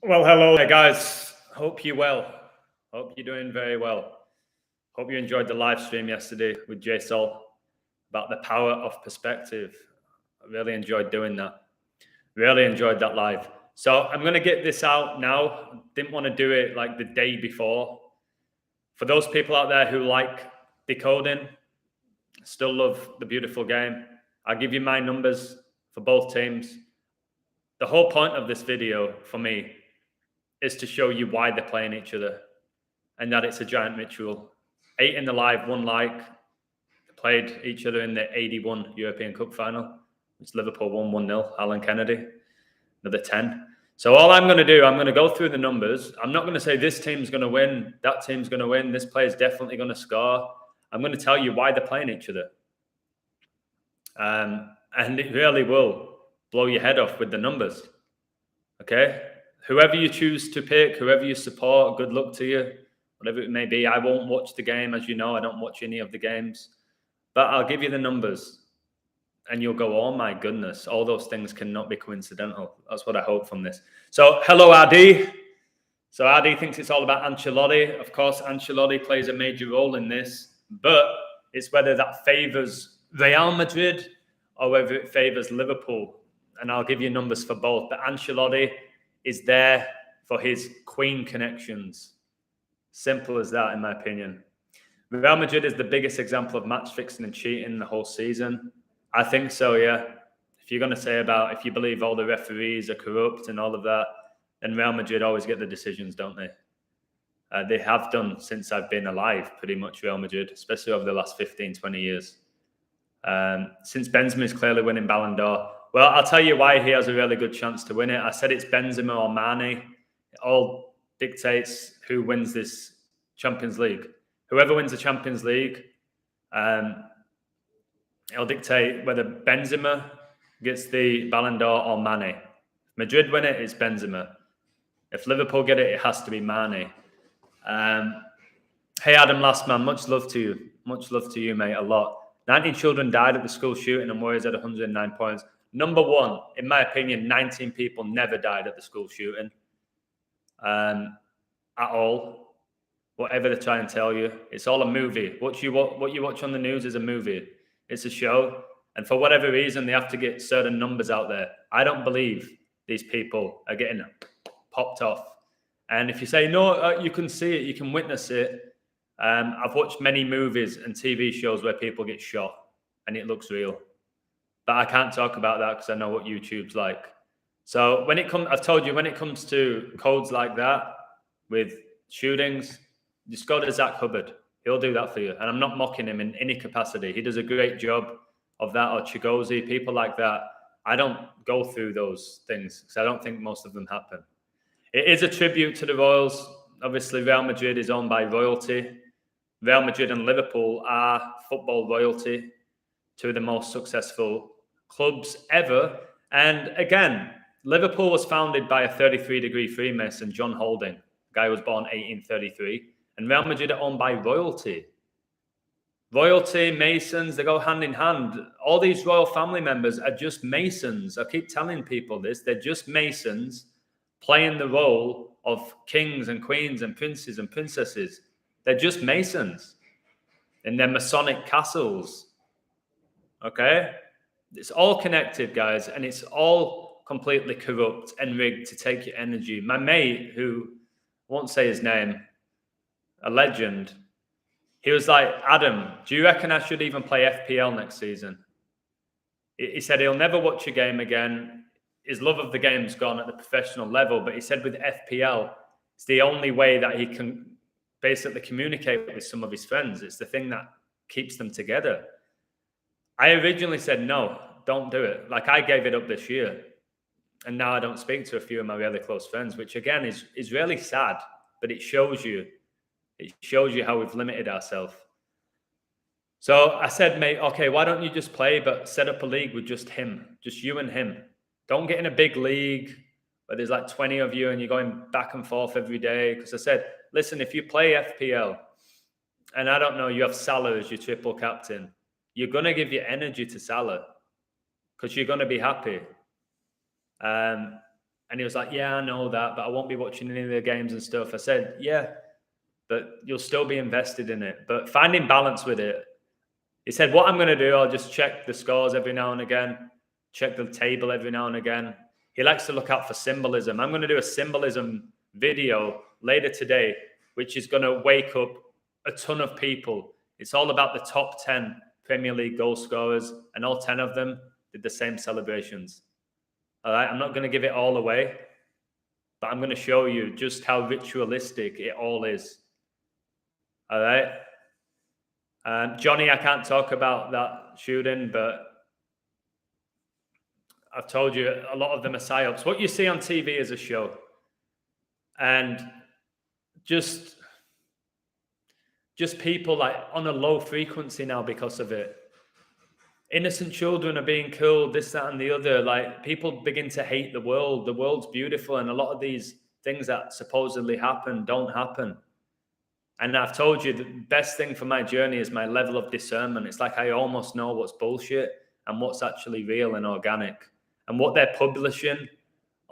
Well, hello there, guys. Hope you're well. Hope you're doing very well. Hope you enjoyed the live stream yesterday with Jay Sol about the power of perspective. I really enjoyed doing that. Really enjoyed that live. So I'm going to get this out now. Didn't want to do it like the day before. For those people out there who like decoding, still love the beautiful game, I'll give you my numbers for both teams. The whole point of this video for me is to show you why they're playing each other and that it's a giant ritual. 8 in the live, 1 like. They played each other in the 81 European Cup final, which Liverpool won 1-0, Alan Kennedy, another 10. So all I'm going to do, I'm going to go through the numbers. I'm not going to say this team's going to win, that team's going to win, this player's definitely going to score. I'm going to tell you why they're playing each other. And it really will blow your head off with the numbers. Okay? Whoever you choose to pick, whoever you support, good luck to you, whatever it may be. I won't watch the game. As you know, I don't watch any of the games. But I'll give you the numbers. And you'll go, oh my goodness, all those things cannot be coincidental. That's what I hope from this. So, hello, RD. So, RD thinks it's all about Ancelotti. Of course, Ancelotti plays a major role in this. But it's whether that favours Real Madrid or whether it favours Liverpool. And I'll give you numbers for both. But Ancelotti is there for his Queen connections. Simple as that, in my opinion. Real Madrid is the biggest example of match fixing and cheating the whole season. I think so, yeah. If you're going to say about if you believe all the referees are corrupt and all of that, then Real Madrid always get the decisions, don't they? They have done since I've been alive, pretty much, Real Madrid, especially over the last 15, 20 years. Since Benzema is clearly winning Ballon d'Or. Well, I'll tell you why he has a really good chance to win it. I said it's Benzema or Mane. It all dictates who wins this Champions League. Whoever wins the Champions League, it'll dictate whether Benzema gets the Ballon d'Or or Mane. If Madrid win it, it's Benzema. If Liverpool get it, it has to be Mane. Hey, Adam Lastman, much love to you. Much love to you, mate, a lot. 19 children died at the school shooting and Warriors had 109 points. Number one, in my opinion, 19 people never died at the school shooting at all. Whatever they try and tell you, it's all a movie. What you watch on the news is a movie. It's a show. And for whatever reason, they have to get certain numbers out there. I don't believe these people are getting popped off. And if you say, no, you can see it, you can witness it. I've watched many movies and TV shows where people get shot and it looks real. But I can't talk about that because I know what YouTube's like. So when it comes, I've told you, when it comes to codes like that with shootings, just go to Zach Hubbard. He'll do that for you. And I'm not mocking him in any capacity. He does a great job of that, or Chigozi, people like that. I don't go through those things because I don't think most of them happen. It is a tribute to the Royals. Obviously, Real Madrid is owned by royalty. Real Madrid and Liverpool are football royalty, two of the most successful clubs ever. And again, Liverpool was founded by a 33-degree Freemason, John Holding. The guy was born 1833. And Real Madrid are owned by royalty. Royalty, Masons, they go hand in hand. All these royal family members are just Masons. I keep telling people this. They're just Masons playing the role of kings and queens and princes and princesses. They're just Masons in their Masonic castles. Okay? It's all connected, guys, and it's all completely corrupt and rigged to take your energy. My mate, who I won't say his name, a legend, he was like, Adam, do you reckon I should even play FPL next season? He said he'll never watch a game again. His love of the game's gone at the professional level, but he said with FPL, it's the only way that he can basically communicate with some of his friends. It's the thing that keeps them together. I originally said, no, don't do it. Like, I gave it up this year. And now I don't speak to a few of my really close friends, which again is really sad, but it shows you how we've limited ourselves. So I said, mate, okay, why don't you just play, but set up a league with just him, just you and him. Don't get in a big league where there's like 20 of you and you're going back and forth every day. Because I said, listen, if you play FPL, and I don't know, you have Salah as your triple captain, you're going to give your energy to Salah because you're going to be happy. And And he was like, yeah, I know that, but I won't be watching any of the games and stuff. I said, yeah, but you'll still be invested in it. But finding balance with it. He said, what I'm going to do, I'll just check the scores every now and again, check the table every now and again. He likes to look out for symbolism. I'm going to do a symbolism video later today, which is going to wake up a ton of people. It's all about the top 10 Premier League goal scorers, and all 10 of them did the same celebrations. All right, I'm not going to give it all away, but I'm going to show you just how ritualistic it all is. All right. Johnny, I can't talk about that shooting, but I've told you a lot of them are psyops. What you see on TV is a show. And just people like on a low frequency now because of it. Innocent children are being killed, this, that, and the other. Like, people begin to hate the world. The world's beautiful, and a lot of these things that supposedly happen don't happen. And I've told you the best thing for my journey is my level of discernment. It's like I almost know what's bullshit and what's actually real and organic. And what they're publishing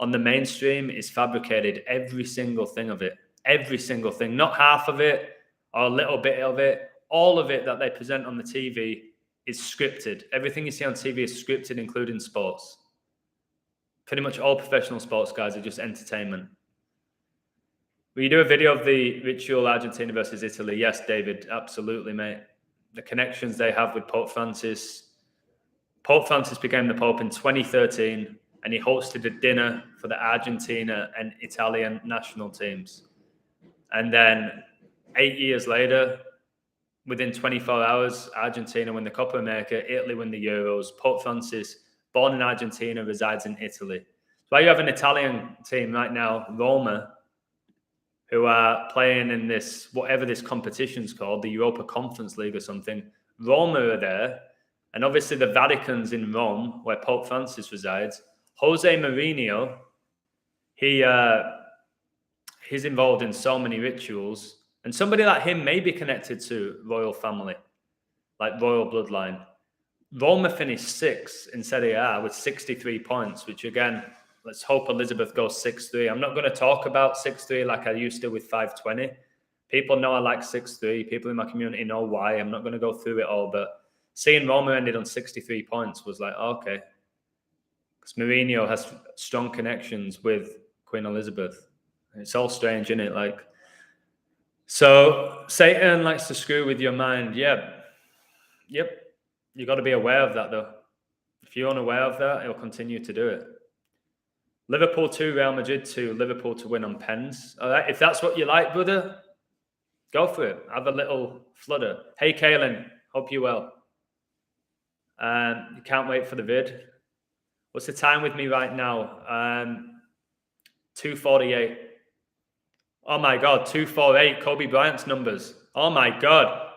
on the mainstream is fabricated, every single thing of it. Every single thing. Not half of it or a little bit of it. All of it that they present on the TV is scripted. Everything you see on TV is scripted, including sports. Pretty much all professional sports guys are just entertainment. Will you do a video of the ritual Argentina versus Italy? Yes, David, absolutely, mate. The connections they have with Pope Francis. Pope Francis became the Pope in 2013, and he hosted a dinner for the Argentina and Italian national teams. And then 8 years later, within 24 hours, Argentina win the Copa America, Italy win the Euros. Pope Francis, born in Argentina, resides in Italy. So why you have an Italian team right now, Roma, who are playing in this, whatever this competition's called, the Europa Conference League or something. Roma are there. And obviously the Vatican's in Rome, where Pope Francis resides. Jose Mourinho, he's involved in so many rituals. And somebody like him may be connected to royal family, like royal bloodline. Roma finished 6th in Serie A with 63 points, which again, let's hope Elizabeth goes 6-3. I'm not going to talk about 6-3 like I used to with 520. People know I like 6-3. People in my community know why. I'm not going to go through it all, but seeing Roma ended on 63 points was like, okay. Because Mourinho has strong connections with Queen Elizabeth. It's all strange, isn't it? Like, so Satan likes to screw with your mind. Yep. You got to be aware of that, though. If you're unaware of that, he'll continue to do it. Liverpool 2, Real Madrid 2, Liverpool to win on pens. All right, if that's what you like, brother, go for it. Have a little flutter. Hey, Kaylin, hope you're well. You can't wait for the vid. What's the time with me right now? 2:48. Oh my God, 2:48. Kobe Bryant's numbers. Oh my God.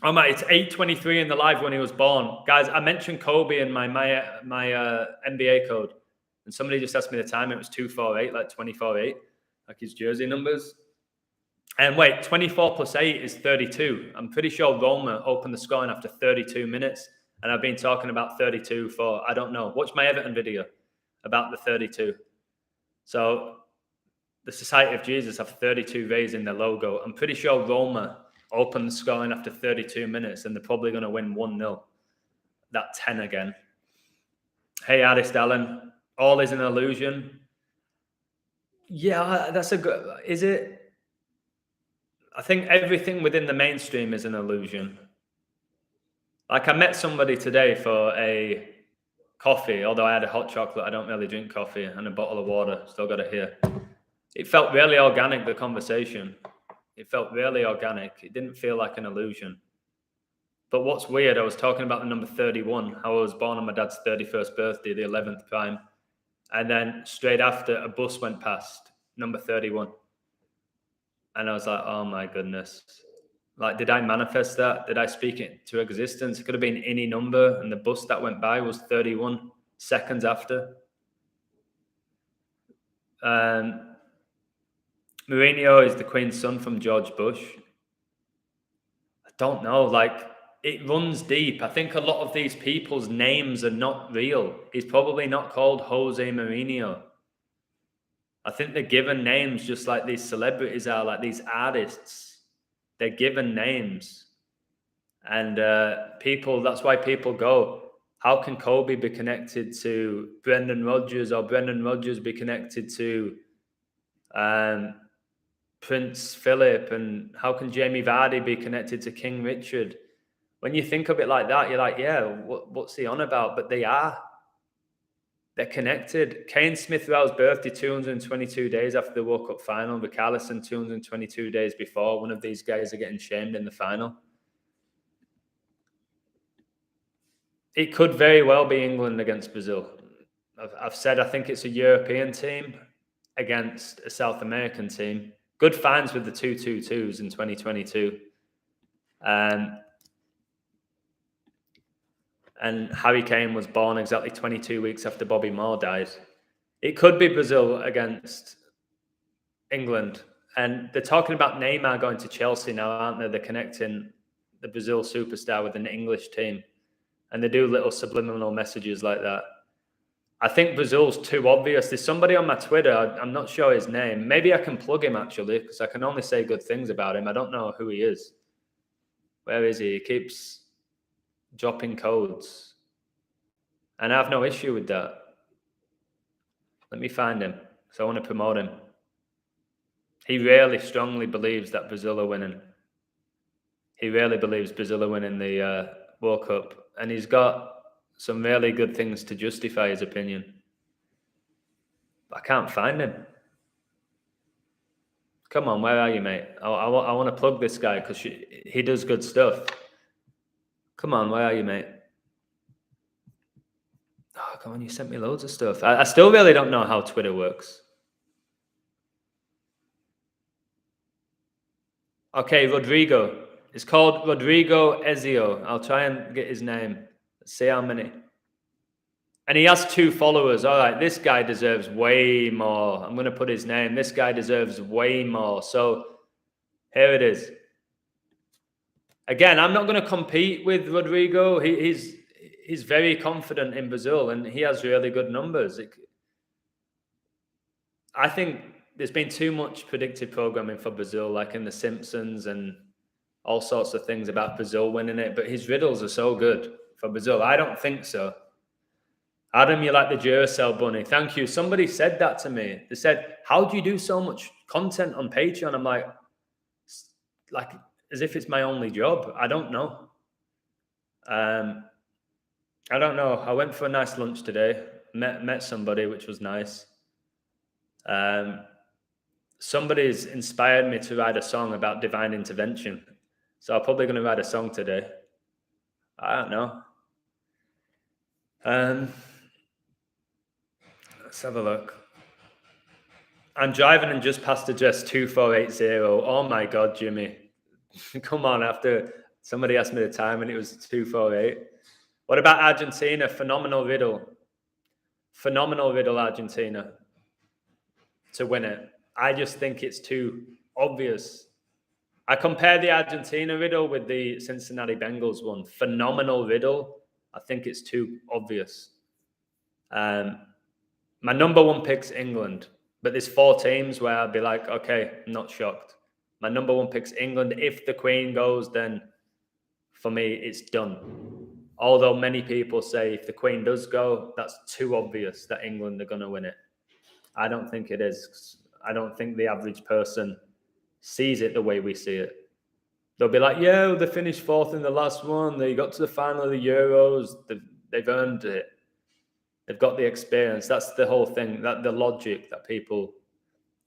Oh my, it's 8:23 in the live when he was born. Guys, I mentioned Kobe in my NBA code. And somebody just asked me the time. It was 2:48, like 24:8, like his jersey numbers. And wait, 24 plus 8 is 32. I'm pretty sure Roma opened the scoring after 32 minutes. And I've been talking about 32 for, I don't know. Watch my Everton video about the 32. So the Society of Jesus have 32 rays in their logo. I'm pretty sure Roma opened the scoring after 32 minutes, and they're probably going to win 1-0. That 10 again. Hey, Artist Alan. All is an illusion. Yeah, that's a good... Is it? I think everything within the mainstream is an illusion. Like, I met somebody today for a coffee, although I had a hot chocolate. I don't really drink coffee, and a bottle of water. Still got it here. It felt really organic, the conversation. It felt really organic. It didn't feel like an illusion. But what's weird, I was talking about the number 31, how I was born on my dad's 31st birthday, the 11th prime. And then straight after, a bus went past, number 31. And I was like, oh my goodness. Like, did I manifest that? Did I speak it to existence? It could have been any number, and the bus that went by was 31 seconds after. Mourinho is the Queen's son from George Bush. I don't know. Like, it runs deep. I think a lot of these people's names are not real. He's probably not called Jose Mourinho. I think they're given names just like these celebrities are, like these artists. They're given names. And people, that's why people go, how can Kobe be connected to Brendan Rodgers, or Brendan Rodgers be connected to Prince Philip? And how can Jamie Vardy be connected to King Richard? When you think of it like that, you're like, yeah, what's he on about? But they are. They're connected. Kane Smith-Rowe's birthday 222 days after the World Cup final. Richarlison 222 days before. One of these guys are getting shamed in the final. It could very well be England against Brazil. I've said I think it's a European team against a South American team. Good fans with the 2-2-2s in 2022. And Harry Kane was born exactly 22 weeks after Bobby Moore died. It could be Brazil against England. And they're talking about Neymar going to Chelsea now, aren't they? They're connecting the Brazil superstar with an English team. And they do little subliminal messages like that. I think Brazil's too obvious. There's somebody on my Twitter, I'm not sure his name. Maybe I can plug him, actually, because I can only say good things about him. I don't know who he is. Where is he? He keeps dropping codes. And I have no issue with that. Let me find him. So I want to promote him. He really strongly believes that Brazil are winning. He really believes Brazil are winning the World Cup. And he's got some really good things to justify his opinion. I can't find him. Come on, where are you, mate? I want to plug this guy because he does good stuff. Come on, where are you, mate? Oh, come on, you sent me loads of stuff. I still really don't know how Twitter works. Okay, Rodrigo. It's called Rodrigo Ezio. I'll try and get his name. Let's see how many. And he has 2 followers. All right, this guy deserves way more. I'm going to put his name. This guy deserves way more. So here it is. Again, I'm not going to compete with Rodrigo. He's very confident in Brazil, and he has really good numbers. I think there's been too much predictive programming for Brazil, like in The Simpsons and all sorts of things about Brazil winning it. But his riddles are so good for Brazil. I don't think so. Adam, you like the Duracell bunny. Thank you. Somebody said that to me. They said, how do you do so much content on Patreon? I'm like as if it's my only job. I don't know. I don't know. I went for a nice lunch today. Met somebody, which was nice. Somebody's inspired me to write a song about divine intervention. So I'm probably going to write a song today. I don't know. Let's have a look. I'm driving and just passed address 2480. Oh my God, Jimmy. Come on, after somebody asked me the time and it was 248. What about Argentina? Phenomenal riddle. Phenomenal riddle, Argentina, to win it. I just think it's too obvious. I compare the Argentina riddle with the Cincinnati Bengals one. Phenomenal riddle. I think it's too obvious. My number 1 pick's England, but there's 4 teams where I'd be like, okay, I'm not shocked. My number 1 pick's England. If the Queen goes, then for me, it's done. Although many people say if the Queen does go, that's too obvious that England are going to win it. I don't think it is. I don't think the average person sees it the way we see it. They'll be like, yeah, they finished 4th in the last one. They got to the final of the Euros. They've earned it. They've got the experience. That's the whole thing, that the logic that people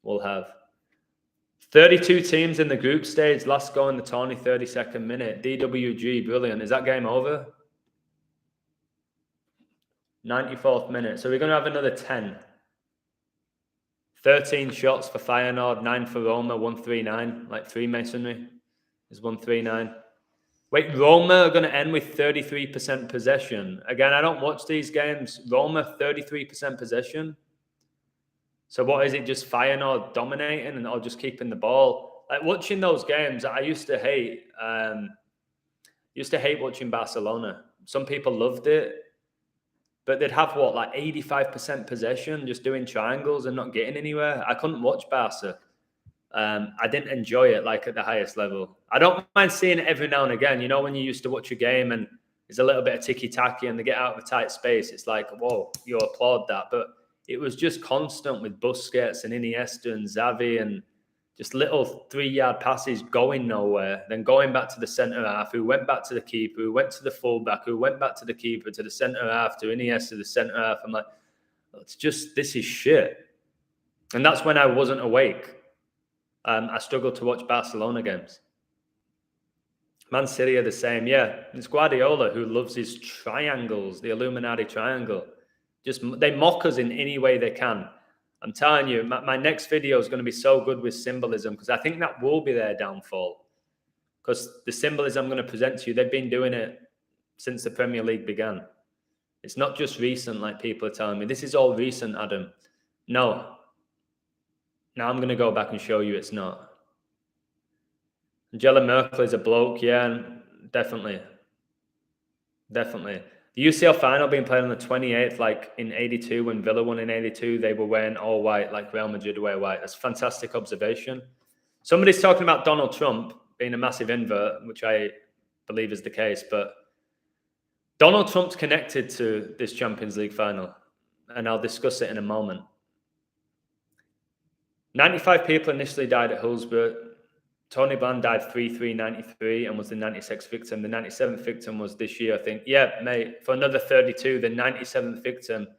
will have. 32 teams in the group stage. Last goal in the tourney, 32nd minute. DWG, brilliant. Is that game over? 94th minute. So we're going to have another 10. 13 shots for Feyenoord, 9 for Roma, 139. Like Freemasonry is 139. Wait, Roma are going to end with 33% possession. Again, I don't watch these games. Roma, 33% possession. So what is it, just Feyenoord dominating and or just keeping the ball? Like watching those games, I used to hate watching Barcelona. Some people loved it. but they'd have what, like 85% possession, just doing triangles and not getting anywhere. I couldn't watch Barca. I didn't enjoy it like at the highest level. I don't mind seeing it every now and again. You know, when you used to watch a game and there's a little bit of ticky-tacky and they get out of a tight space, it's like, whoa, you applaud that. But it was just constant with Busquets and Iniesta and Xavi and just little 3-yard passes going nowhere, then going back to the centre half, who went back to the keeper, who went to the fullback, who went back to the keeper, to the centre half, to Iniesta, the centre half. I'm like, it's just, this is shit. And that's when I wasn't awake. I struggled to watch Barcelona games. Man City are the same. Yeah, it's Guardiola who loves his triangles, the Illuminati triangle. Just they mock us in any way they can. I'm telling you, my next video is going to be so good with symbolism because I think that will be their downfall. Because the symbolism I'm going to present to you, they've been doing it since the Premier League began. It's not just recent like people are telling me. This is all recent, Adam. No. Now I'm going to go back and show you it's not. Angela Merkel is a bloke, yeah, definitely. Definitely. The UCL final being played on the 28th, like in 82, when Villa won in 82, they were wearing all white, like Real Madrid wear white. That's a fantastic observation. Somebody's talking about Donald Trump being a massive invert, which I believe is the case, but Donald Trump's connected to this Champions League final, and I'll discuss it in a moment. 95 people initially died at Hillsborough. Tony Bland died 3/3/93 and was the 96th victim. The 97th victim was this year, I think. Yeah, mate, for another 32, the 97th victim,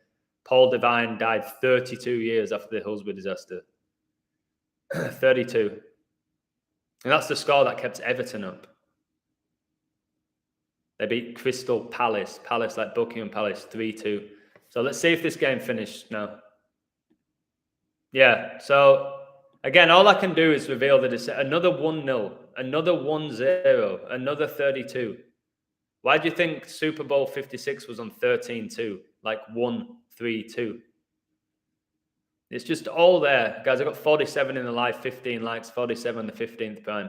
Paul Devine, died 32 years after the Hillsborough disaster. 32. And that's the score that kept Everton up. They beat Crystal Palace, like Buckingham Palace, 3-2. So let's see if this game finished now. Yeah, so again, all I can do is reveal that it's another 1-0, another 1-0, another 32. Why do you think Super Bowl 56 was on 13-2, like 1-3-2? It's just all there. Guys, I got 47 in the live, 15 likes, 47 the 15th prime.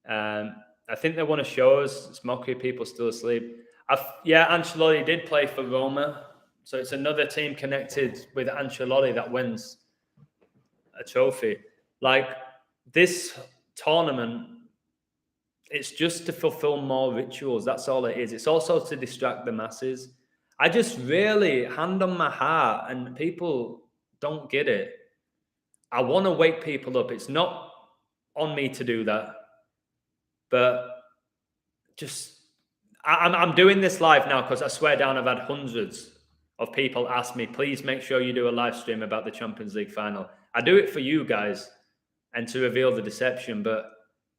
I think they want to show us. It's mockery, people still asleep. Yeah, Ancelotti did play for Roma. So it's another team connected with Ancelotti that wins a trophy. Like this tournament, it's just to fulfill more rituals. That's all it is. It's also to distract the masses. I just really, hand on my heart, and people don't get it. I want to wake people up. It's not on me to do that. But just, I'm doing this live now because I swear down I've had hundreds of people ask me, please make sure you do a live stream about the Champions League final. I do it for you guys and to reveal the deception. But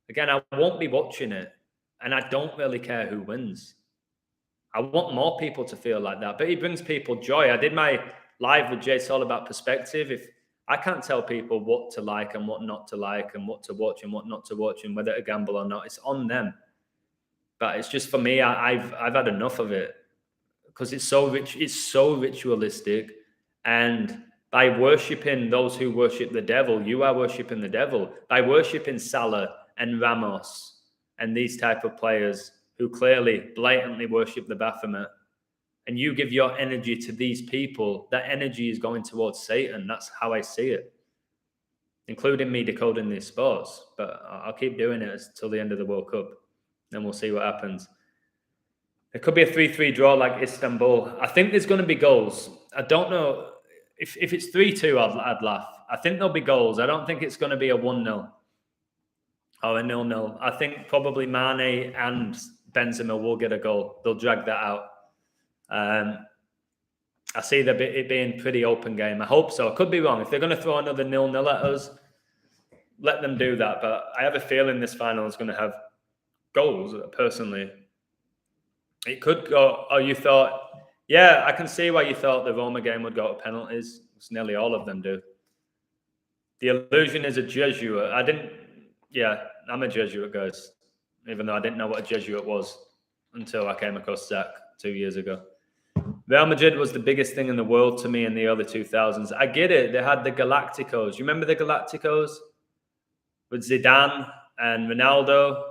again, I won't be watching it. And I don't really care who wins. I want more people to feel like that. But it brings people joy. I did my live with Jay Sol about perspective. If I can't tell people what to like and what not to like and what to watch and what not to watch and whether to gamble or not, it's on them. But it's just for me, I've had enough of it because it's so rich, it's so ritualistic. And by worshipping those who worship the devil, you are worshipping the devil. By worshipping Salah and Ramos and these type of players who clearly, blatantly worship the Baphomet, and you give your energy to these people, that energy is going towards Satan. That's how I see it, including me decoding these sports. But I'll keep doing it until the end of the World Cup. Then we'll see what happens. It could be a 3-3 draw like Istanbul. I think there's going to be goals. I don't know. If it's 3-2, I'd laugh. I think there'll be goals. I don't think it's going to be a 1-0 or a 0-0. I think probably Mane and Benzema will get a goal. They'll drag that out. I see it being pretty open game. I hope so. I could be wrong. If they're going to throw another 0-0 at us, let them do that. But I have a feeling this final is going to have goals, personally. It could go, oh, you thought, yeah, I can see why you thought the Roma game would go to penalties. It's nearly all of them do. The illusion is a Jesuit. I'm a Jesuit, guys, even though I didn't know what a Jesuit was until I came across Zach 2 years ago. Real Madrid was the biggest thing in the world to me in the early 2000s. I get it. They had the Galacticos. You remember the Galacticos? With Zidane and Ronaldo,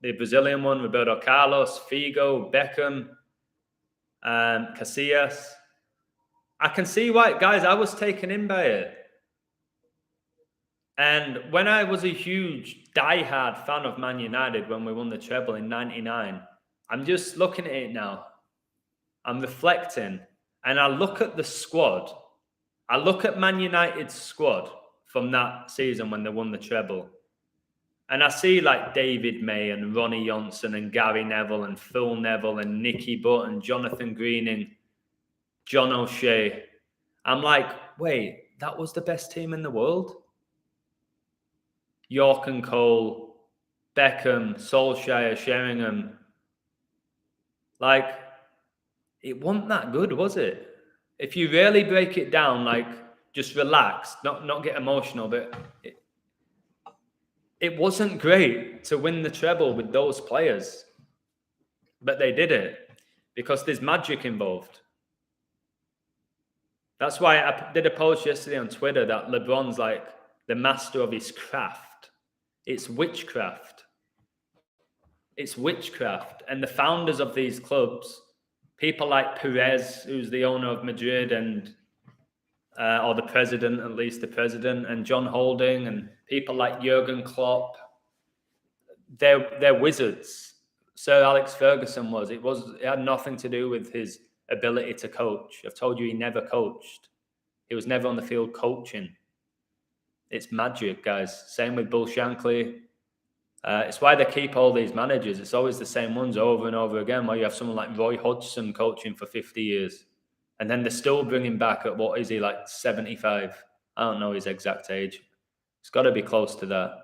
the Brazilian one, Roberto Carlos, Figo, Beckham. Casillas. I can see why, guys, I was taken in by it. And when I was a huge diehard fan of Man United when we won the treble in 99, I'm just looking at it now. I'm reflecting and I look at the squad. I look at Man United's squad from that season when they won the treble. And I see like David May and Ronnie Johnson and Gary Neville and Phil Neville and Nicky Butt and Jonathan Greening, John O'Shea. I'm like, wait, that was the best team in the world? York and Cole, Beckham, Solskjaer, Sheringham. Like, it wasn't that good, was it? If you really break it down, like, just relax, not get emotional, but it wasn't great to win the treble with those players. But they did it because there's magic involved. That's why I did a post yesterday on Twitter that LeBron's like the master of his craft. It's witchcraft. It's witchcraft. And the founders of these clubs, people like Perez, who's the owner of Madrid and or the president, at least the president, and John Holding, and people like Jurgen Klopp, they're wizards. Sir Alex Ferguson was. It had nothing to do with his ability to coach. I've told you he never coached. He was never on the field coaching. It's magic, guys. Same with Bill Shankly. It's why they keep all these managers. It's always the same ones over and over again, where you have someone like Roy Hodgson coaching for 50 years. And then they're still bringing back at, what is he, like 75? I don't know his exact age. It's got to be close to that.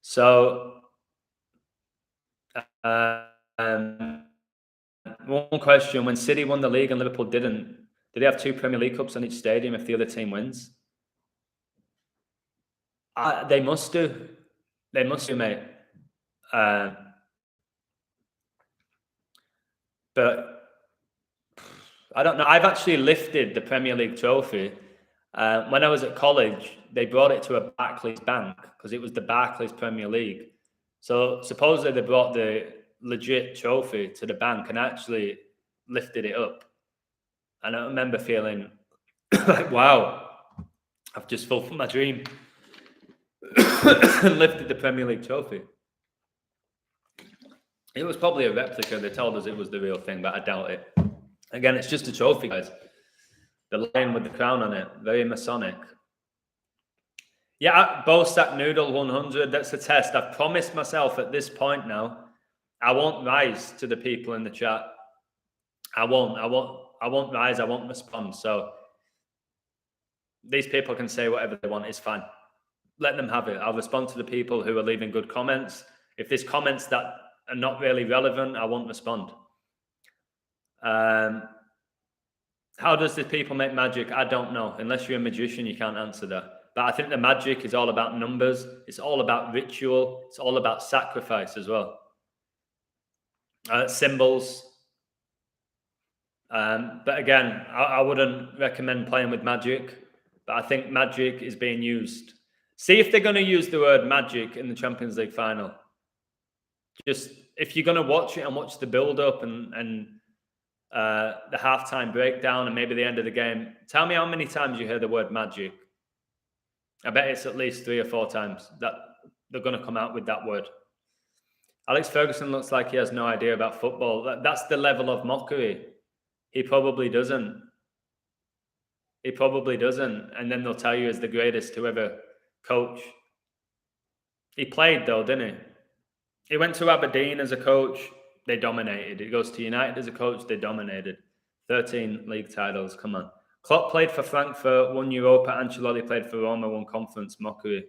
So, one question. When City won the league and Liverpool didn't, did they have 2 Premier League Cups on each stadium if the other team wins? They must do. They must do, mate. But I don't know. I've actually lifted the Premier League trophy. When I was at college, they brought it to a Barclays bank because it was the Barclays Premier League. So supposedly they brought the legit trophy to the bank and actually lifted it up. And I remember feeling like, wow, I've just fulfilled my dream and lifted the Premier League trophy. It was probably a replica. They told us it was the real thing, but I doubt it. Again, it's just a trophy, guys. The lion with the crown on it. Very Masonic. Yeah, Bostack Noodle 100. That's a test. I've promised myself at this point now, I won't rise to the people in the chat. I won't rise. I won't respond. So these people can say whatever they want. It's fine. Let them have it. I'll respond to the people who are leaving good comments. If there's comments that are not really relevant, I won't respond. How does the people make magic? I don't know. Unless you're a magician, you can't answer that. But I think the magic is all about numbers. It's all about ritual. It's all about sacrifice as well. Symbols. But again, I wouldn't recommend playing with magic. But I think magic is being used. See if they're going to use the word magic in the Champions League final. Just if you're going to watch it and watch the build-up and the halftime breakdown and maybe the end of the game, tell me how many times you hear the word magic. I bet it's at least 3 or 4 times that they're going to come out with that word. Alex Ferguson looks like he has no idea about football. That's the level of mockery. He probably doesn't. He probably doesn't. And then they'll tell you he's the greatest to ever coach. He played though, didn't he? He went to Aberdeen as a coach. They dominated. He goes to United as a coach. They dominated. 13 league titles. Come on. Klopp played for Frankfurt, won Europa. Ancelotti played for Roma, won conference. Mockery.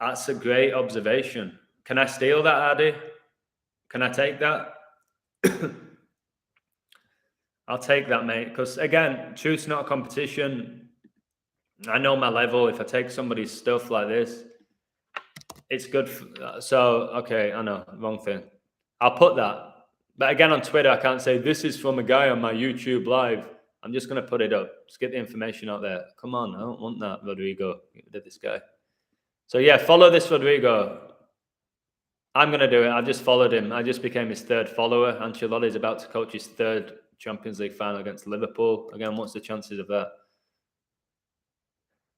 That's a great observation. Can I steal that, Addy? Can I take that? I'll take that, mate. Because, again, truth's not a competition. I know my level. If I take somebody's stuff like this, it's good. So, okay, I know. Wrong thing. I'll put that. But again, on Twitter, I can't say, this is from a guy on my YouTube live. I'm just going to put it up. Just get the information out there. Come on, I don't want that, Rodrigo. Get rid of this guy. So, yeah, follow this Rodrigo. I'm going to do it. I've just followed him. I just became his third follower. Ancelotti's about to coach his third Champions League final against Liverpool. Again, what's the chances of that?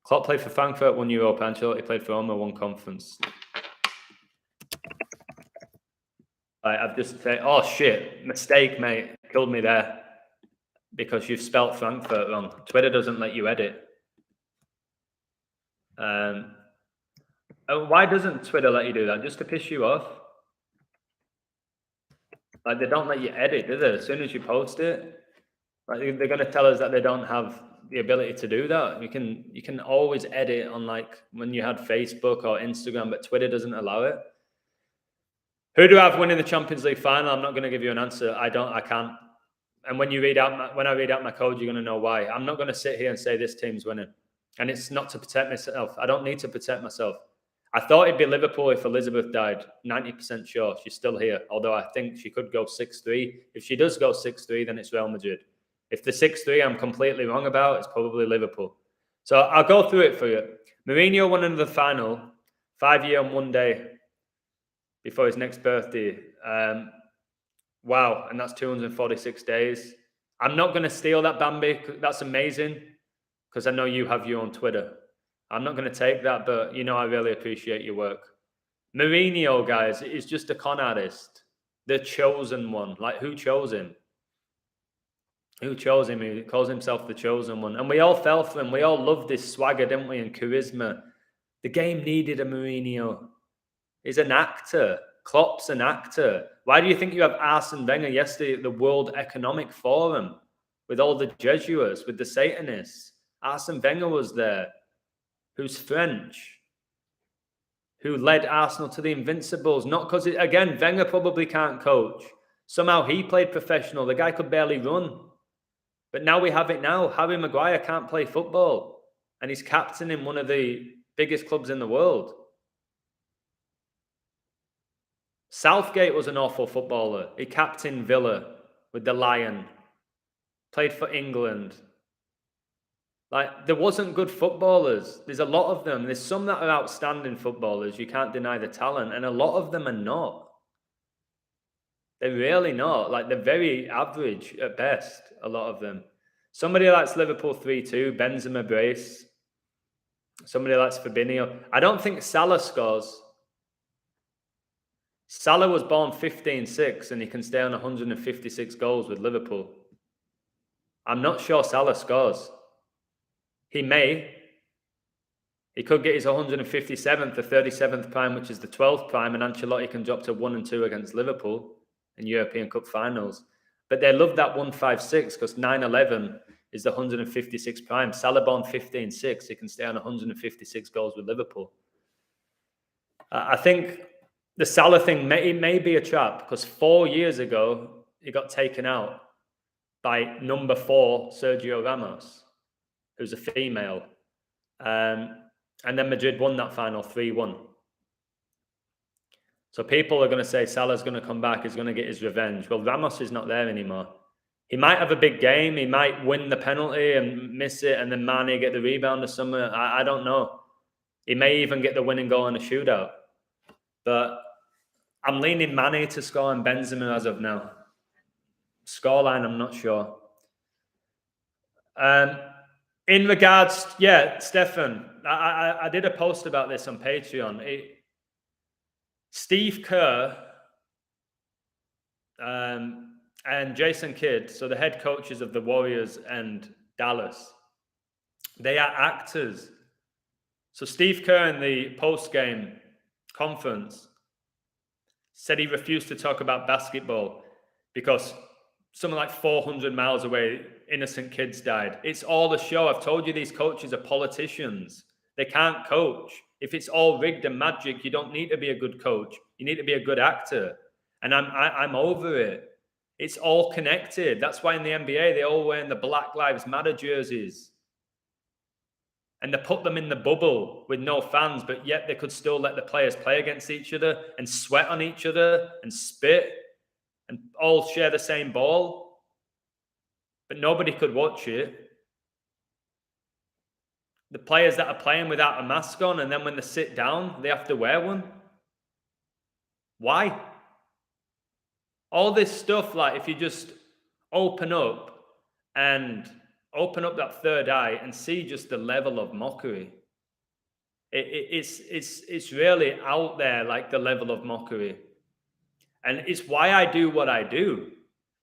Klopp played for Frankfurt, won Europe. Ancelotti played for Roma, won conference. I've just said, oh shit, mistake, mate. Killed me there because you've spelt Frankfurt wrong. Twitter doesn't let you edit. Why doesn't Twitter let you do that? Just to piss you off? Like, they don't let you edit, do they? As soon as you post it, like, they're going to tell us that they don't have the ability to do that. You can always edit on, like, when you had Facebook or Instagram, but Twitter doesn't allow it. Who do I have winning the Champions League final? I'm not going to give you an answer. I can't. And when I read out my code, you're going to know why. I'm not going to sit here and say this team's winning. And it's not to protect myself. I don't need to protect myself. I thought it'd be Liverpool if Elizabeth died. 90% sure she's still here. Although I think she could go 6-3. If she does go 6-3, then it's Real Madrid. If the 6-3 I'm completely wrong about, it's probably Liverpool. So I'll go through it for you. Mourinho won another final, 5 year and 1 day before his next birthday. Wow, and that's 246 days. I'm not going to steal that, Bambi. That's amazing, because I know you have you on Twitter. I'm not going to take that, but you know I really appreciate your work. Mourinho, guys, is just a con artist. The chosen one. Like, who chose him? Who chose him? He calls himself the chosen one. And we all fell for him. We all loved his swagger, didn't we, and charisma. The game needed a Mourinho. He's an actor. Klopp's an actor. Why do you think you have Arsene Wenger yesterday at the World Economic Forum with all the Jesuits, with the Satanists? Arsene Wenger was there, who's French, who led Arsenal to the Invincibles. Not because, again, Wenger probably can't coach. Somehow he played professional. The guy could barely run. But now we have it now. Harry Maguire can't play football, and he's captain in one of the biggest clubs in the world. Southgate was an awful footballer. He captained Villa with the Lion, played for England. Like, there wasn't good footballers. There's a lot of them. There's some that are outstanding footballers. You can't deny the talent. And a lot of them are not. They're really not. Like, they're very average at best, a lot of them. Somebody likes Liverpool 3-2, Benzema brace. Somebody likes Fabinho. I don't think Salah scores. Salah was born 15-6 and he can stay on 156 goals with Liverpool. I'm not sure Salah scores. He may. He could get his 157th or 37th prime, which is the 12th prime, and Ancelotti can drop to 1 and 2 against Liverpool in European Cup finals. But they love that 156 because 9-11 is the 156 prime. Salah born 15-6, he can stay on 156 goals with Liverpool. I think the Salah thing may be a trap because 4 years ago, he got taken out by number 4, Sergio Ramos, who's a female. And then Madrid won that final 3-1. So people are going to say Salah's going to come back, he's going to get his revenge. Well, Ramos is not there anymore. He might have a big game. He might win the penalty and miss it, and then Mane get the rebound or something. I don't know. He may even get the winning goal in a shootout. But I'm leaning Mane to score and Benzema as of now. Scoreline, I'm not sure. In regards, Stefan, I did a post about this on Patreon. Steve Kerr and Jason Kidd, so the head coaches of the Warriors and Dallas, they are actors. So Steve Kerr in the post-game conference said he refused to talk about basketball because something like 400 miles away, innocent kids died. It's all a show. I've told you these coaches are politicians. They can't coach. If it's all rigged and magic, you don't need to be a good coach. You need to be a good actor. And I'm over it. It's all connected. That's why in the NBA, they all wear the Black Lives Matter jerseys. And they put them in the bubble with no fans, but yet they could still let the players play against each other and sweat on each other and spit and all share the same ball. But nobody could watch it. The players that are playing without a mask on, and then when they sit down, they have to wear one. Why? All this stuff, like if you just open up that third eye and see just the level of mockery. It's really out there, like the level of mockery. And it's why I do what I do.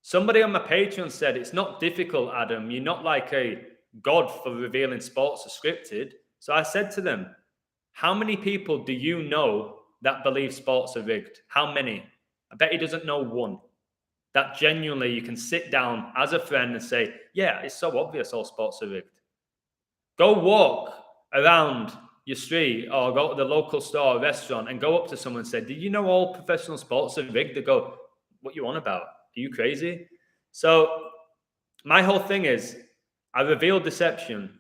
Somebody on my Patreon said, it's not difficult, Adam. You're not like a god for revealing sports are scripted. So I said to them, how many people do you know that believe sports are rigged? How many? I bet he doesn't know one. That genuinely you can sit down as a friend and say, yeah, it's so obvious all sports are rigged. Go walk around your street or go to the local store or restaurant and go up to someone and say, did you know all professional sports are rigged? They go, what you on about? Are you crazy? So my whole thing is I reveal deception.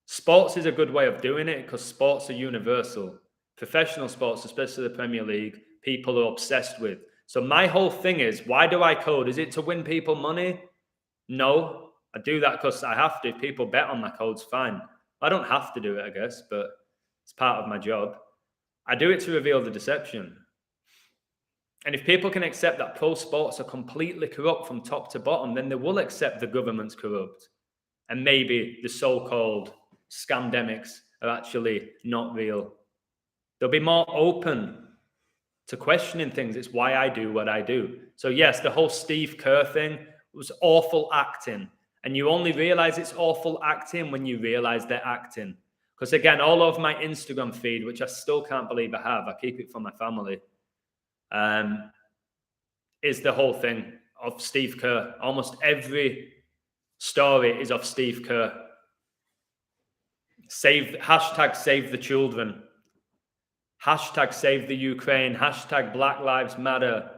Sports is a good way of doing it because sports are universal. Professional sports, especially the Premier League, people are obsessed with. So my whole thing is, why do I code? Is it to win people money? No, I do that because I have to. If people bet on my codes, fine. I don't have to do it, I guess, but it's part of my job. I do it to reveal the deception. And if people can accept that pro sports are completely corrupt from top to bottom, then they will accept the government's corrupt. And maybe the so-called scamdemics are actually not real. They'll be more open to questioning things. It's why I do what I do. So yes, the whole Steve Kerr thing was awful acting. And you only realize it's awful acting when you realize they're acting. Because again, all over my Instagram feed, which I still can't believe I have, I keep it for my family, is the whole thing of Steve Kerr. Almost every story is of Steve Kerr. Hashtag save the children. Hashtag save the Ukraine. Hashtag Black Lives Matter.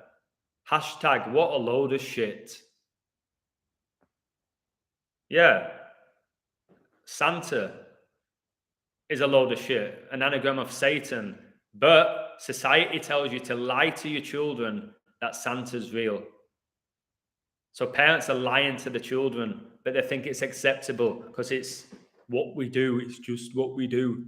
Hashtag what a load of shit. Yeah. Santa is a load of shit, an anagram of Satan. But society tells you to lie to your children that Santa's real. So parents are lying to the children, but they think it's acceptable because it's what we do. It's just what we do.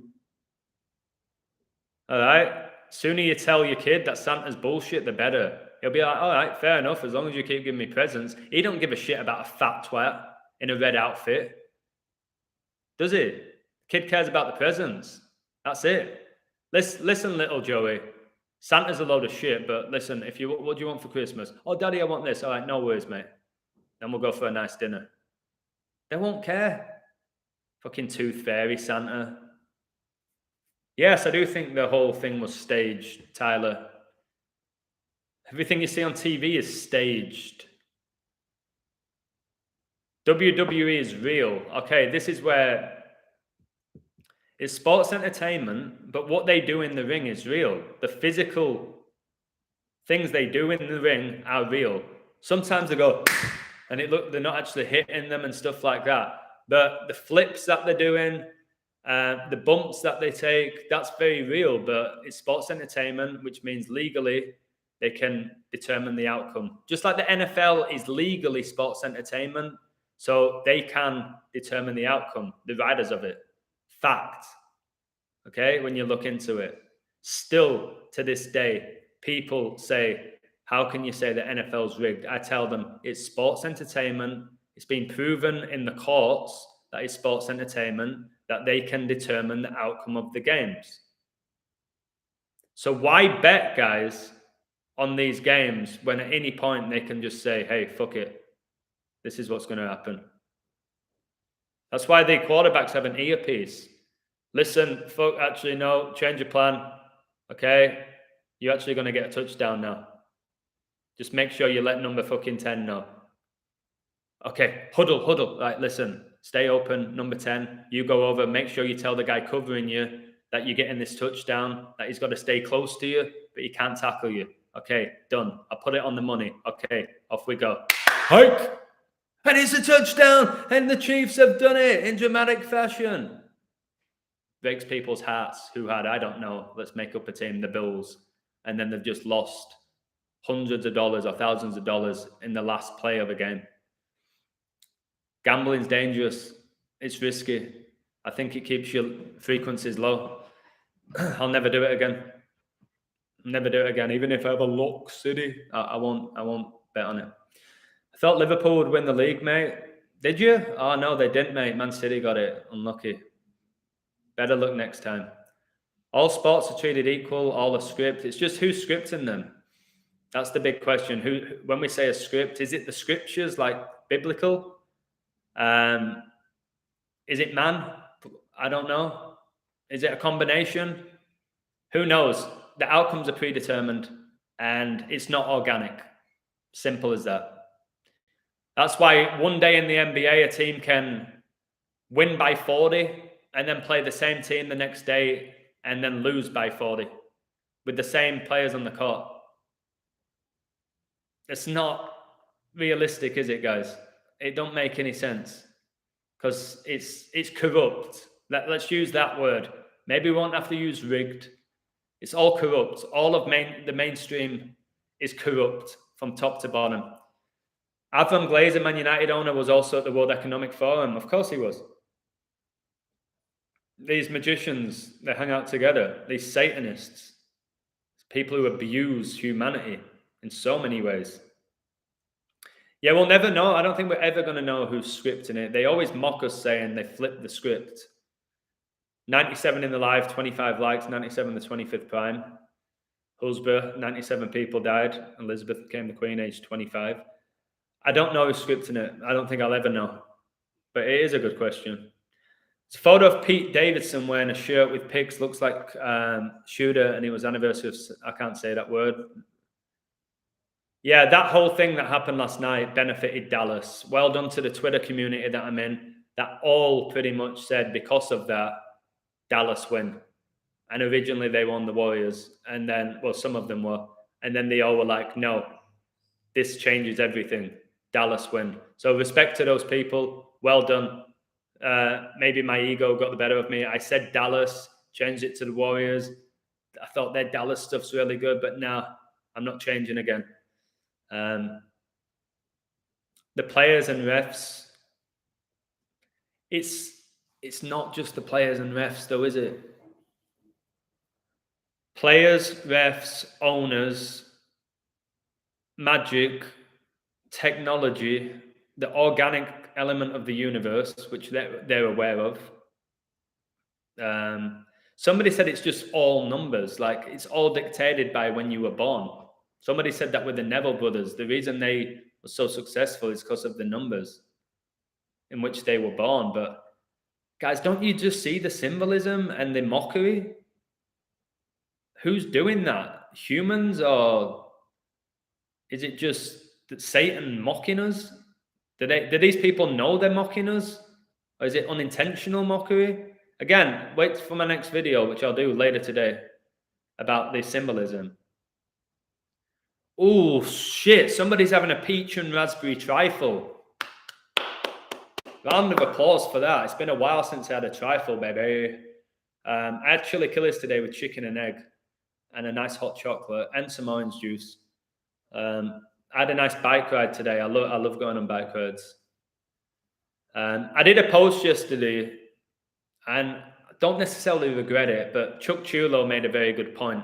All right? Sooner you tell your kid that Santa's bullshit, the better. He'll be like, all right, fair enough, as long as you keep giving me presents. He don't give a shit about a fat twat in a red outfit. Does he? Kid cares about the presents. That's it. Listen, little Joey. Santa's a load of shit, but listen, what do you want for Christmas? Oh, Daddy, I want this. All right, no worries, mate. Then we'll go for a nice dinner. They won't care. Fucking tooth fairy Santa. Yes, I do think the whole thing was staged, Tyler. Everything you see on TV is staged. WWE is real. Okay, this is where it's sports entertainment, but what they do in the ring is real. The physical things they do in the ring are real. Sometimes they go, and they're not actually hitting them and stuff like that. But the flips that they're doing, the bumps that they take, that's very real. But it's sports entertainment, which means legally they can determine the outcome. Just like the NFL is legally sports entertainment, so they can determine the outcome, the riders of it. Fact. Okay, when you look into it. Still, to this day, people say, how can you say the NFL's rigged? I tell them it's sports entertainment. It's been proven in the courts that it's sports entertainment, that they can determine the outcome of the games. So why bet, guys, on these games when at any point they can just say, hey, fuck it. This is what's going to happen. That's why the quarterbacks have an earpiece. Listen, fuck, actually, no, change your plan. Okay? You're actually going to get a touchdown now. Just make sure you let number fucking 10 know. Okay, huddle. Right, listen, stay open, number 10. You go over, make sure you tell the guy covering you that you're getting this touchdown, that he's got to stay close to you, but he can't tackle you. Okay, done. I'll put it on the money. Okay, off we go. Hike! And it's a touchdown! And the Chiefs have done it in dramatic fashion. Breaks people's hearts who had, I don't know, let's make up a team, the Bills. And then they've just lost hundreds of dollars or thousands of dollars in the last play of a game. Gambling's dangerous. It's risky. I think it keeps your frequencies low. I'll never do it again. Never do it again. Even if I have a lock City, I won't bet on it. I thought Liverpool would win the league, mate. Did you? Oh no, they didn't, mate. Man City got it. Unlucky. Better luck next time. All sports are treated equal. All are script. It's just who's scripting them. That's the big question. Who, when we say a script, is it the scriptures like biblical? Is it man? I don't know. Is it a combination? Who knows? The outcomes are predetermined and it's not organic. Simple as that. That's why one day in the NBA, a team can win by 40 and then play the same team the next day and then lose by 40 with the same players on the court. It's not realistic, is it, guys? It don't make any sense because it's corrupt. Let's use that word. Maybe we won't have to use rigged. It's all corrupt. All of the mainstream is corrupt from top to bottom. Avram Glazer, Man United owner, was also at the World Economic Forum. Of course he was. These magicians, they hang out together. These Satanists, people who abuse humanity in so many ways. Yeah, we'll never know. I don't think we're ever going to know who's scripting it. They always mock us saying they flipped the script. 97 in the live, 25 likes, 97 the 25th prime. Husband, 97 people died. Elizabeth became the queen, aged 25. I don't know who's scripting it. I don't think I'll ever know. But it is a good question. It's a photo of Pete Davidson wearing a shirt with pigs. Looks like Shooter, and it was anniversary of, I can't say that word. Yeah, that whole thing that happened last night benefited Dallas. Well done to the Twitter community that I'm in. That all pretty much said because of that, Dallas win. And originally they won the Warriors. And then, well, some of them were. And then they all were like, no, this changes everything. Dallas win. So respect to those people. Well done. Maybe my ego got the better of me. I said Dallas, changed it to the Warriors. I thought their Dallas stuff's really good, but now I'm not changing again. The players and refs, it's not just the players and refs though, is it? Players, refs, owners, magic, technology, the organic element of the universe, which they're aware of. Somebody said it's just all numbers, like it's all dictated by when you were born. Somebody said that with the Neville brothers. The reason they were so successful is because of the numbers in which they were born. But guys, don't you just see the symbolism and the mockery? Who's doing that? Humans, or is it just that Satan mocking us? Do these people know they're mocking us? Or is it unintentional mockery? Again, wait for my next video, which I'll do later today, about the symbolism. Oh, shit. Somebody's having a peach and raspberry trifle. Round of applause for that. It's been a while since I had a trifle, baby. I had chilaquiles today with chicken and egg and a nice hot chocolate and some orange juice. I had a nice bike ride today. I love going on bike rides. I did a post yesterday, and I don't necessarily regret it, but Chuck Chulo made a very good point.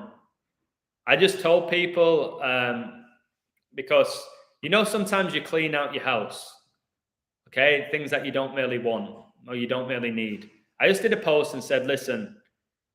I just told people, because, you know, sometimes you clean out your house, okay? Things that you don't really want or you don't really need. I just did a post and said, listen,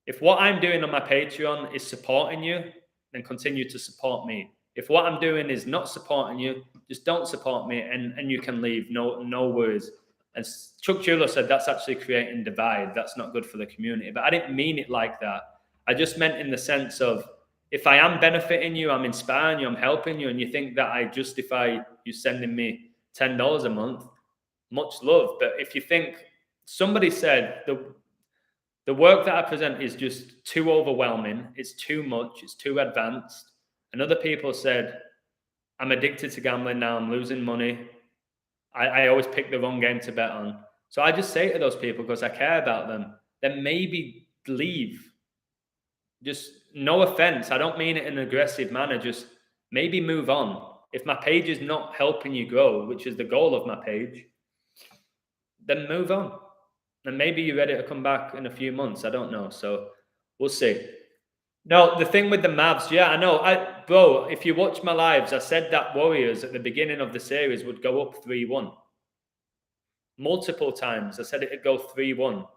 if what I'm doing on my Patreon is supporting you, then continue to support me. If what I'm doing is not supporting you, just don't support me and you can leave. No worries. And Chuck Chulo said that's actually creating divide. That's not good for the community. But I didn't mean it like that. I just meant in the sense of, if I am benefiting you, I'm inspiring you, I'm helping you, and you think that I justify you sending me $10 a month, much love. But if you think, somebody said the work that I present is just too overwhelming, it's too much, it's too advanced. And other people said, I'm addicted to gambling now, I'm losing money. I always pick the wrong game to bet on. So I just say to those people, because I care about them, then maybe leave. Just no offense. I don't mean it in an aggressive manner. Just maybe move on. If my page is not helping you grow, which is the goal of my page, then move on. And maybe you're ready to come back in a few months. I don't know. So we'll see. No, the thing with the Mavs, yeah, I know. Bro, if you watch my lives, I said that Warriors at the beginning of the series would go up 3-1. Multiple times. I said it'd go 3-1.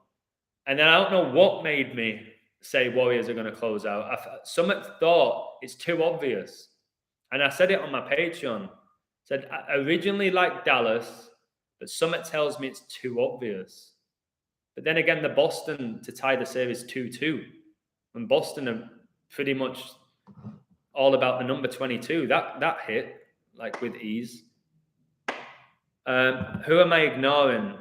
And then I don't know what made me say Warriors are going to close out. Some thought it's too obvious. And I said it on my Patreon. Said I originally liked Dallas, but Summit tells me it's too obvious. But then again, the Boston to tie the series 2-2. And Boston are pretty much all about the number 22. That hit, like, with ease. Who am I ignoring?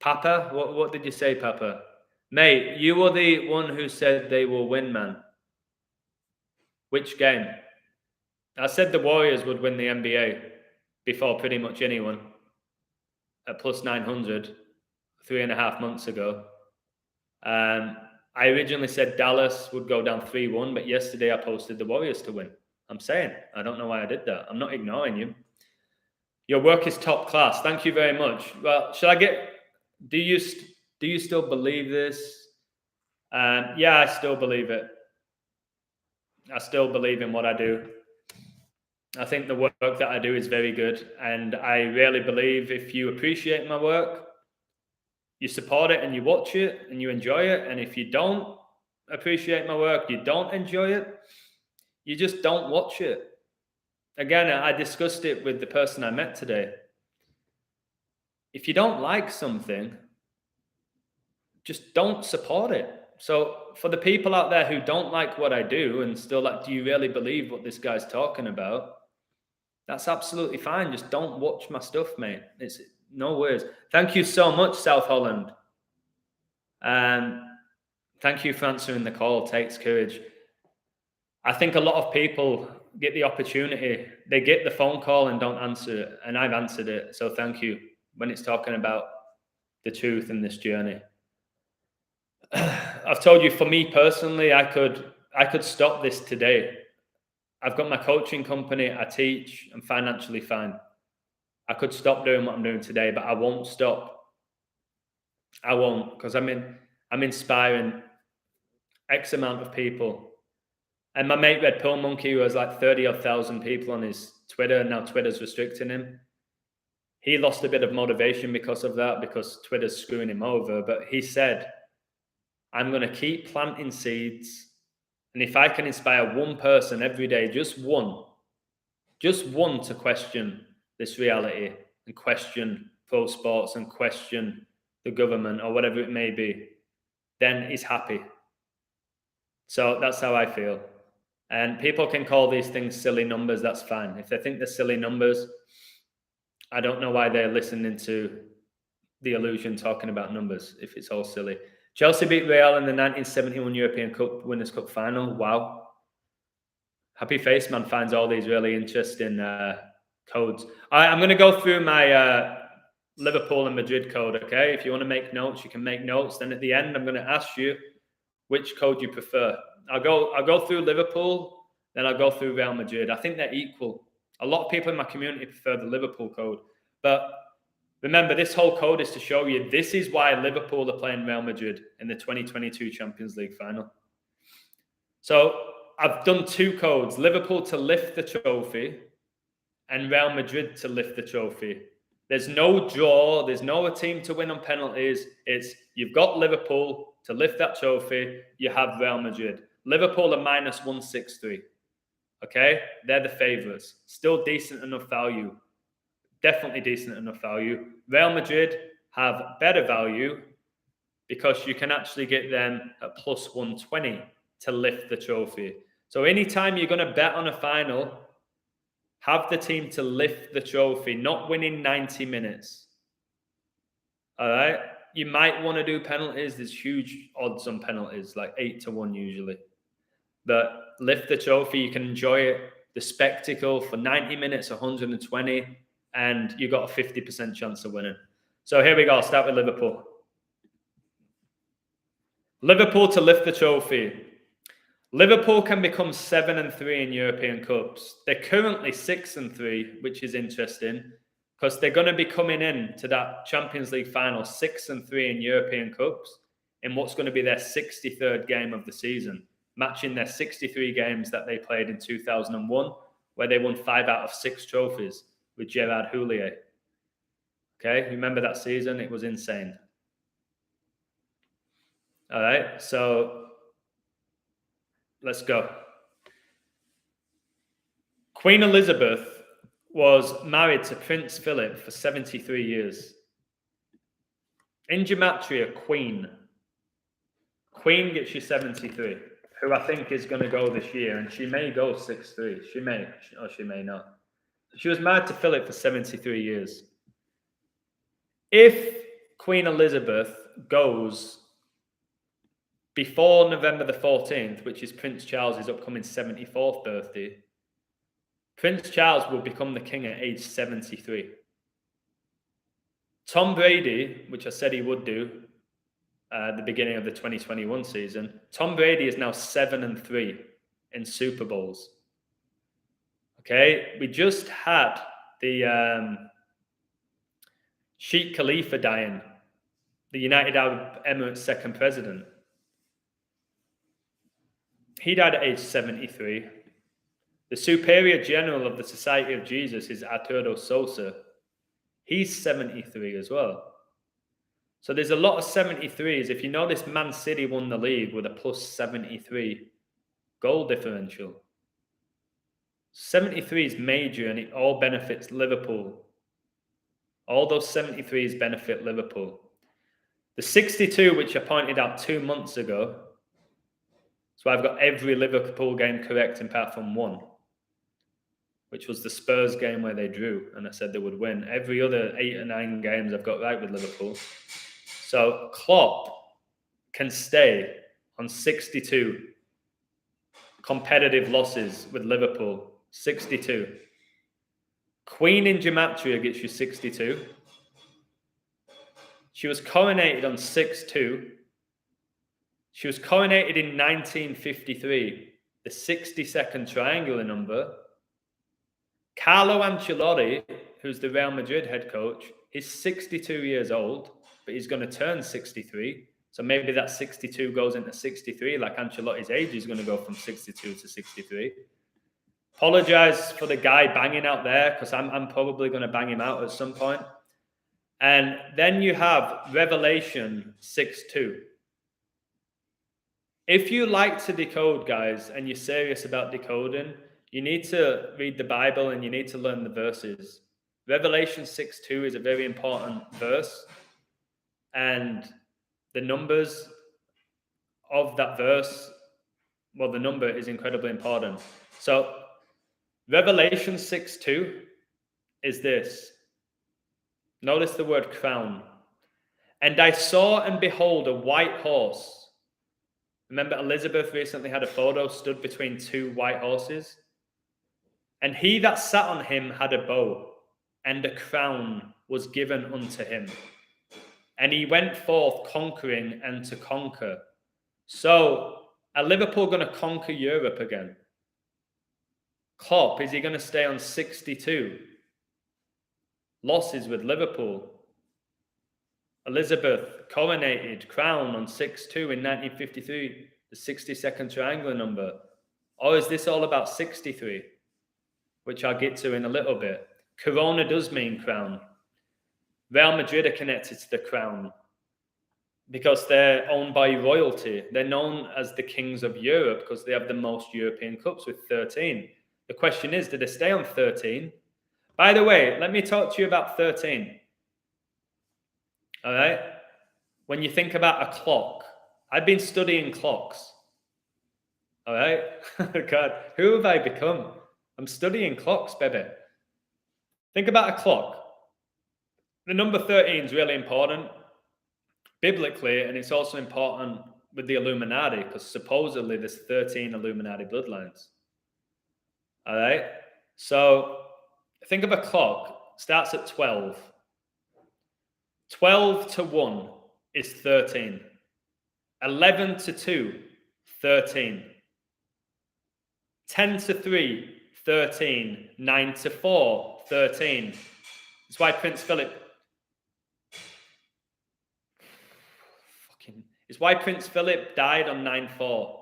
Papa? What did you say, Papa? Mate, you were the one who said they will win, man. Which game? I said the Warriors would win the NBA before pretty much anyone at plus 900 3.5 months ago. I originally said Dallas would go down 3-1, but yesterday I posted the Warriors to win. I'm saying, I don't know why I did that. I'm not ignoring you. Your work is top class. Thank you very much. Well, should I get... Do you still believe this? Yeah, I still believe it. I still believe in what I do. I think the work that I do is very good. And I really believe if you appreciate my work, you support it and you watch it and you enjoy it. And if you don't appreciate my work, you don't enjoy it, you just don't watch it. Again, I discussed it with the person I met today. If you don't like something, just don't support it. So for the people out there who don't like what I do and still like, do you really believe what this guy's talking about? That's absolutely fine. Just don't watch my stuff, mate. It's no worries. Thank you so much, South Holland. Thank you for answering the call. Takes courage. I think a lot of people get the opportunity. They get the phone call and don't answer it. And I've answered it. So thank you when it's talking about the truth in this journey. I've told you, for me personally, I could stop this today. I've got my coaching company. I teach. I'm financially fine. I could stop doing what I'm doing today, but I won't stop. I won't, because I'm inspiring X amount of people. And my mate Red Pill Monkey, who has like 30,000 people on his Twitter, and now Twitter's restricting him. He lost a bit of motivation because of that, because Twitter's screwing him over. But he said, I'm going to keep planting seeds. And if I can inspire one person every day, just one to question this reality and question pro sports and question the government or whatever it may be, then he's happy. So that's how I feel. And people can call these things silly numbers. That's fine. If they think they're silly numbers, I don't know why they're listening to the illusion talking about numbers if it's all silly. Chelsea beat Real in the 1971 European Cup Winners' Cup final. Wow. Happy Face Man finds all these really interesting codes. All right, I'm going to go through my Liverpool and Madrid code, okay? If you want to make notes, you can make notes. Then at the end, I'm going to ask you which code you prefer. I'll go through Liverpool, then I'll go through Real Madrid. I think they're equal. A lot of people in my community prefer the Liverpool code. But remember, this whole code is to show you this is why Liverpool are playing Real Madrid in the 2022 Champions League final. So I've done two codes, Liverpool to lift the trophy and Real Madrid to lift the trophy. There's no draw. There's no team to win on penalties. It's you've got Liverpool to lift that trophy. You have Real Madrid. Liverpool are minus 163. Okay? They're the favourites. Still decent enough value. Definitely decent enough value. Real Madrid have better value because you can actually get them at plus 120 to lift the trophy. So anytime you're going to bet on a final, have the team to lift the trophy, not winning 90 minutes. All right? You might want to do penalties. There's huge odds on penalties, like 8-1 usually. But lift the trophy, you can enjoy it. The spectacle for 90 minutes, 120, and you got a 50% chance of winning. So here we go. I'll start with Liverpool. Liverpool to lift the trophy. Liverpool can become 7-3 in European Cups. They're currently 6-3, which is interesting because they're going to be coming in to that Champions League final 6-3 in European Cups in what's going to be their 63rd game of the season. matching their 63 games that they played in 2001, where they won 5 out of 6 trophies with Gerard Houllier. Okay, remember that season? It was insane. All right, so let's go. Queen Elizabeth was married to Prince Philip for 73 years. In gematria, Queen gets you 73, who I think is going to go this year, and she may go 6'3". She may, or she may not. She was married to Philip for 73 years. If Queen Elizabeth goes before November the 14th, which is Prince Charles's upcoming 74th birthday, Prince Charles will become the king at age 73. Tom Brady, which I said he would do at the beginning of the 2021 season, Tom Brady is now 7-3 in Super Bowls. Okay, we just had the Sheikh Khalifa dying, the United Arab Emirates' second president. He died at age 73. The Superior General of the Society of Jesus is Arturo Sosa. He's 73 as well. So there's a lot of 73s. If you notice, Man City won the league with a plus 73 goal differential. 73 is major, and it all benefits Liverpool. All those 73s benefit Liverpool. The 62, which I pointed out 2 months ago, so I've got every Liverpool game correct apart from one, which was the Spurs game where they drew, and I said they would win. Every other 8 or 9 games I've got right with Liverpool. So Klopp can stay on 62 competitive losses with Liverpool. 62. Queen in gematria gets you 62. She was coronated on 6-2. She was coronated in 1953, the 62nd triangular number. Carlo Ancelotti, who's the Real Madrid head coach, he's 62 years old, but he's going to turn 63. So maybe that 62 goes into 63, like Ancelotti's age is going to go from 62 to 63. Apologize for the guy banging out there, because I'm probably going to bang him out at some point. And then you have Revelation 6:2. If you like to decode, guys, and you're serious about decoding, you need to read the Bible and you need to learn the verses. Revelation 6:2 is a very important verse, and the numbers of that verse, well, the number is incredibly important. So Revelation 6:2 is this. Notice the word crown. And I saw and behold a white horse. Remember, Elizabeth recently had a photo stood between 2 white horses. And he that sat on him had a bow, and a crown was given unto him. And he went forth conquering and to conquer. So, are Liverpool going to conquer Europe again? Klopp, is he going to stay on 62 losses with Liverpool? Elizabeth coronated, crown on 6-2 in 1953, the 62nd triangular number. Or is this all about 63? Which I'll get to in a little bit. Corona does mean crown. Real Madrid are connected to the crown because they're owned by royalty. They're known as the kings of Europe because they have the most European cups with 13. The question is, did they stay on 13? By the way, let me talk to you about 13. All right? When you think about a clock, I've been studying clocks. All right? God, who have I become? I'm studying clocks, baby. Think about a clock. The number 13 is really important biblically, and it's also important with the Illuminati because supposedly there's 13 Illuminati bloodlines. All right? So think of a clock. Starts at 12. 12 to 1 is 13. 11 to 2, 13. 10 to 3, 13. 9 to 4, 13. That's why Prince Philip... It's why Prince Philip died on 9/4.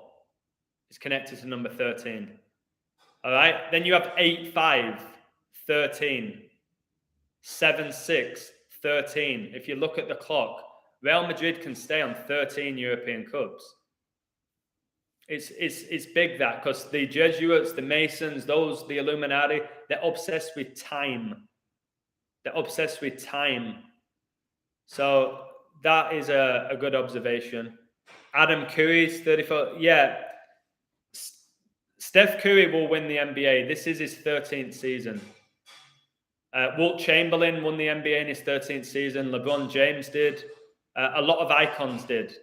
is connected to number 13. All right. Then you have 8-5, 13, 7-6, 13. If you look at the clock, Real Madrid can stay on 13 European Cups. It's big, that, because the Jesuits, the Masons, the Illuminati, they're obsessed with time. They're obsessed with time. So that is a good observation. Adam Curry's 34. Yeah. Steph Curry will win the NBA. This is his 13th season. Wilt Chamberlain won the NBA in his 13th season. LeBron James did. A lot of icons did.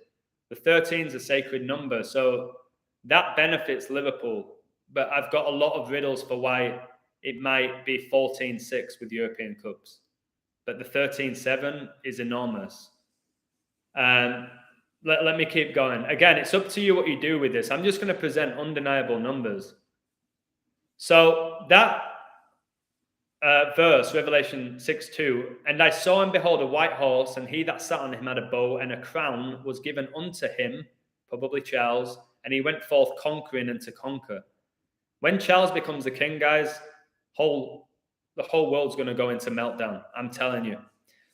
The 13 is a sacred number. So that benefits Liverpool. But I've got a lot of riddles for why it might be 14-6 with European Cups. But the 13-7 is enormous. Let me keep going. Again, it's up to you what you do with this. I'm just going to present undeniable numbers. So that verse, Revelation 6:2, and I saw and behold a white horse, and he that sat on him had a bow, and a crown was given unto him, probably Charles, and he went forth conquering and to conquer. When Charles becomes the king, guys, the whole world's going to go into meltdown. I'm telling you.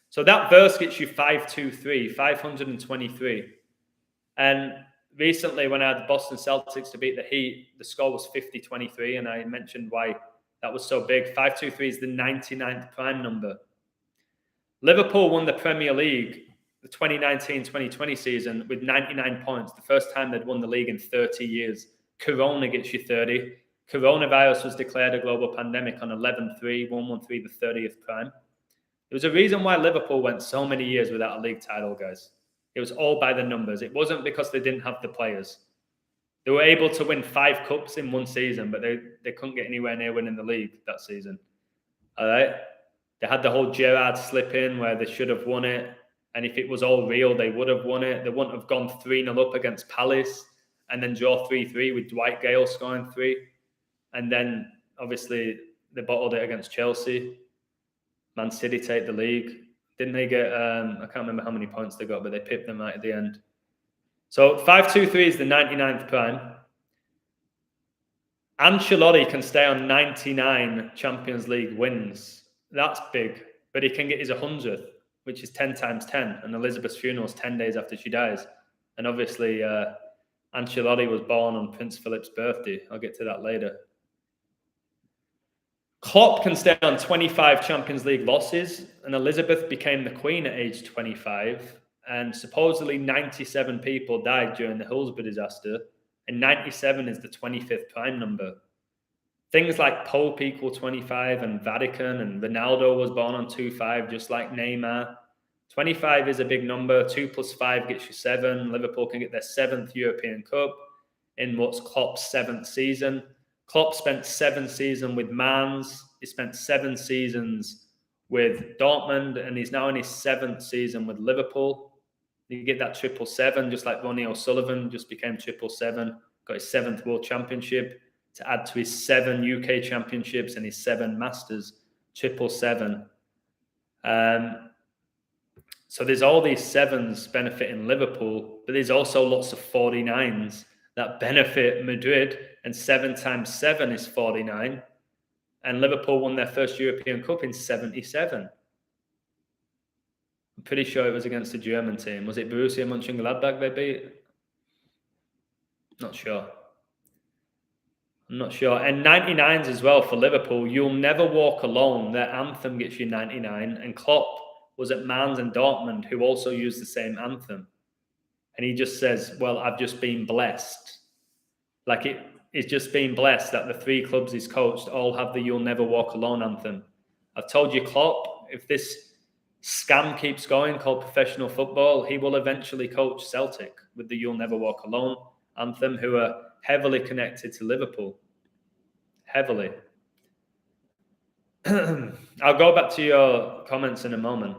So that verse gets you 523. And recently, when I had the Boston Celtics to beat the Heat, the score was 50-23, and I mentioned why that was so big. 523 is the 99th prime number. Liverpool won the Premier League, the 2019-2020 season, with 99 points, the first time they'd won the league in 30 years. Corona gets you 30. Coronavirus was declared a global pandemic on 11-3, 113, the 30th prime. There was a reason why Liverpool went so many years without a league title, guys. It was all by the numbers. It wasn't because they didn't have the players. They were able to win 5 cups in one season, but they couldn't get anywhere near winning the league that season. All right? They had the whole Gerrard slip in where they should have won it. And if it was all real, they would have won it. They wouldn't have gone 3-0 up against Palace and then draw 3-3 with Dwight Gale scoring 3. And then, obviously, they bottled it against Chelsea. Man City take the league. Didn't they get, I can't remember how many points they got, but they pipped them right at the end. So 523 is the 99th prime. Ancelotti can stay on 99 Champions League wins. That's big. But he can get his 100th, which is 10 times 10. And Elizabeth's funeral is 10 days after she dies. And obviously, Ancelotti was born on Prince Philip's birthday. I'll get to that later. Klopp can stay on 25 Champions League losses, and Elizabeth became the Queen at age 25, and supposedly 97 people died during the Hillsborough disaster, and 97 is the 25th prime number. Things like Pope equal 25, and Vatican, and Ronaldo was born on 25, just like Neymar. 25 is a big number. 2 + 5 gets you 7. Liverpool can get their 7th European Cup in what's Klopp's 7th season. Klopp spent 7 seasons with Mans. He spent 7 seasons with Dortmund, and he's now in his 7th season with Liverpool. You get that 777, just like Ronnie O'Sullivan just became 777, got his 7th World Championship to add to his 7 UK Championships and his 7 Masters, 777. So there's all these 7s benefiting Liverpool, but there's also lots of 49s that benefit Madrid, and 7 times 7 is 49. And Liverpool won their first European Cup in 77. I'm pretty sure it was against a German team. Was it Borussia Mönchengladbach they beat? Not sure. I'm not sure. And 99s as well for Liverpool. You'll Never Walk Alone. Their anthem gets you 99. And Klopp was at Mans and Dortmund, who also used the same anthem. And he just says, well, I've just been blessed. Like it's just been blessed that the 3 clubs he's coached all have the You'll Never Walk Alone anthem. I've told you, Klopp, if this scam keeps going called professional football, he will eventually coach Celtic with the You'll Never Walk Alone anthem, who are heavily connected to Liverpool. Heavily. I'll go back to your comments in a moment.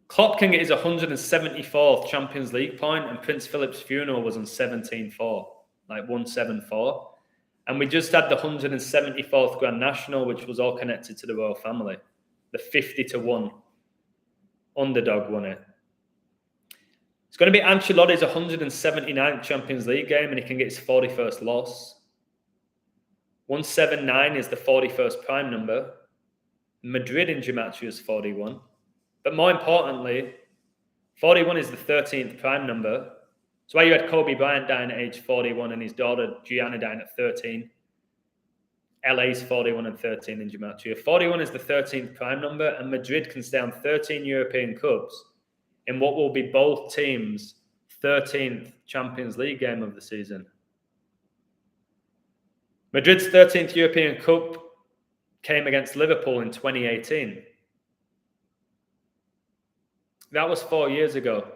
Klopp can get his 174th Champions League point, and Prince Philip's funeral was on 17-4, like 174. And we just had the 174th Grand National, which was all connected to the royal family. The 50-1 underdog won it. It's going to be Ancelotti's 179th Champions League game, and he can get his 41st loss. 179 is the 41st prime number. Madrid in Gematria is 41. But more importantly, 41 is the 13th prime number. That's why you had Kobe Bryant dying at age 41 and his daughter Gianna dying at 13. LA's 41 and 13 in Gematria. 41 is the 13th prime number, and Madrid can stay on 13 European Cups in what will be both teams' 13th Champions League game of the season. Madrid's 13th European Cup came against Liverpool in 2018. That was 4 years ago.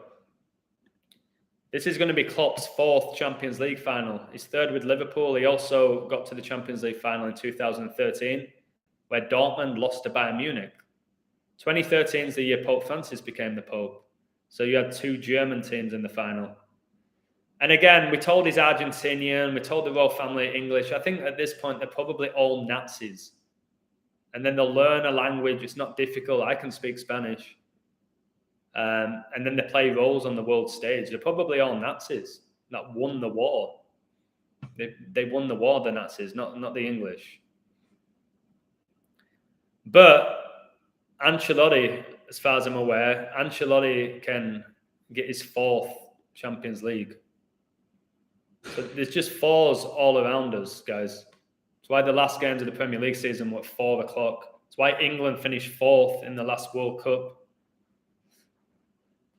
This is going to be Klopp's 4th Champions League final. He's 3rd with Liverpool. He also got to the Champions League final in 2013, where Dortmund lost to Bayern Munich. 2013 is the year Pope Francis became the Pope. So you had 2 German teams in the final. And again, we told he's Argentinian, we told the royal family English. I think at this point, they're probably all Nazis. And then they'll learn a language. It's not difficult. I can speak Spanish. And then they play roles on the world stage. They're probably all Nazis that won the war. They won the war, the Nazis, not the English. But Ancelotti, as far as I'm aware, Ancelotti can get his 4th Champions League. So there's just 4s all around us, guys. That's why the last games of the Premier League season were at 4 o'clock. That's why England finished 4th in the last World Cup.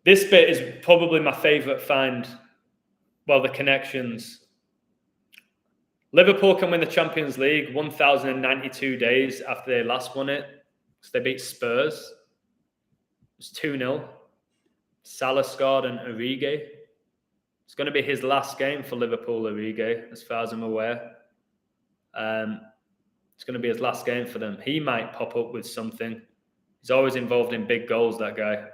This bit is probably my favourite find. Well, the connections. Liverpool can win the Champions League 1,092 days after they last won it. So they beat Spurs. It was 2-0. Salah scored and Origi. It's going to be his last game for Liverpool, Origi, as far as I'm aware. It's going to be his last game for them. He might pop up with something. He's always involved in big goals, that guy.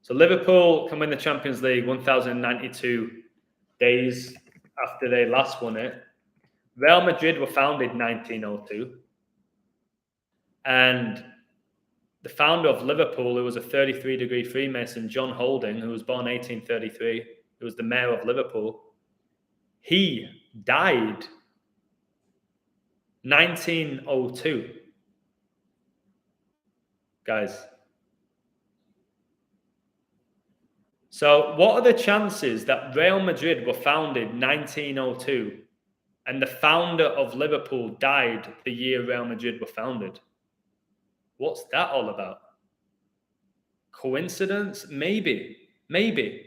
So Liverpool can win the Champions League 1,092 days after they last won it. Real Madrid were founded in 1902. And the founder of Liverpool, who was a 33-degree Freemason, John Holding, who was born 1833, who was the mayor of Liverpool, he died 1902. Guys. So what are the chances that Real Madrid were founded 1902 and the founder of Liverpool died the year Real Madrid were founded? What's that all about? Coincidence? Maybe.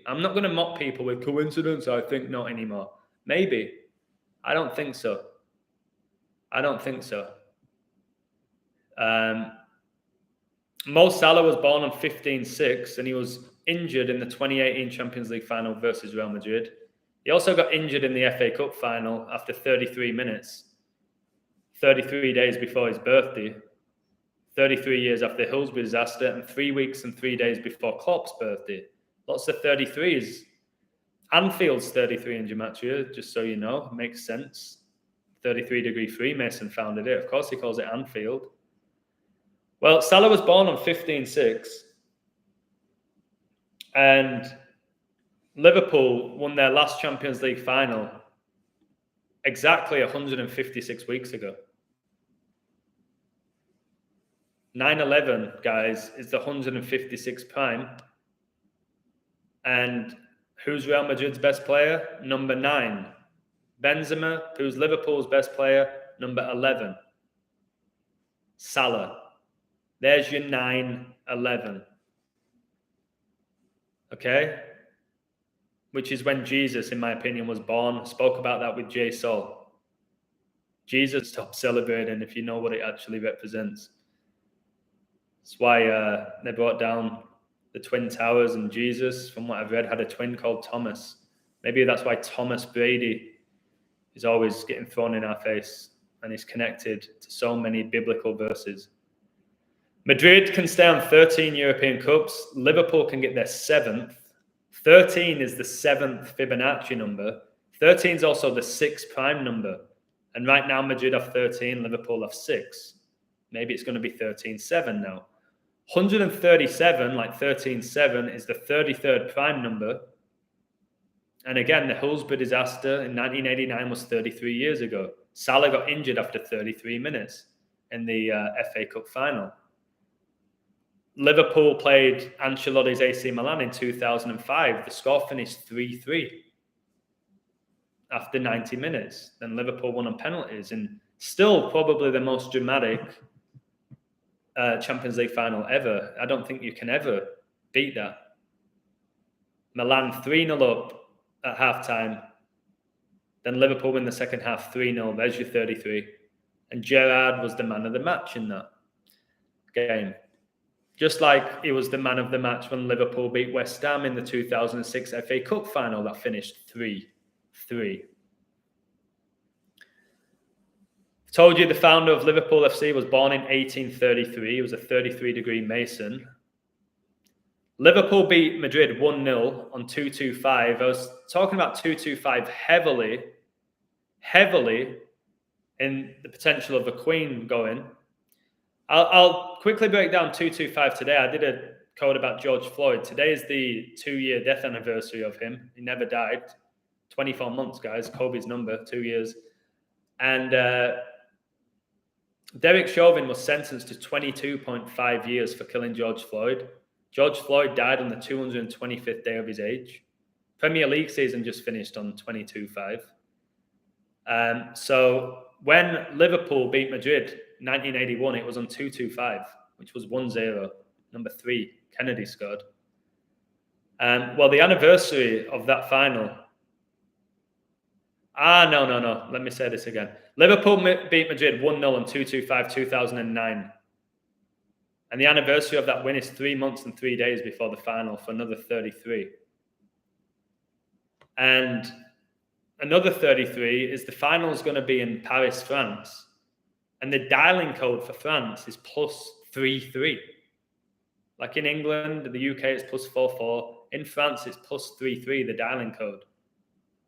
I'm not going to mock people with coincidence. I think not anymore. Maybe. I don't think so. Mo Salah was born on 15/6 and he was injured in the 2018 Champions League final versus Real Madrid. He also got injured in the FA Cup final after 33 minutes, 33 days before his birthday, 33 years after the Hillsborough disaster, and 3 weeks and 3 days before Klopp's birthday. Lots of 33s. Anfield's 33 in Gematria, just so you know. Makes sense. 33-degree Freemason founded it. Of course, he calls it Anfield. Well, Salah was born on 15/6. And Liverpool won their last Champions League final exactly 156 weeks ago. 9/11, guys, is the 156th prime. And who's Real Madrid's best player? Number 9. Benzema, who's Liverpool's best player? Number 11. Salah. There's your 9/11. Okay? Which is when Jesus, in my opinion, was born. I spoke about that with Jay Sol. Jesus stopped celebrating if you know what it actually represents. That's why they brought down the Twin Towers, and Jesus, from what I've read, had a twin called Thomas. Maybe that's why Thomas Brady is always getting thrown in our face and is connected to so many biblical verses. Madrid can stay on 13 European Cups. Liverpool can get their 7th. 13 is the 7th Fibonacci number. 13 is also the 6th prime number. And right now, Madrid have 13, Liverpool have 6. Maybe it's going to be 13-7 now. 137, like 13-7, is the 33rd prime number. And again, the Hillsborough disaster in 1989 was 33 years ago. Salah got injured after 33 minutes in the FA Cup final. Liverpool played Ancelotti's AC Milan in 2005. The score finished 3-3 after 90 minutes. Then Liverpool won on penalties, and still probably the most dramatic Champions League final ever. I don't think you can ever beat that. Milan 3-0 up at halftime. Then Liverpool win the second half 3-0. There's your 33. And Gerrard was the man of the match in that game. Just like he was the man of the match when Liverpool beat West Ham in the 2006 FA Cup final that finished 3-3. Told you the founder of Liverpool FC was born in 1833. He was a 33-degree Mason. Liverpool beat Madrid 1-0 on 225. I was talking about 225 heavily in the potential of the Queen going. I'll quickly break down 225 today. I did a code about George Floyd. Today is the 2-year death anniversary of him. He never died. 24 months, guys. Kobe's number, 2 years. And Derek Chauvin was sentenced to 22.5 years for killing George Floyd. George Floyd died on the 225th day of his age. Premier League season just finished on 22.5. So when Liverpool beat Madrid 1981, it was on 225, which was 1-0. Number 3, Kennedy scored. Well, the anniversary of that final. No. Let me say this again. Liverpool beat Madrid 1-0 on 225, 2009. And the anniversary of that win is 3 months and 3 days before the final for another 33. And another 33 is the final is going to be in Paris, France. And the dialing code for France is +33. Like in England, the UK, it's +44. In France, it's +33, the dialing code.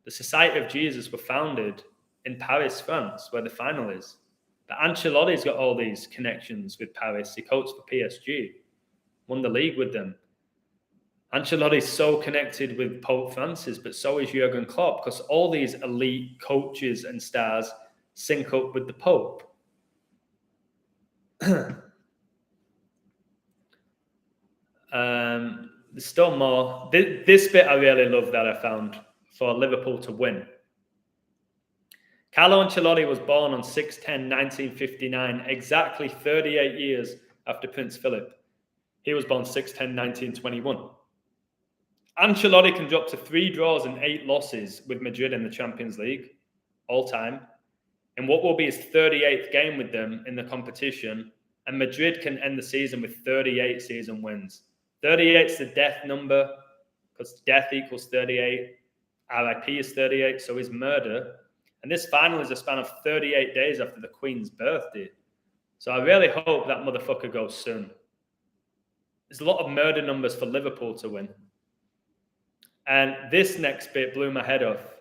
The Society of Jesus were founded in Paris, France, where the final is. But Ancelotti's got all these connections with Paris. He coached for PSG, won the league with them. Ancelotti's so connected with Pope Francis, but so is Jurgen Klopp, because all these elite coaches and stars sync up with the Pope. There's still more. This bit I really love that I found for Liverpool to win. Carlo Ancelotti was born on 6/10/1959, exactly 38 years after Prince Philip. He was born 6/10/1921. Ancelotti can drop to 3 draws and 8 losses with Madrid in the Champions League, all time, in what will be his 38th game with them in the competition, and Madrid can end the season with 38 season wins. 38 is the death number, because death equals 38. RIP is 38, so is murder. And this final is a span of 38 days after the Queen's birthday. So I really hope that motherfucker goes soon. There's a lot of murder numbers for Liverpool to win. And this next bit blew my head off.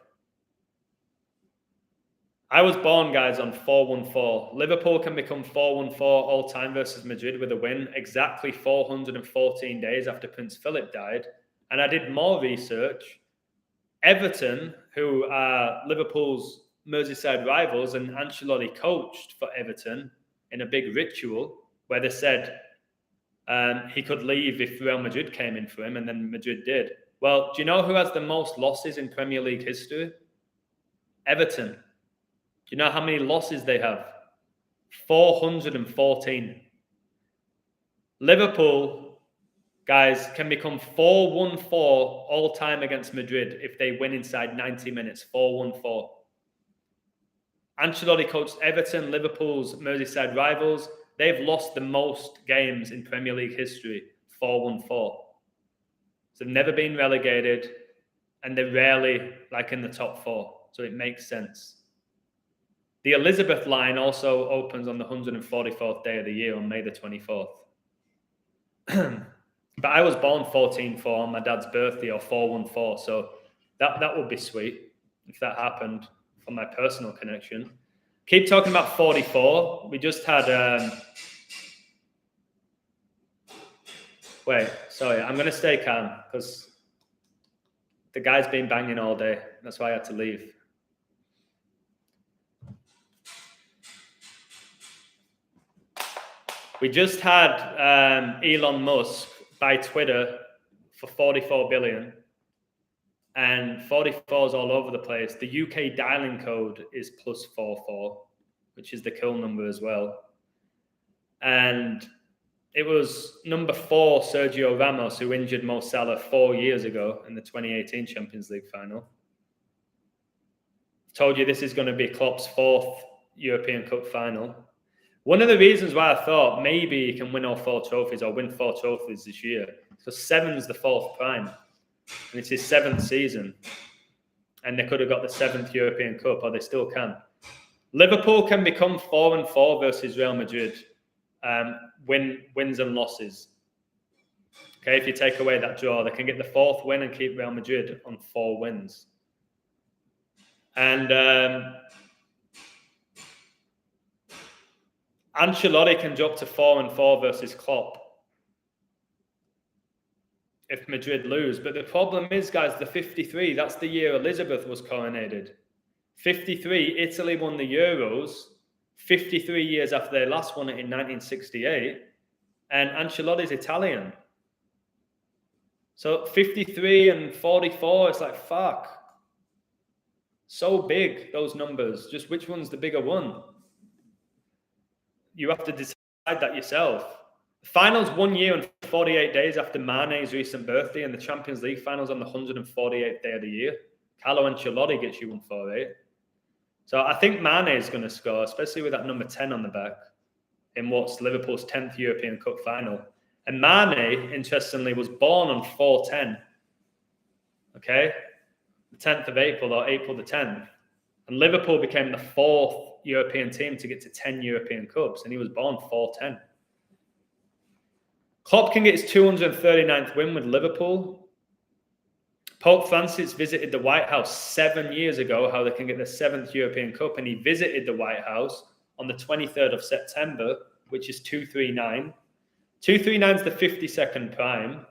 I was born, guys, on 414. Liverpool can become 414 all-time versus Madrid with a win exactly 414 days after Prince Philip died. And I did more research. Everton, who are Liverpool's Merseyside rivals, and Ancelotti coached for Everton in a big ritual where they said he could leave if Real Madrid came in for him, and then Madrid did. Well, do you know who has the most losses in Premier League history? Everton. Do you know how many losses they have? 414. Liverpool, guys, can become 414 all time against Madrid if they win inside 90 minutes. 414. Ancelotti coached Everton, Liverpool's Merseyside rivals. They've lost the most games in Premier League history. 414. So they've never been relegated, and they're rarely like in the top 4. So it makes sense. The Elizabeth line also opens on the 144th day of the year on May the 24th. But I was born 14-4 on my dad's birthday, or 414. So that would be sweet if that happened for my personal connection. Keep talking about 44. We just had Wait, sorry, I'm going to stay calm because the guy's been banging all day. That's why I had to leave. We just had Elon Musk buy Twitter for 44 billion, and 44 is all over the place. The UK dialing code is +44, which is the kill number as well. And it was number 4, Sergio Ramos, who injured Mo Salah 4 years ago in the 2018 Champions League final. Told you this is going to be Klopp's 4th European Cup final. One of the reasons why I thought maybe he can win all 4 trophies or win 4 trophies this year is because 7's the 4th prime. And it's his 7th season. And they could have got the 7th European Cup, or they still can. Liverpool can become 4-4 versus Real Madrid. Wins and losses. Okay, if you take away that draw, they can get the 4th win and keep Real Madrid on 4 wins. And Ancelotti can drop to 4-4 versus Klopp if Madrid lose. But the problem is, guys, the 53, that's the year Elizabeth was coronated. 53, Italy won the Euros 53 years after they last won it in 1968. And Ancelotti's Italian. So 53 and 44, it's like, fuck. So big, those numbers. Just which one's the bigger one? You have to decide that yourself. The finals 1 year and 48 days after Mane's recent birthday, and the Champions League finals on the 148th day of the year. Carlo Ancelotti gets you 148. So I think Mane is going to score, especially with that number 10 on the back, in what's Liverpool's 10th European Cup final. And Mane, interestingly, was born on 4/10. Okay? The 10th of April, or April the 10th. And Liverpool became the 4th European team to get to 10 European Cups, and he was born 4/10. Klopp can get his 239th win with Liverpool. Pope Francis visited the White House 7 years ago, how they can get the 7th European Cup, and he visited the White House on the 23rd of September, which is 239. 239 is the 52nd prime.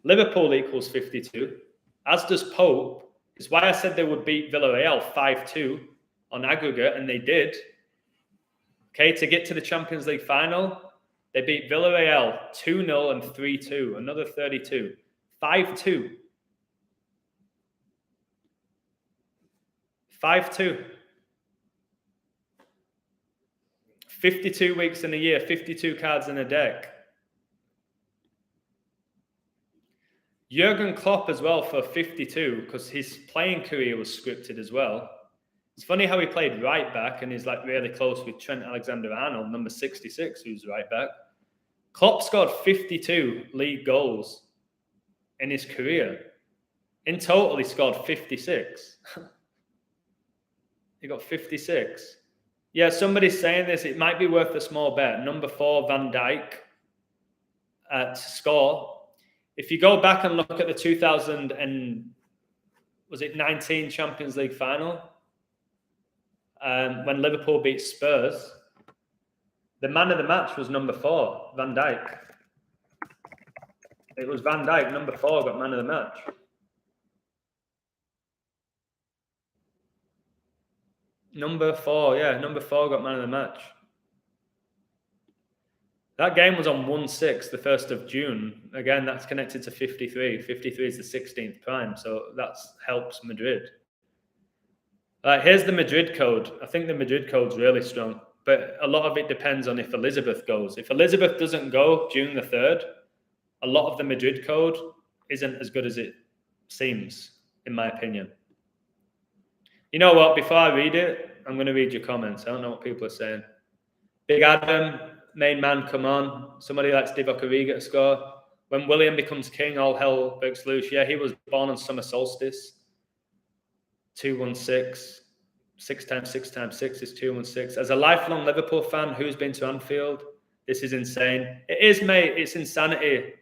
Liverpool equals 52, as does Pope. It's why I said they would beat Villarreal 5-2 on aggregate, and they did. Okay, to get to the Champions League final, they beat Villarreal 2-0 and 3-2, another 32. 5-2. 5-2. 52 weeks in a year, 52 cards in a deck. Jurgen Klopp as well for 52, because his playing career was scripted as well. It's funny how he played right back and he's like really close with Trent Alexander-Arnold, number 66, who's right back. Klopp scored 52 league goals in his career. In total, he scored 56. He got 56. Yeah, somebody's saying this. It might be worth a small bet. Number 4, Van Dijk to score. If you go back and look at the 2019 Champions League final, when Liverpool beat Spurs, the man of the match was number 4, Van Dijk. It was Van Dijk, number 4, got man of the match. Number 4, yeah, number 4 got man of the match. That game was on 1/6, the 1st of June. Again, that's connected to 53. 53 is the 16th prime, so that helps Madrid. Here's the Madrid code. I think the Madrid code's really strong, but a lot of it depends on if Elizabeth goes. If Elizabeth doesn't go June the 3rd, a lot of the Madrid code isn't as good as it seems, in my opinion. You know what? Before I read it, I'm going to read your comments. I don't know what people are saying. Big Adam, main man, come on. Somebody likes Divock Origi to score. When William becomes king, all hell breaks loose. Yeah, he was born on summer solstice. 216. 6 times 6 times 6 is 216. As a lifelong Liverpool fan who's been to Anfield, this is insane. It is, mate. It's insanity.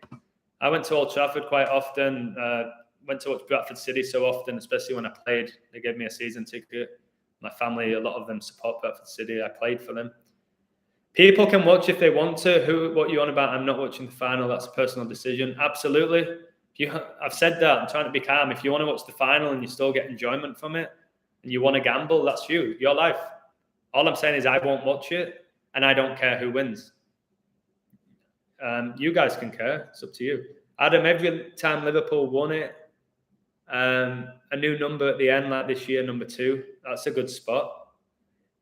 I went to Old Trafford quite often. Went to watch Bradford City so often, especially when I played. They gave me a season ticket. My family, a lot of them support Bradford City. I played for them. People can watch if they want to. What you on about? I'm not watching the final. That's a personal decision. Absolutely. I've said that. I'm trying to be calm. If you want to watch the final and you still get enjoyment from it, and you want to gamble, that's your life. All I'm saying is I won't watch it, and I don't care who wins. You guys can care. It's up to you. Adam, every time Liverpool won it, a new number at the end, like this year, number 2. That's a good spot.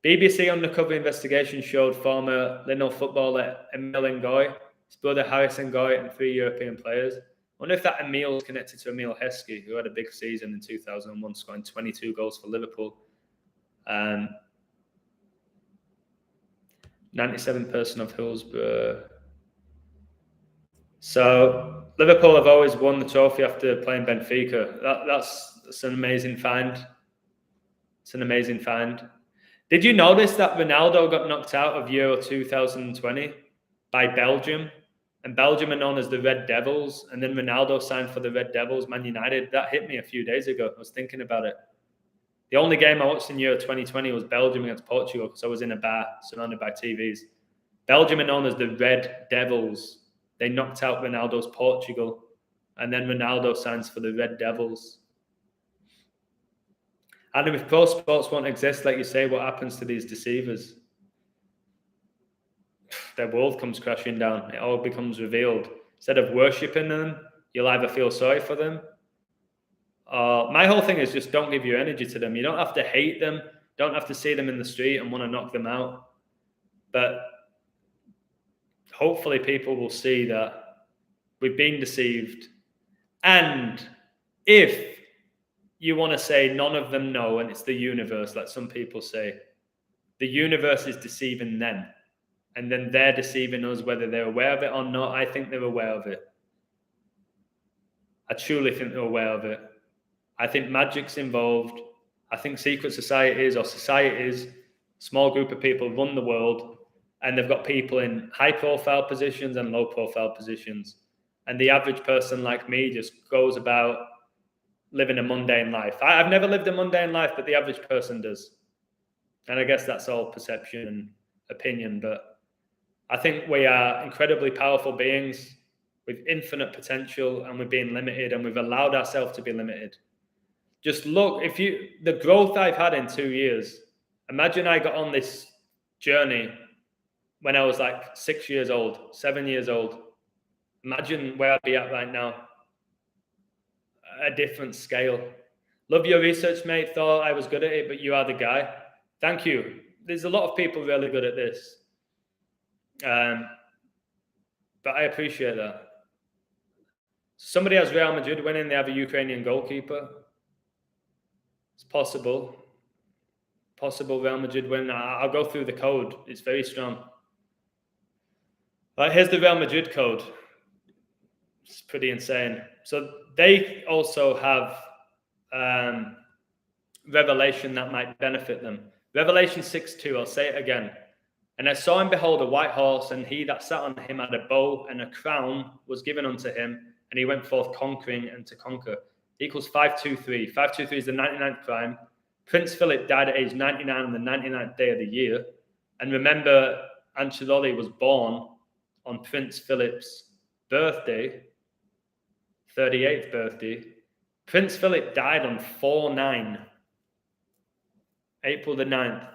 BBC undercover investigation showed former Lino footballer Emile Ngoy, his brother Harris Ngoy, and 3 European players. I wonder if that Emile is connected to Emile Heskey, who had a big season in 2001, scoring 22 goals for Liverpool. 97% of Hillsborough. So Liverpool have always won the trophy after playing Benfica. That's an amazing find. It's an amazing find. Did you notice that Ronaldo got knocked out of Euro 2020 by Belgium? And Belgium are known as the Red Devils. And then Ronaldo signed for the Red Devils, Man United. That hit me a few days ago. I was thinking about it. The only game I watched in Euro 2020 was Belgium against Portugal because I was in a bar surrounded by TVs. Belgium are known as the Red Devils. They knocked out Ronaldo's Portugal. And then Ronaldo signs for the Red Devils. Adam, if pro sports won't exist, like you say, what happens to these deceivers? Their world comes crashing down. It all becomes revealed. Instead of worshipping them, you'll either feel sorry for them. My whole thing is just don't give your energy to them. You don't have to hate them. Don't have to see them in the street and want to knock them out. But hopefully people will see that we've been deceived. And if you want to say none of them know and it's the universe, like some people say, the universe is deceiving them. And then they're deceiving us, whether they're aware of it or not. I think they're aware of it. I truly think they're aware of it. I think magic's involved. I think secret societies or societies, small group of people run the world, and they've got people in high-profile positions and low-profile positions. And the average person like me just goes about living a mundane life. I've never lived a mundane life, but the average person does. And I guess that's all perception and opinion, but I think we are incredibly powerful beings with infinite potential, and we're being limited, and we've allowed ourselves to be limited. Just look, the growth I've had in 2 years, imagine I got on this journey when I was like 6 years old, 7 years old. Imagine where I'd be at right now. A different scale. Love your research, mate. Thought I was good at it, but you are the guy. Thank you. There's a lot of people really good at this. But I appreciate that. Somebody has Real Madrid winning, they have a Ukrainian goalkeeper. It's possible. Possible Real Madrid win. I'll go through the code. It's very strong. Right, here's the Real Madrid code. It's pretty insane. So they also have revelation that might benefit them. Revelation 6:2, I'll say it again. And I saw and behold a white horse, and he that sat on him had a bow, and a crown was given unto him, and he went forth conquering and to conquer. Equals 523. 523 is the 99th prime. Prince Philip died at age 99 on the 99th day of the year. And remember, Ancelotti was born on Prince Philip's birthday, 38th birthday. Prince Philip died on 4/9, April the 9th.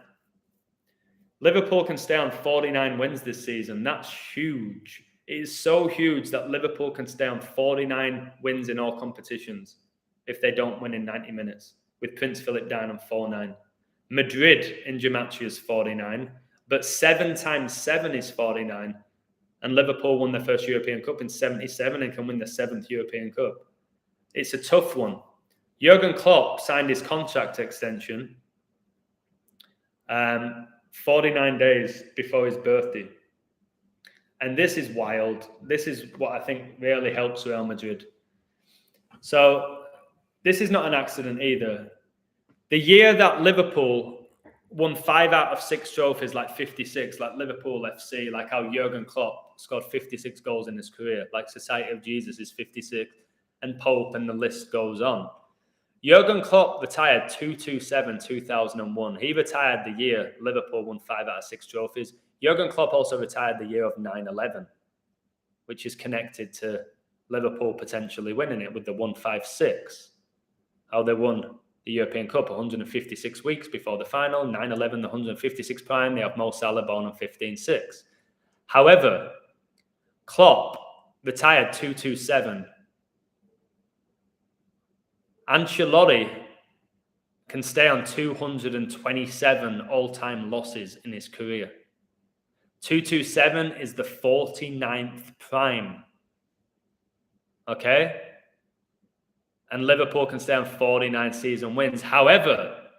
Liverpool can stay on 49 wins this season. That's huge. It is so huge that Liverpool can stay on 49 wins in all competitions if they don't win in 90 minutes, with Prince Philip down on 4/9. Madrid in Gematria is 49, but 7 times 7 is 49. And Liverpool won their first European Cup in 77 and can win the 7th European Cup. It's a tough one. Jurgen Klopp signed his contract extension 49 days before his birthday. And this is wild. This is what I think really helps Real Madrid. So this is not an accident either. The year that Liverpool won 5 out of 6 trophies, like 56, like Liverpool FC, like how Jurgen Klopp scored 56 goals in his career, like Society of Jesus is 56, and Pope, and the list goes on. Jurgen Klopp retired 2/27/2001. He retired the year Liverpool won 5 out of 6 trophies. Jurgen Klopp also retired the year of 9/11, which is connected to Liverpool potentially winning it with the 156. How they won the European Cup 156 weeks before the final, 9/11, the 156 prime. They have Mo Salah born on 15/6. However, Klopp retired 227. Ancelotti can stay on 227 all-time losses in his career. 227 is the 49th prime. Okay? And Liverpool can stay on 49 season wins. However,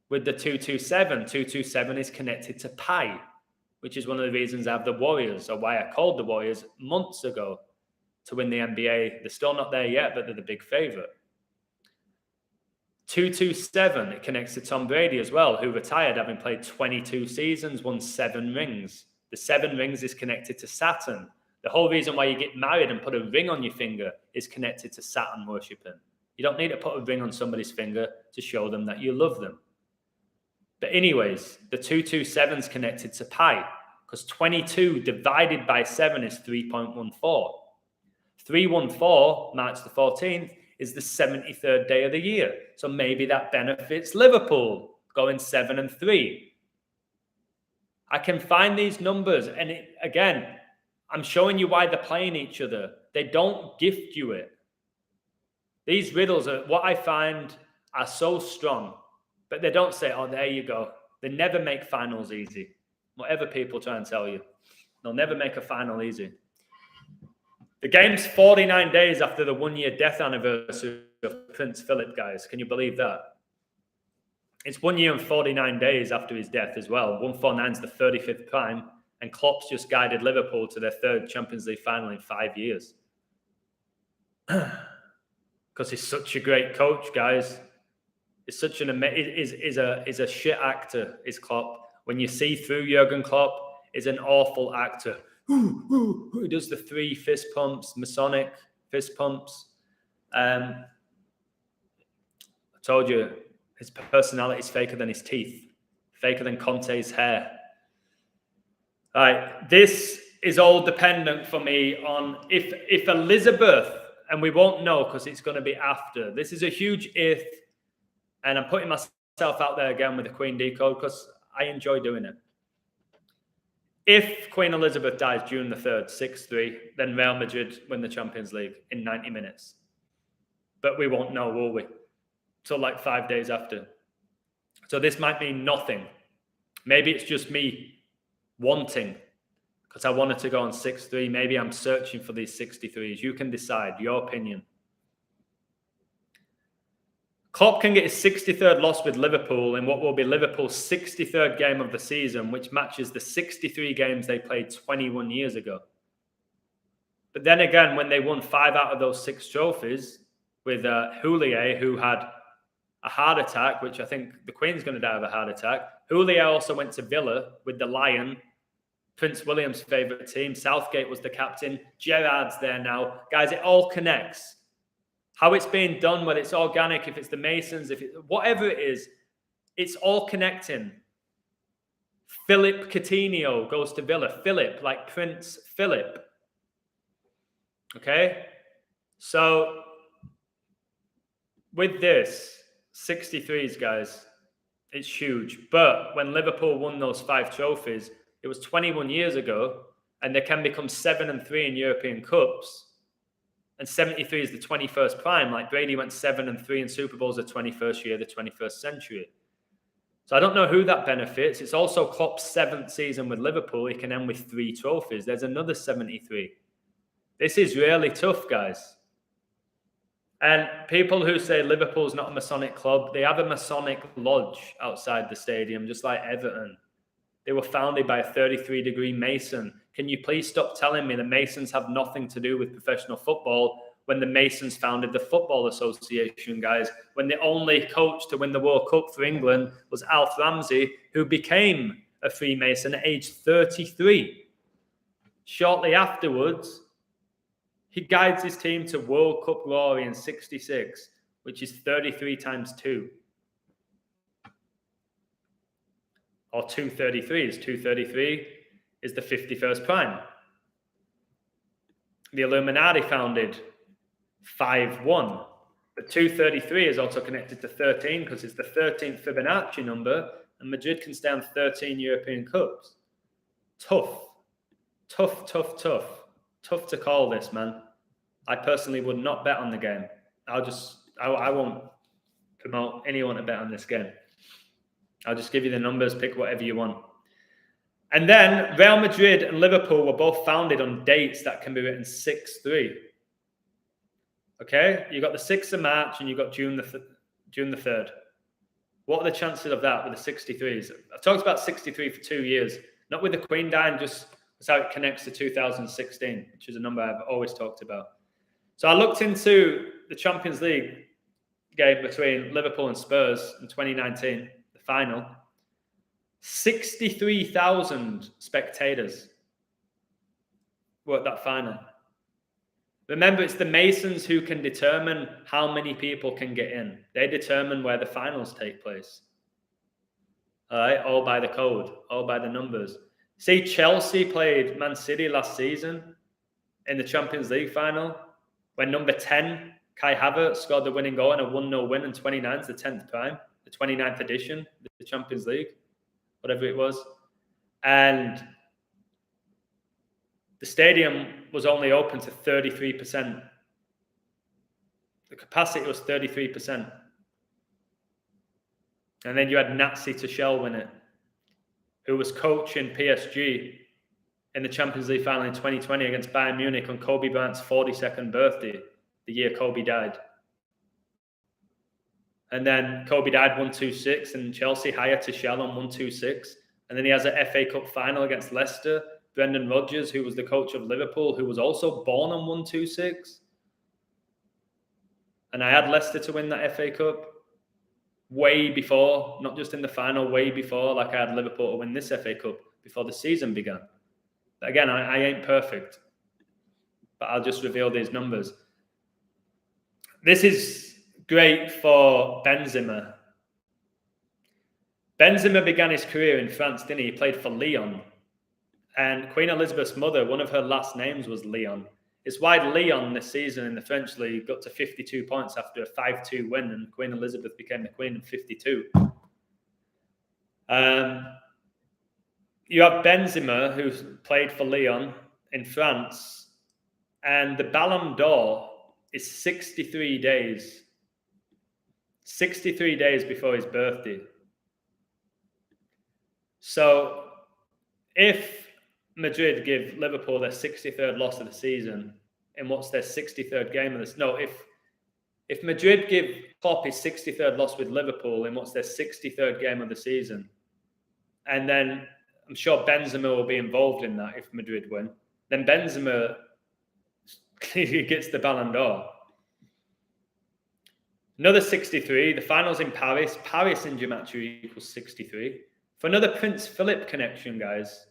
with the 227 is connected to pi, which is one of the reasons I have the Warriors, or why I called the Warriors months ago to win the NBA. They're still not there yet, but they're the big favorite. 227, it connects to Tom Brady as well, who retired having played 22 seasons, won 7 rings. The 7 rings is connected to Saturn. The whole reason why you get married and put a ring on your finger is connected to Saturn worshipping. You don't need to put a ring on somebody's finger to show them that you love them. But anyways, the 227 is connected to pi, because 22 divided by 7 is 3.14. 314, March the 14th, is the 73rd day of the year. So maybe that benefits Liverpool, going 7-3. I can find these numbers, and again, I'm showing you why they're playing each other. They don't gift you it. These riddles are what I find are so strong, but they don't say, oh, there you go. They never make finals easy. Whatever people try and tell you, they'll never make a final easy. The game's 49 days after the 1-year death anniversary of Prince Philip, guys. Can you believe that? It's 1 year and 49 days after his death as well. 149 is the 35th prime, and Klopp's just guided Liverpool to their 3rd Champions League final in 5 years. Because he's such a great coach, guys. He's such an is a shit actor, is Klopp. When you see through Jurgen Klopp, is an awful actor. Who does the 3 fist pumps, Masonic fist pumps. I told you, his personality is faker than his teeth, faker than Conte's hair. All right, this is all dependent for me on if Elizabeth, and we won't know because it's going to be after. This is a huge if, and I'm putting myself out there again with the Queen decode because I enjoy doing it. If Queen Elizabeth dies June the 3rd, 6-3, then Real Madrid win the Champions League in 90 minutes. But we won't know, will we? Till like 5 days after. So this might mean nothing. Maybe it's just me wanting, because I wanted to go on 6-3. Maybe I'm searching for these 63s. You can decide, your opinion. Klopp can get his 63rd loss with Liverpool in what will be Liverpool's 63rd game of the season, which matches the 63 games they played 21 years ago. But then again, when they won 5 out of those 6 trophies with Houllier, who had a heart attack, which I think the Queen's going to die of a heart attack. Houllier also went to Villa with the Lion, Prince William's favourite team. Southgate was the captain. Gerrard's there now. Guys, it all connects. How it's being done, whether it's organic, if it's the Masons, whatever it is, it's all connecting. Philip Coutinho goes to Villa. Philip, like Prince Philip. Okay? So, with this, 63s, guys, it's huge. But when Liverpool won those 5 trophies, it was 21 years ago, and they can become 7-3 in European Cups. And 73 is the 21st prime. Like Brady went 7-3 in Super Bowls the 21st year, the 21st century. So I don't know who that benefits. It's also Klopp's 7th season with Liverpool. He can end with 3 trophies. There's another 73. This is really tough, guys. And people who say Liverpool's not a Masonic club, they have a Masonic lodge outside the stadium, just like Everton. They were founded by a 33-degree Mason. Can you please stop telling me the Masons have nothing to do with professional football when the Masons founded the Football Association, guys? When the only coach to win the World Cup for England was Alf Ramsey, who became a Freemason at age 33. Shortly afterwards, he guides his team to World Cup glory in 66, which is 33 times 2. or 233. 233 is the 51st prime. The Illuminati founded 5-1. But 233 is also connected to 13 because it's the 13th Fibonacci number, and Madrid can stay on 13 European Cups. Tough to call this, man. I personally would not bet on the game. I won't promote anyone to bet on this game. I'll just give you the numbers, pick whatever you want. And then Real Madrid and Liverpool were both founded on dates that can be written 6-3. Okay, you got the 6th of March and you got June the 3rd. What are the chances of that with the 63s? I've talked about 63 for 2 years, not with the Queen dying, just that's how it connects to 2016, which is a number I've always talked about. So I looked into the Champions League game between Liverpool and Spurs in 2019, the final. 63,000 spectators were at that final. Remember, it's the Masons who can determine how many people can get in. They determine where the finals take place. All right, all by the code, all by the numbers. See, Chelsea played Man City last season in the Champions League final when number 10, Kai Havertz, scored the winning goal in a 1-0 win, and 29 is the 10th prime, the 29th edition, the Champions League, whatever it was. And the stadium was only open to 33%. The capacity was 33%. And then you had Nazi Tuchel win it, who was coaching PSG in the Champions League final in 2020 against Bayern Munich on Kobe Bryant's 42nd birthday, the year Kobe died. And then Kobe died 1-2-6, and Chelsea hired Tuchel on 1-2-6. And then he has an FA Cup final against Leicester. Brendan Rodgers, who was the coach of Liverpool, who was also born on 1-2-6. And I had Leicester to win that FA Cup way before, not just in the final, way before, like I had Liverpool to win this FA Cup before the season began. But again, I ain't perfect, but I'll just reveal these numbers. This is great for Benzema. Benzema began his career in France, didn't he? He played for Lyon. And Queen Elizabeth's mother, one of her last names was Leon. It's why Lyon this season in the French league got to 52 points after a 5-2 win, and Queen Elizabeth became the Queen in 52. You have Benzema, who played for Lyon in France, and the Ballon d'Or is 63 days. 63 days before his birthday. So if Madrid give Liverpool their 63rd loss of the season in what's their 63rd game of this. No, if Madrid give Klopp his 63rd loss with Liverpool in what's their 63rd game of the season, and then I'm sure Benzema will be involved in that if Madrid win, then Benzema clearly gets the Ballon d'Or. Another 63, the finals in Paris. Paris in gematria equals 63. For another Prince Philip connection, guys,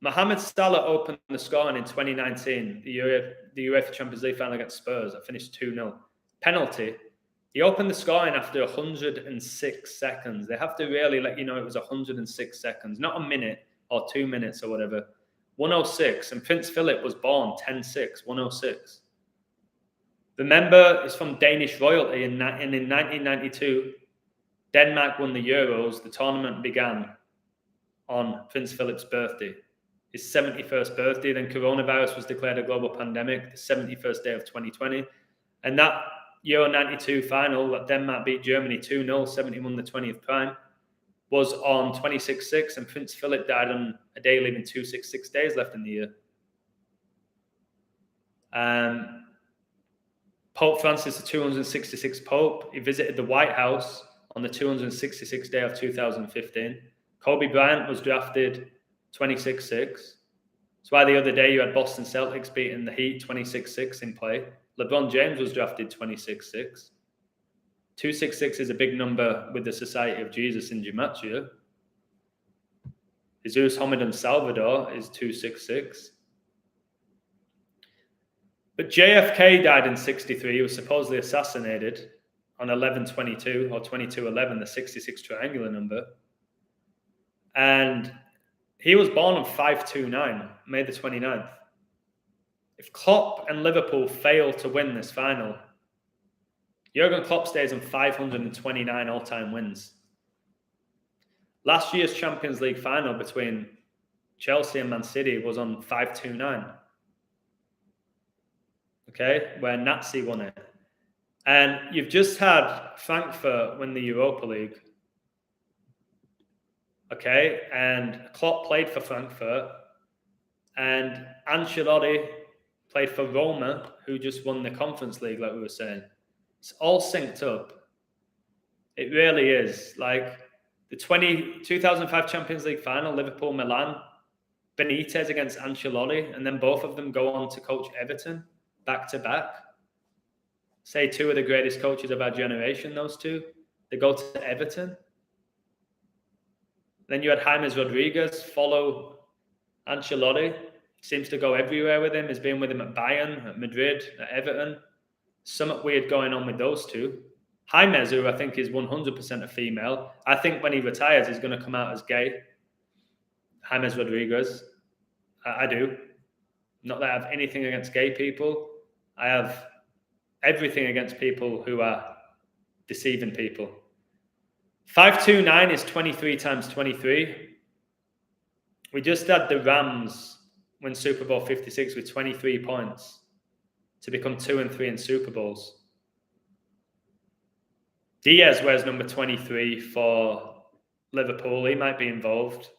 Mohamed Salah opened the scoring in 2019, the UEFA Champions League final against Spurs. That finished 2-0. Penalty. He opened the scoring after 106 seconds. They have to really let you know it was 106 seconds, not a minute or 2 minutes or whatever. 106. And Prince Philip was born 10-6, 106. Remember, it's from Danish royalty. And in 1992, Denmark won the Euros. The tournament began on Prince Philip's birthday. His 71st birthday, then coronavirus was declared a global pandemic, the 71st day of 2020. And that Euro 92 final, that Denmark beat Germany 2-0, 71 the 20th prime, was on 26/6, and Prince Philip died on a day leaving 266 days left in the year. Pope Francis, the 266th Pope, he visited the White House on the 266th day of 2015. Kobe Bryant was drafted 26-6. That's why the other day you had Boston Celtics beating the Heat 26-6 in play. LeBron James was drafted 26-6. 266 is a big number with the Society of Jesus in gematria. Jesus Hominum Salvador is 266. But JFK died in 63. He was supposedly assassinated on 11/22 or 22/11, the 66 triangular number. And he was born on 529, May the 29th. If Klopp and Liverpool fail to win this final, Jurgen Klopp stays on 529 all-time wins. Last year's Champions League final between Chelsea and Man City was on 529. Okay, where Nazi won it. And you've just had Frankfurt win the Europa League. Okay, and Klopp played for Frankfurt, and Ancelotti played for Roma, who just won the Conference League, like we were saying. It's all synced up. It really is. Like the 2005 Champions League final, Liverpool-Milan, Benitez against Ancelotti, and then both of them go on to coach Everton back-to-back. Say two of the greatest coaches of our generation, those two. They go to Everton. Then you had James Rodriguez follow Ancelotti. Seems to go everywhere with him. He's been with him at Bayern, at Madrid, at Everton. Something weird going on with those two. James, who I think is 100% a female. I think when he retires, he's going to come out as gay. James Rodriguez. I do. Not that I have anything against gay people. I have everything against people who are deceiving people. 529 is 23 times 23. We just had the Rams win Super Bowl 56 with 23 points to become 2 and 3 in Super Bowls. Diaz wears number 23 for Liverpool. He might be involved.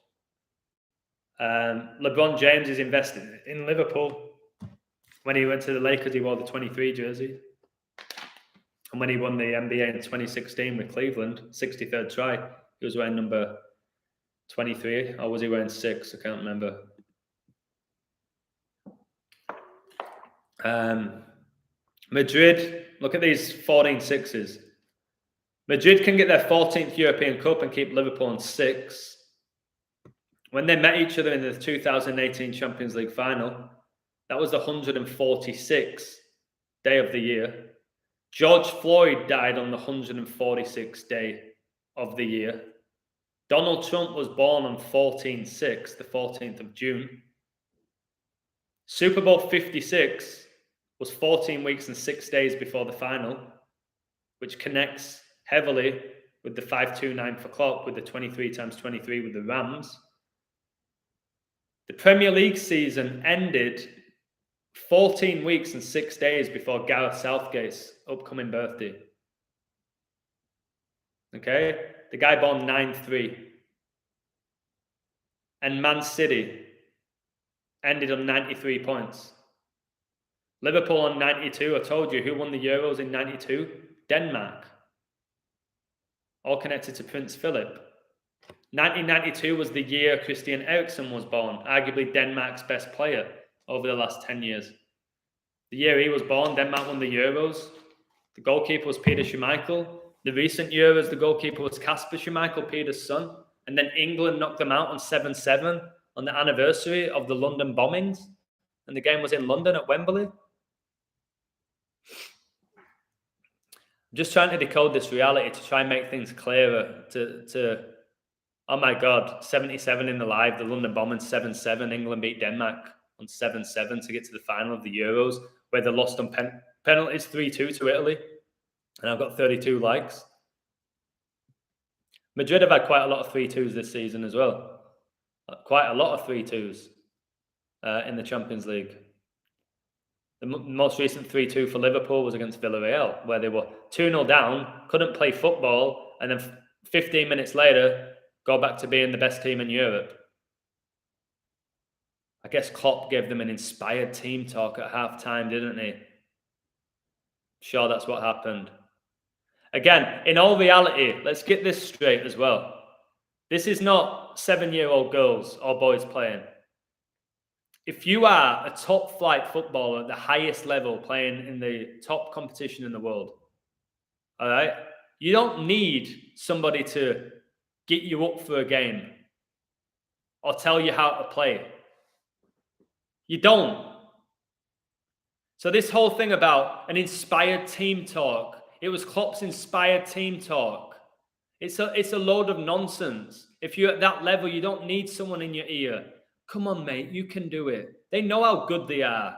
LeBron James is invested in Liverpool. When he went to the Lakers, he wore the 23 jersey. And when he won the NBA in 2016 with Cleveland, 63rd try, he was wearing number 23. Or was he wearing 6? I can't remember. Madrid, look at these 14-6s. Madrid can get their 14th European Cup and keep Liverpool on 6. When they met each other in the 2018 Champions League final, that was the 146th day of the year. George Floyd died on the 146th day of the year. Donald Trump was born on 14/6, the 14th of June. Super Bowl 56 was 14 weeks and 6 days before the final, which connects heavily with the 529 for Klopp, with the 23 times 23 with the Rams. The Premier League season ended 14 weeks and 6 days before Gareth Southgate's upcoming birthday. Okay? The guy born 9-3. And Man City ended on 93 points. Liverpool on 92. I told you who won the Euros in 92? Denmark. All connected to Prince Philip. 1992 was the year Christian Eriksen was born, arguably Denmark's best player over the last 10 years. The year he was born, Denmark won the Euros. The goalkeeper was Peter Schmeichel. The recent Euros, the goalkeeper was Kasper Schmeichel, Peter's son. And then England knocked them out on 7-7 on the anniversary of the London bombings. And the game was in London at Wembley. I'm just trying to decode this reality to try and make things clearer. Oh my God, 77 in the live, the London bombing, 7-7. England beat Denmark on 7-7 to get to the final of the Euros, where they lost on penalties 3-2 to Italy. And I've got 32 likes. Madrid have had quite a lot of 3-2s this season as well. Quite a lot of 3-2s in the Champions League. The most recent 3-2 for Liverpool was against Villarreal, where they were 2-0 down, couldn't play football, and then 15 minutes later, go back to being the best team in Europe. I guess Klopp gave them an inspired team talk at half-time, didn't he? Sure, that's what happened. Again, in all reality, let's get this straight as well. This is not 7-year-old girls or boys playing. If you are a top-flight footballer at the highest level, playing in the top competition in the world, all right, you don't need somebody to get you up for a game or tell you how to play. You don't. So this whole thing about an inspired team talk, it was Klopp's inspired team talk. It's a load of nonsense. If you're at that level, you don't need someone in your ear. Come on, mate, you can do it. They know how good they are.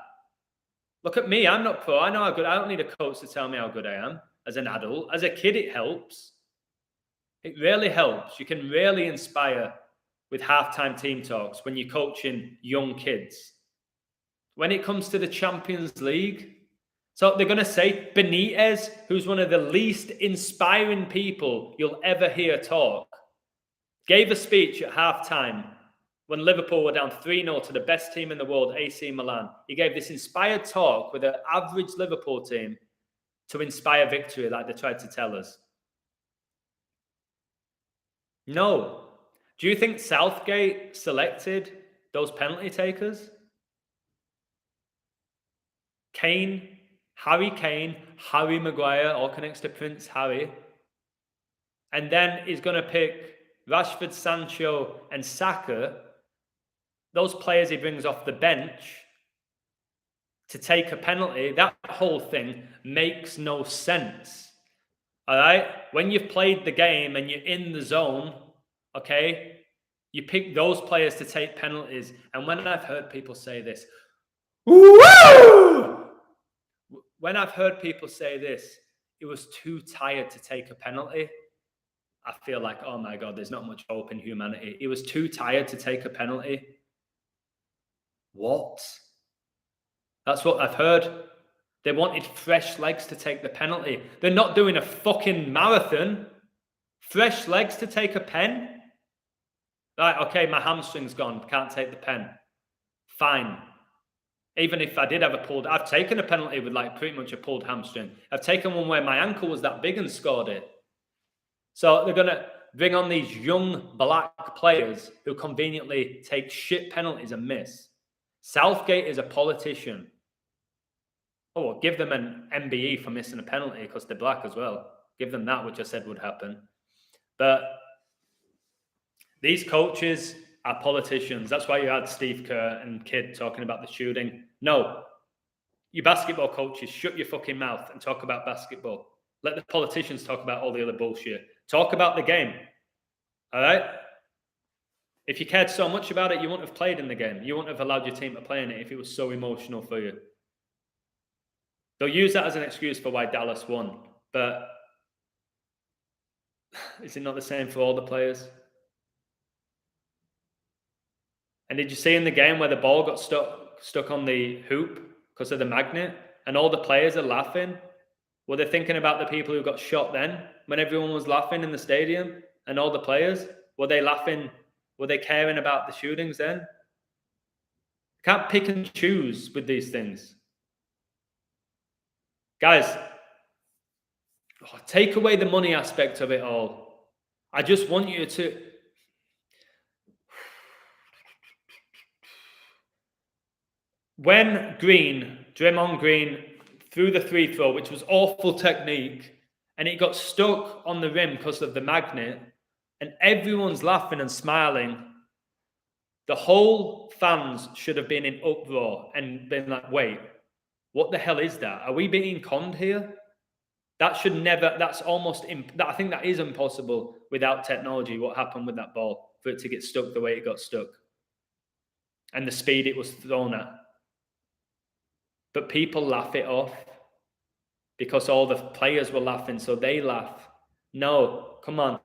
Look at me, I'm not pro. I know how good. I don't need a coach to tell me how good I am as an adult. As a kid, it helps. It really helps. You can really inspire with halftime team talks when you're coaching young kids. When it comes to the Champions League, so they're going to say Benitez, who's one of the least inspiring people you'll ever hear talk, gave a speech at halftime when Liverpool were down 3-0 to the best team in the world, AC Milan. He gave this inspired talk with an average Liverpool team to inspire victory like they tried to tell us. No. Do you think Southgate selected those penalty takers? Harry Kane, Harry Maguire, all connects to Prince Harry. And then he's going to pick Rashford, Sancho, and Saka, those players he brings off the bench to take a penalty. That whole thing makes no sense. All right? When you've played the game and you're in the zone, okay, you pick those players to take penalties. And when I've heard people say this, woo! When I've heard people say this, he was too tired to take a penalty, I feel like, oh my God, there's not much hope in humanity. He was too tired to take a penalty. What? That's what I've heard. They wanted fresh legs to take the penalty. They're not doing a fucking marathon. Fresh legs to take a pen? Right, okay, my hamstring's gone. Can't take the pen. Fine. Even if I did have a pulled, I've taken a penalty with like pretty much a pulled hamstring. I've taken one where my ankle was that big and scored it. So they're going to bring on these young black players who conveniently take shit penalties and miss. Southgate is a politician. Oh, well, give them an MBE for missing a penalty because they're black as well. Give them that, which I said would happen. But these coaches are politicians. That's why you had Steve Kerr and Kidd talking about the shooting. No, you basketball coaches, shut your fucking mouth and talk about basketball. Let the politicians talk about all the other bullshit. Talk about the game. All right? If you cared so much about it, you wouldn't have played in the game. You wouldn't have allowed your team to play in it if it was so emotional for you. They'll use that as an excuse for why Dallas won. But is it not the same for all the players? And did you see in the game where the ball got stuck on the hoop because of the magnet and all the players are laughing? Were they thinking about the people who got shot then when everyone was laughing in the stadium and all the players? Were they laughing? Were they caring about the shootings then? Can't pick and choose with these things. Guys, take away the money aspect of it all. I just want you to... When Draymond Green threw the free throw, which was awful technique, and it got stuck on the rim because of the magnet, and everyone's laughing and smiling, the whole fans should have been in uproar and been like, wait, what the hell is that? Are we being conned here? That should never, that's almost, I think that is impossible without technology, what happened with that ball, for it to get stuck the way it got stuck. And the speed it was thrown at. But people laugh it off because all the players were laughing, so they laugh. No, come on.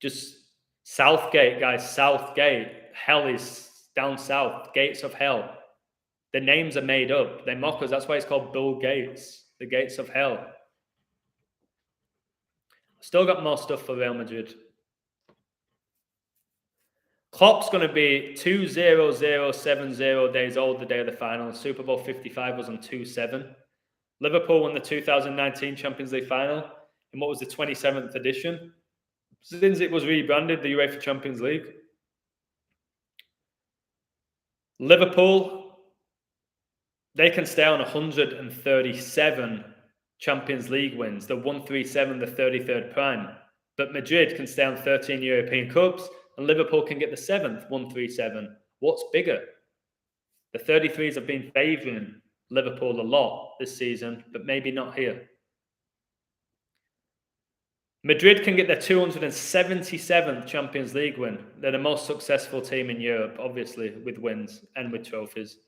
Just Southgate, guys, Southgate. Hell is down south, gates of hell. The names are made up. They mock us. That's why it's called Bill Gates, the gates of hell. Still got more stuff for Real Madrid. Klopp's going to be 2-0-0-7-0 days old the day of the final. Super Bowl 55 was on 2-7. Liverpool won the 2019 Champions League final in what was the 27th edition. Since it was rebranded the UEFA Champions League. Liverpool, they can stay on 137 Champions League wins. The 137, the 33rd prime. But Madrid can stay on 13 European Cups. And Liverpool can get the 7th, 137. What's bigger? The 33s have been favouring Liverpool a lot this season, but maybe not here. Madrid can get their 277th Champions League win. They're the most successful team in Europe, obviously, with wins and with trophies.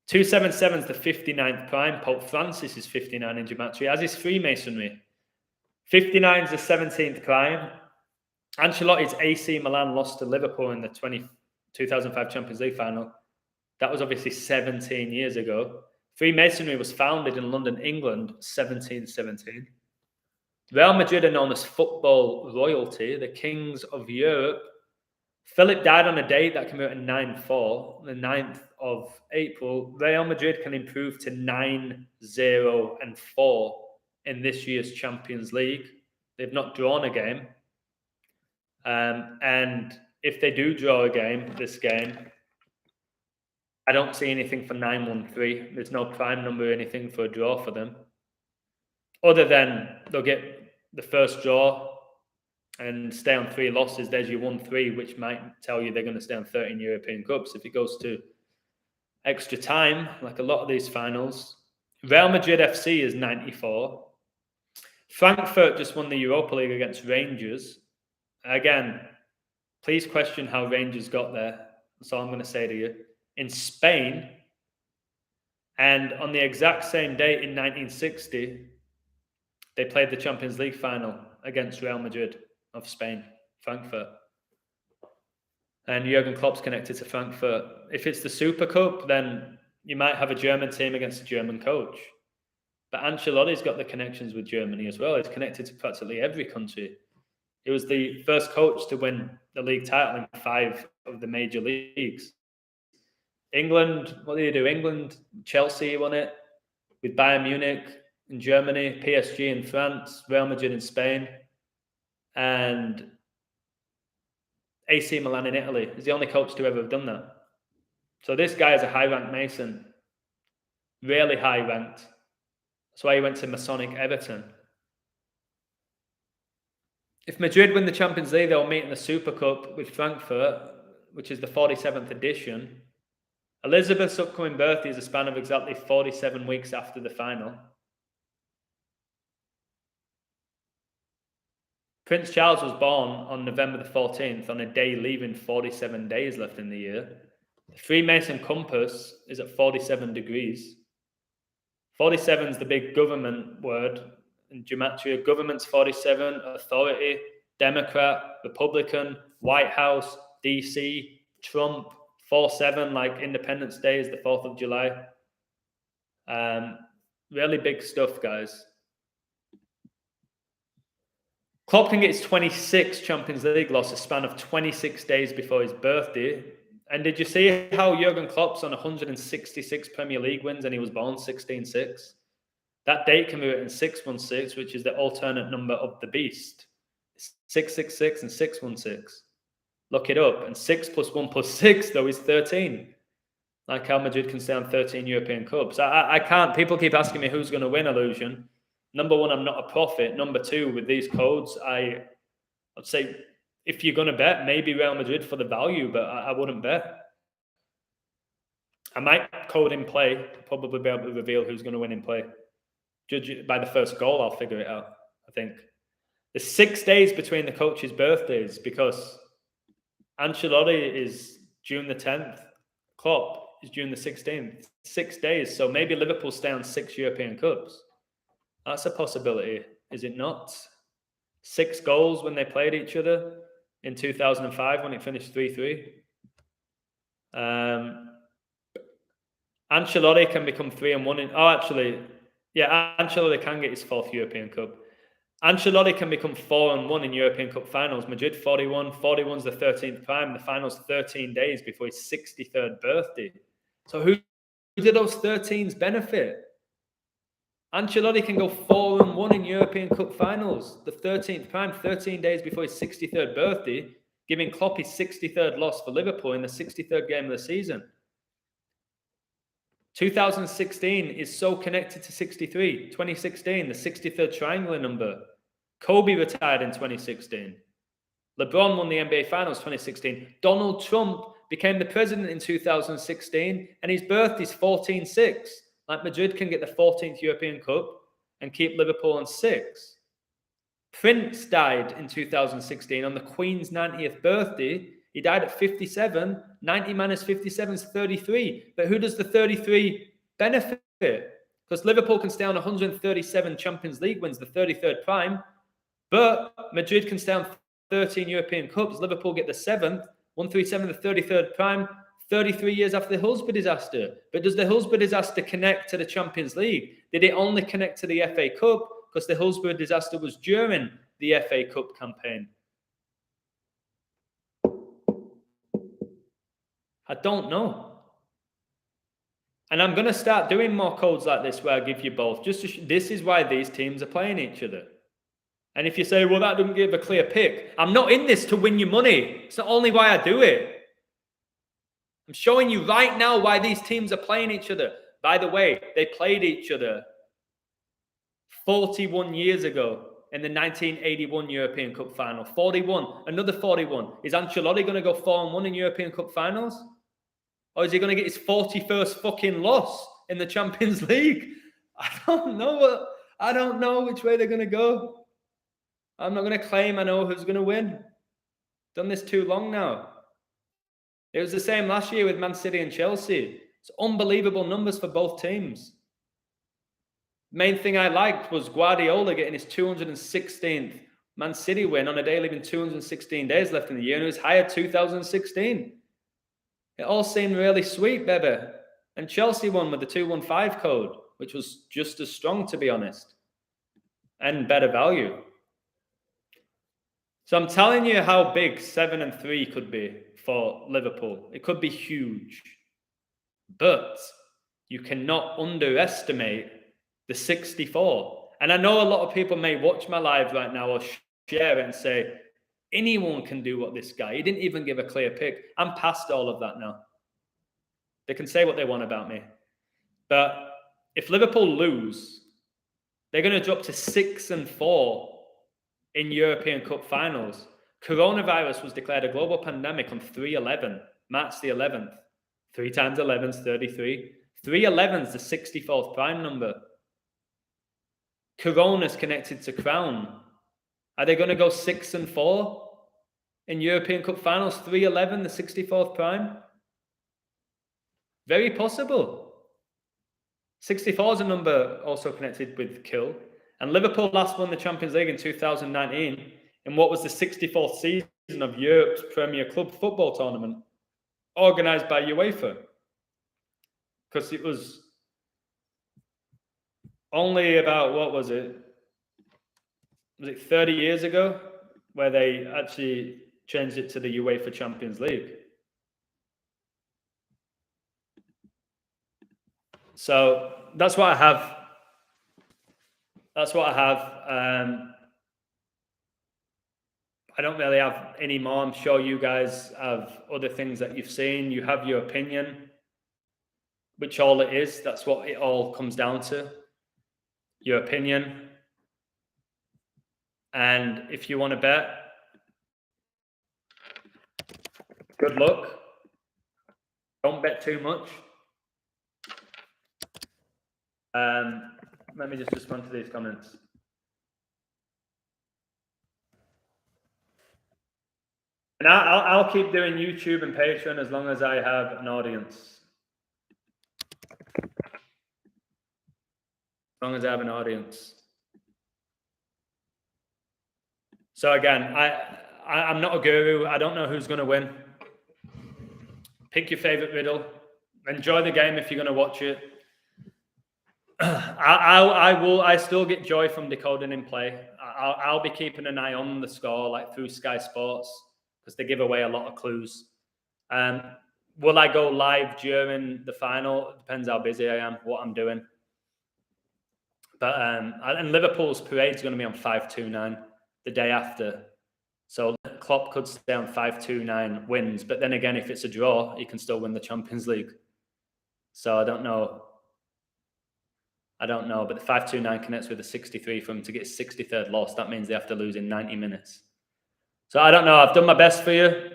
277 is the 59th prime. Pope Francis is 59 in gematria, as is Freemasonry. 59 is the 17th prime. Ancelotti's AC Milan lost to Liverpool in the 2005 Champions League final. That was obviously 17 years ago. Freemasonry was founded in London, England, 1717. Real Madrid are known as football royalty, the kings of Europe. Philip died on a date that came out in 9-4, the 9th of April. Real Madrid can improve to 9-0-4 in this year's Champions League. They've not drawn a game. And if they do draw a game, this game, I don't see anything for 9-1-3. There's no prime number or anything for a draw for them. Other than they'll get the first draw and stay on 3 losses. There's your 1-3, which might tell you they're going to stay on 13 European Cups. If it goes to extra time, like a lot of these finals. Real Madrid FC is 94. Frankfurt just won the Europa League against Rangers. Again, please question how Rangers got there. That's all I'm going to say to you. In Spain, and on the exact same date in 1960, they played the Champions League final against Real Madrid of Spain, Frankfurt. And Jurgen Klopp's connected to Frankfurt. If it's the Super Cup, then you might have a German team against a German coach. But Ancelotti's got the connections with Germany as well. He's connected to practically every country. He was the first coach to win the league title in 5 of the major leagues. England, what did he do? England, Chelsea won it with Bayern Munich in Germany, PSG in France, Real Madrid in Spain, and AC Milan in Italy. He's the only coach to ever have done that. So this guy is a high-ranked Mason, really high-ranked. That's why he went to Masonic Everton. If Madrid win the Champions League, they'll meet in the Super Cup with Frankfurt, which is the 47th edition. Elizabeth's upcoming birthday is a span of exactly 47 weeks after the final. Prince Charles was born on November the 14th on a day leaving 47 days left in the year. The Freemason compass is at 47 degrees. 47 is the big government word in gematria. Government's 47, authority, Democrat, Republican, White House, DC, Trump, 4-7, like Independence Day is the 4th of July. Really big stuff, guys. Klopp can get his 26th Champions League loss, a span of 26 days before his birthday. And did you see how Jurgen Klopp's on 166 Premier League wins and he was born 16-6? That date can be written 616, which is the alternate number of the beast. 666 and 616. Look it up. And 6 + 1 + 6, though, is 13. Like how Madrid can stay on 13 European Cups. I can't. People keep asking me who's going to win, Illusion. Number one, I'm not a prophet. Number two, with these codes, I'd say if you're going to bet, maybe Real Madrid for the value, but I wouldn't bet. I might code in play, probably be able to reveal who's going to win in play. Judge it by the first goal, I'll figure it out, I think. There's 6 days between the coaches' birthdays because Ancelotti is June the 10th. Klopp is June the 16th. 6 days. So maybe Liverpool stay on 6 European Cups. That's a possibility, is it not? 6 goals when they played each other in 2005 when it finished 3-3. Ancelotti can become 3-1 Ancelotti can get his 4th European Cup. Ancelotti can become 4-1 in European Cup finals. Madrid 41. 41's the 13th prime. The final's 13 days before his 63rd birthday. So who did those 13s benefit? Ancelotti can go 4-1 in European Cup finals. The 13th prime, 13 days before his 63rd birthday, giving Klopp his 63rd loss for Liverpool in the 63rd game of the season. 2016 is so connected to 63. 2016, the 63rd triangular number. Kobe retired in 2016. LeBron won the NBA Finals 2016. Donald Trump became the president in 2016, and his birthday's 14-6. Like Madrid can get the 14th European Cup and keep Liverpool on 6. Prince died in 2016 on the Queen's 90th birthday. He died at 57. 90 minus 57 is 33. But who does the 33 benefit? Because Liverpool can stay on 137 Champions League wins, the 33rd prime. But Madrid can stay on 13 European Cups. Liverpool get the 7th. 137, the 33rd prime. 33 years after the Hillsborough disaster. But does the Hillsborough disaster connect to the Champions League? Did it only connect to the FA Cup? Because the Hillsborough disaster was during the FA Cup campaign. I don't know. And I'm going to start doing more codes like this where I give you both. This is why these teams are playing each other. And if you say, well, that doesn't give a clear pick. I'm not in this to win you money. It's not only why I do it. I'm showing you right now why these teams are playing each other. By the way, they played each other 41 years ago in the 1981 European Cup final. 41, another 41. Is Ancelotti going to go 4-1 in European Cup finals? Or is he going to get his 41st fucking loss in the Champions League? I don't know. I don't know which way they're going to go. I'm not going to claim I know who's going to win. Done this too long now. It was the same last year with Man City and Chelsea. It's unbelievable numbers for both teams. Main thing I liked was Guardiola getting his 216th Man City win on a day leaving 216 days left in the year, and he was hired 2016. It all seemed really sweet, baby. And Chelsea won with the 215 code, which was just as strong, to be honest, and better value. So I'm telling you how big 7-3 could be for Liverpool. It could be huge. But you cannot underestimate the 64. And I know a lot of people may watch my live right now or share it and say, anyone can do what this guy. He didn't even give a clear pick. I'm past all of that now. They can say what they want about me. But if Liverpool lose, they're going to drop to 6-4 in European Cup finals. Coronavirus was declared a global pandemic on 3/11, March the 11th. 3 times 11 is 33. 311 is the 64th prime number. Corona's connected to Crown. Are they going to go 6-4 in European Cup finals? 311, the 64th prime? Very possible. 64 is a number also connected with kill. And Liverpool last won the Champions League in 2019 in what was the 64th season of Europe's Premier Club football tournament, organised by UEFA. Because it was only about, what was it? Was it 30 years ago where they actually changed it to the UEFA Champions League? So that's what I have. That's what I have. I don't really have any more. I'm sure you guys have other things that you've seen. You have your opinion, which all it is. That's what it all comes down to. Your opinion. And if you want to bet, good luck. Don't bet too much. Let me just respond to these comments. And I'll keep doing YouTube and Patreon as long as I have an audience. As long as I have an audience. So again, I'm not a guru. I don't know who's going to win. Pick your favorite riddle. Enjoy the game if you're going to watch it. I still get joy from decoding in play. I'll be keeping an eye on the score, like through Sky Sports, because they give away a lot of clues. Will I go live during the final? It depends how busy I am, what I'm doing. But and Liverpool's parade is going to be on 529 the day after. So Klopp could stay on 529 wins. But then again, if it's a draw, he can still win the Champions League. So I don't know. But the 529 connects with the 63 for him to get his 63rd loss. That means they have to lose in 90 minutes. So I don't know. I've done my best for you.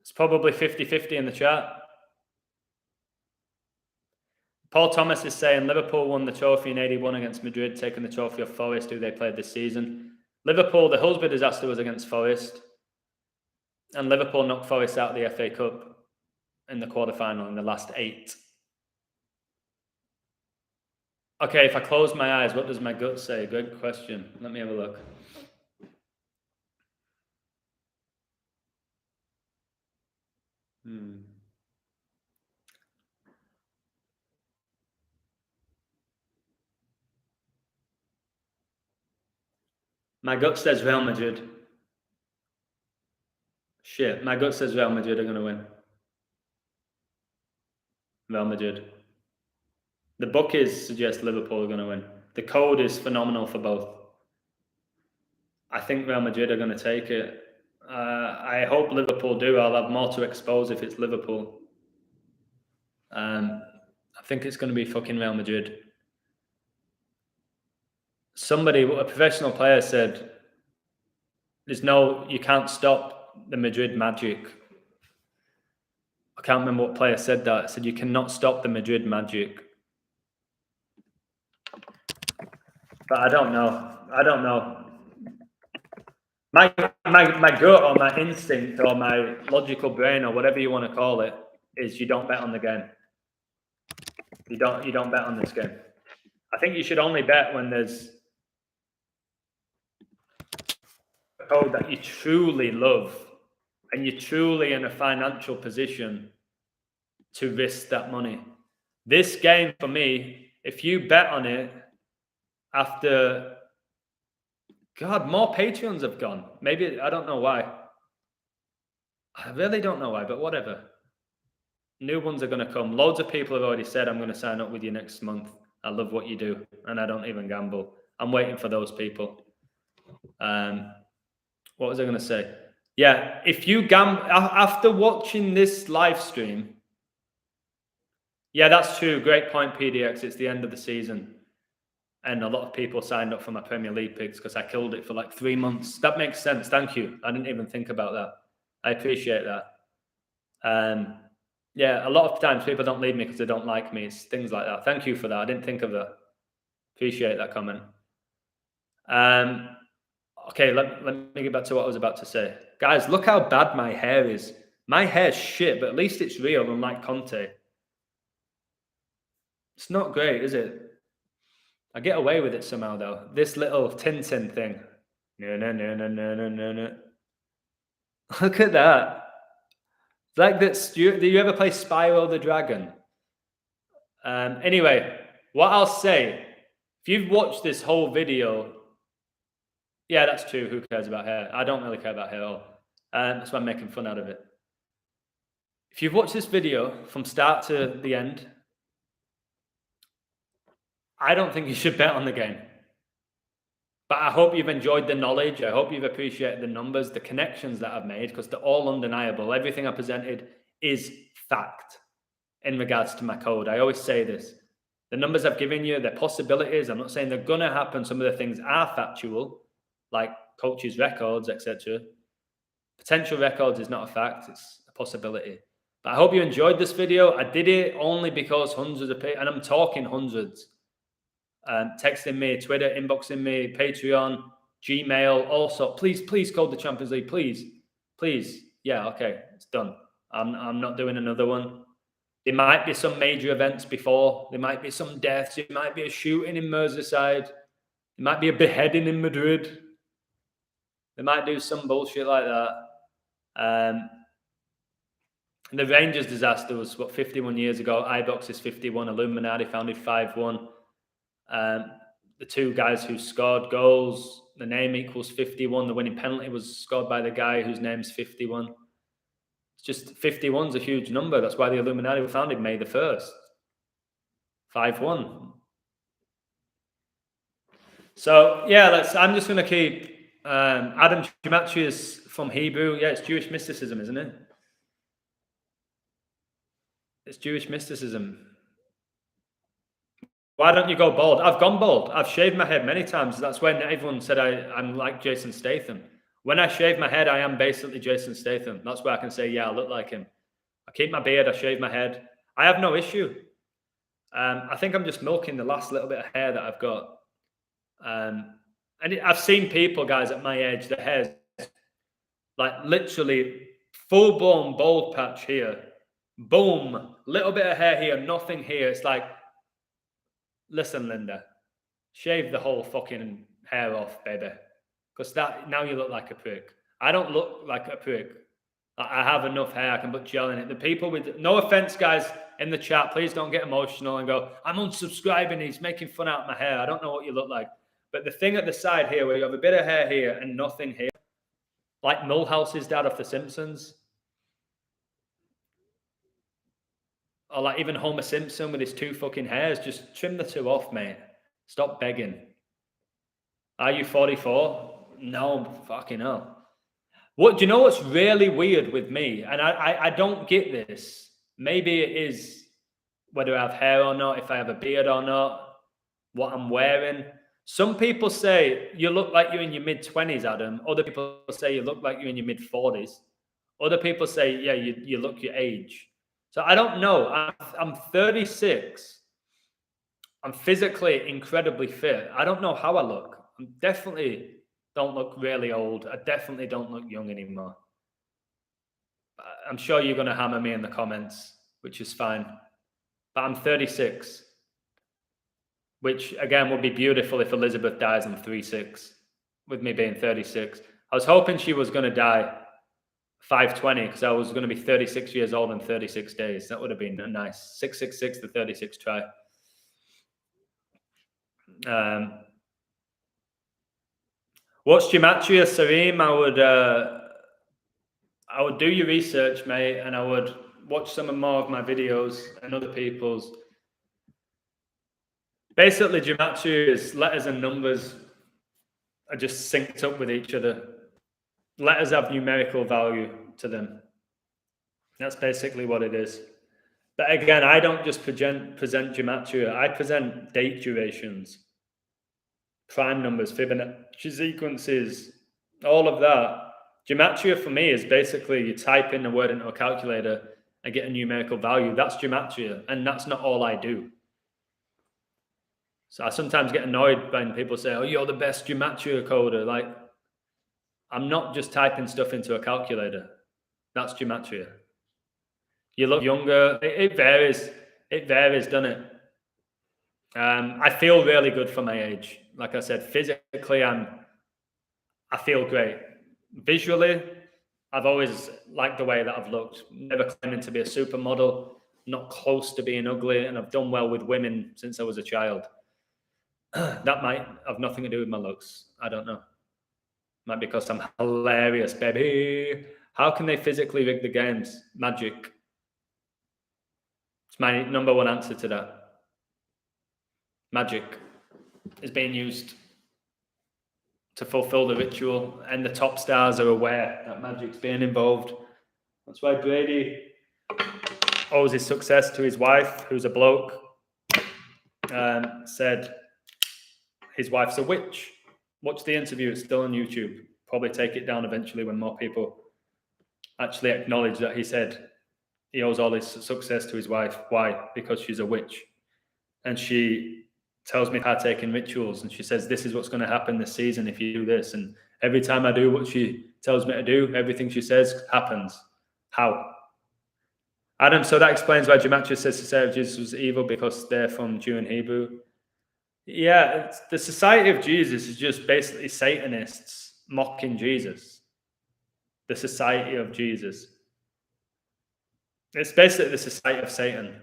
It's probably 50-50 in the chat. Paul Thomas is saying Liverpool won the trophy in 81 against Madrid, taking the trophy off Forest, who they played this season. Liverpool, the Hillsborough disaster was against Forest. And Liverpool knocked Forest out of the FA Cup in the quarterfinal in the last 8. Okay, if I close my eyes, what does my gut say? Good question. Let me have a look. My gut says Real Madrid. Shit, my gut says Real Madrid are going to win. Real Madrid. The bookies suggest Liverpool are going to win. The code is phenomenal for both. I think Real Madrid are going to take it. I hope Liverpool do. I'll have more to expose if it's Liverpool. I think it's going to be fucking Real Madrid. Somebody, a professional player said, you can't stop the Madrid magic. I can't remember what player said that. It said, you cannot stop the Madrid magic. But I don't know. My gut or my instinct or my logical brain or whatever you want to call it is you don't bet on the game. You don't bet on this game. I think you should only bet when there's a code that you truly love and you're truly in a financial position to risk that money. This game for me, if you bet on it after, God, more Patreons have gone. Maybe, I don't know why. I really don't know why, but whatever. New ones are going to come. Loads of people have already said, I'm going to sign up with you next month. I love what you do, and I don't even gamble. I'm waiting for those people. What was I going to say? Yeah, if you gamble, after watching this live stream, yeah, that's true. Great point, PDX. It's the end of the season. And a lot of people signed up for my Premier League picks because I killed it for like 3 months. That makes sense. Thank you. I didn't even think about that. I appreciate that. Yeah, a lot of times people don't leave me because they don't like me. It's things like that. Thank you for that. I didn't think of that. Appreciate that comment. Okay, let me get back to what I was about to say. Guys, look how bad my hair is. My hair's shit, but at least it's real, unlike Conte. It's not great, is it? I get away with it somehow, though. This little Tintin thing. No. Look at that. It's like that. Do you ever play Spyro the Dragon? Anyway, what I'll say, if you've watched this whole video, yeah, that's true. Who cares about hair? I don't really care about hair at all. That's why I'm making fun out of it. If you've watched this video from start to the end, I don't think you should bet on the game. But I hope you've enjoyed the knowledge. I hope you've appreciated the numbers, the connections that I've made, because they're all undeniable. Everything I presented is fact in regards to my code. I always say this. The numbers I've given you, they're possibilities. I'm not saying they're going to happen. Some of the things are factual, like coaches' records, etc. Potential records is not a fact. It's a possibility. But I hope you enjoyed this video. I did it only because hundreds of people, and I'm talking hundreds, texting me, Twitter, inboxing me, Patreon, Gmail, also. Please code the Champions League. Please. Yeah, okay, it's done. I'm not doing another one. There might be some major events before. There might be some deaths. There might be a shooting in Merseyside. There might be a beheading in Madrid. They might do some bullshit like that. The Rangers disaster was, 51 years ago. iBox is 51. Illuminati founded 5-1. The two guys who scored goals, the name equals 51. The winning penalty was scored by the guy whose name's 51. It's just 51's a huge number. That's why the Illuminati were founded May the 1st. 5-1. So, yeah, I'm just going to keep... Adam Gematria from Hebrew. Yeah, it's Jewish mysticism, isn't it? It's Jewish mysticism. Why don't you go bald? I've gone bald. I've shaved my head many times. That's when everyone said I'm like Jason Statham. When I shave my head, I am basically Jason Statham. That's where I can say, yeah, I look like him. I keep my beard. I shave my head. I have no issue. I think I'm just milking the last little bit of hair that I've got. I've seen people, guys, at my age, their hair's like literally full-blown bald patch here. Boom. Little bit of hair here, nothing here. It's like, listen, Linda, shave the whole fucking hair off, baby. Because now you look like a prick. I don't look like a prick. I have enough hair. I can put gel in it. The people with, no offense, guys, in the chat, please don't get emotional and go, I'm unsubscribing. He's making fun out of my hair. I don't know what you look like. But the thing at the side here, where you have a bit of hair here and nothing here, like Milhouse's dad off The Simpsons, or like even Homer Simpson with his 2 fucking hairs, just trim the 2 off, mate. Stop begging. Are you 44? No, fucking hell. What do you know what's really weird with me? And I don't get this. Maybe it is whether I have hair or not, if I have a beard or not, what I'm wearing. Some people say you look like you're in your mid-20s, Adam. Other people say you look like you're in your mid-40s. Other people say, yeah, you look your age. So I don't know. I'm 36. I'm physically incredibly fit. I don't know how I look. I'm definitely don't look really old. I definitely don't look young anymore. I'm sure you're going to hammer me in the comments, which is fine. But I'm 36, which again would be beautiful if Elizabeth dies in 3-6, with me being 36. I was hoping she was going to die 520 because I was going to be 36 years old in 36 days. That would have been a nice 666 to 36 try. What's gematria, Sareem? I would do your research, mate, and I would watch some more of my videos and other people's. Basically, gematria is letters and numbers are just synced up with each other. Letters have numerical value to them. That's basically what it is. But again, I don't just present gematria. I present date durations, prime numbers, Fibonacci sequences, all of that. Gematria for me is basically you type in a word into a calculator and get a numerical value. That's gematria, and that's not all I do. So I sometimes get annoyed when people say, oh, you're the best gematria coder. Like, I'm not just typing stuff into a calculator. That's gematria. You look younger. It varies. It varies, doesn't it? I feel really good for my age. Like I said, physically, I feel great. Visually, I've always liked the way that I've looked. Never claiming to be a supermodel, not close to being ugly, and I've done well with women since I was a child. That might have nothing to do with my looks. I don't know. Might be because I'm hilarious, baby. How can they physically rig the games? Magic. It's my number one answer to that. Magic is being used to fulfill the ritual, and the top stars are aware that magic's being involved. That's why Brady owes his success to his wife, who's a bloke, said his wife's a witch. Watch the interview, it's still on YouTube. Probably take it down eventually when more people actually acknowledge that he said he owes all his success to his wife. Why? Because she's a witch. And she tells me partake in rituals, and she says, this is what's going to happen this season if you do this. And every time I do what she tells me to do, everything she says happens. How? Adam, so that explains why gematria says Society of Jesus was evil, because they're from Jew and Hebrew. Yeah, the Society of Jesus is just basically Satanists mocking Jesus. The Society of Jesus. It's basically the Society of Satan,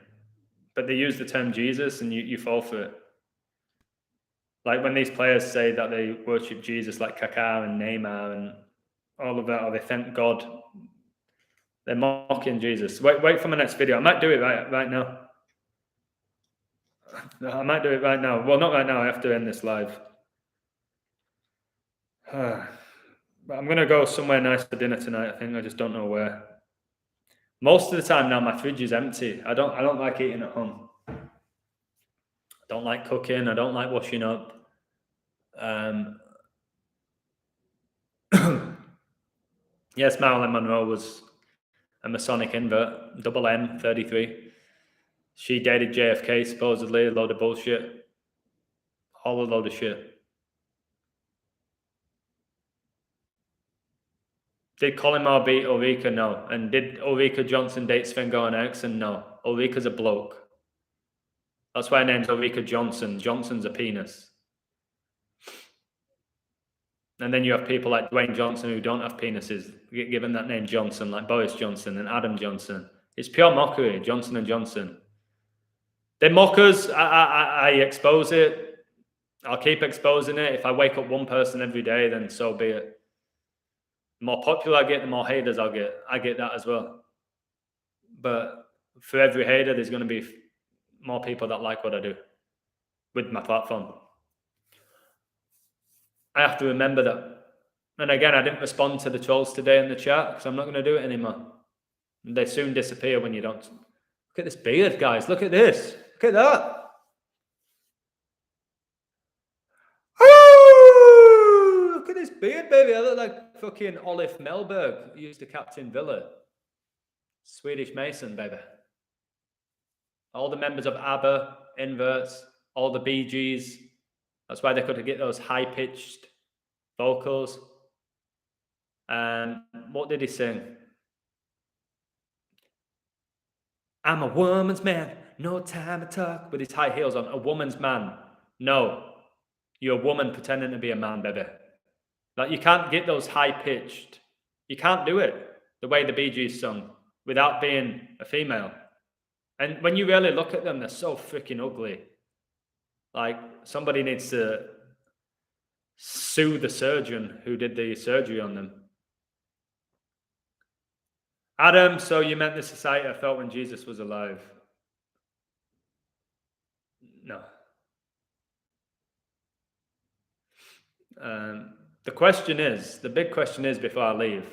but they use the term Jesus, and you fall for it. Like when these players say that they worship Jesus, like Kaká and Neymar and all of that, or they thank God, they're mocking Jesus. Wait for my next video. I might do it right now. I might do it right now. Well, not right now. I have to end this live. But I'm going to go somewhere nice for dinner tonight. I think I just don't know where. Most of the time now, my fridge is empty. I don't like eating at home. I don't like cooking. I don't like washing up. Yes, Marilyn Monroe was a Masonic invert, double M, 33. She dated JFK, supposedly, a load of bullshit. All a load of shit. Did Colin Moore beat Ulrika? No. And did Ulrika Johnson date Sven-Goran Eriksson? No. Ulrika's a bloke. That's why her name's Ulrika Johnson. Johnson's a penis. And then you have people like Dwayne Johnson who don't have penises, given that name Johnson, like Boris Johnson and Adam Johnson. It's pure mockery, Johnson and Johnson. They mock us. I expose it. I'll keep exposing it. If I wake up one person every day, then so be it. The more popular I get, the more haters I'll get. I get that as well. But for every hater, there's going to be more people that like what I do with my platform. I have to remember that. And again, I didn't respond to the trolls today in the chat because I'm not going to do it anymore. They soon disappear when you don't. Look at this beard, guys. Look at this. Look at that. Oh, look at this beard, baby. I look like fucking Olif Melberg, who used to captain Villa. Swedish Mason, baby. All the members of ABBA, Inverts, all the Bee Gees. That's why they could get those high-pitched vocals. And what did he sing? I'm a woman's man, no time to talk. With his high heels on, a woman's man. No, you're a woman pretending to be a man, baby. Like, you can't get those high-pitched. You can't do it the way the Bee Gees sung without being a female. And when you really look at them, they're so freaking ugly. Like, somebody needs to sue the surgeon who did the surgery on them. Adam, so you meant the society I felt when Jesus was alive? No. The big question is before I leave,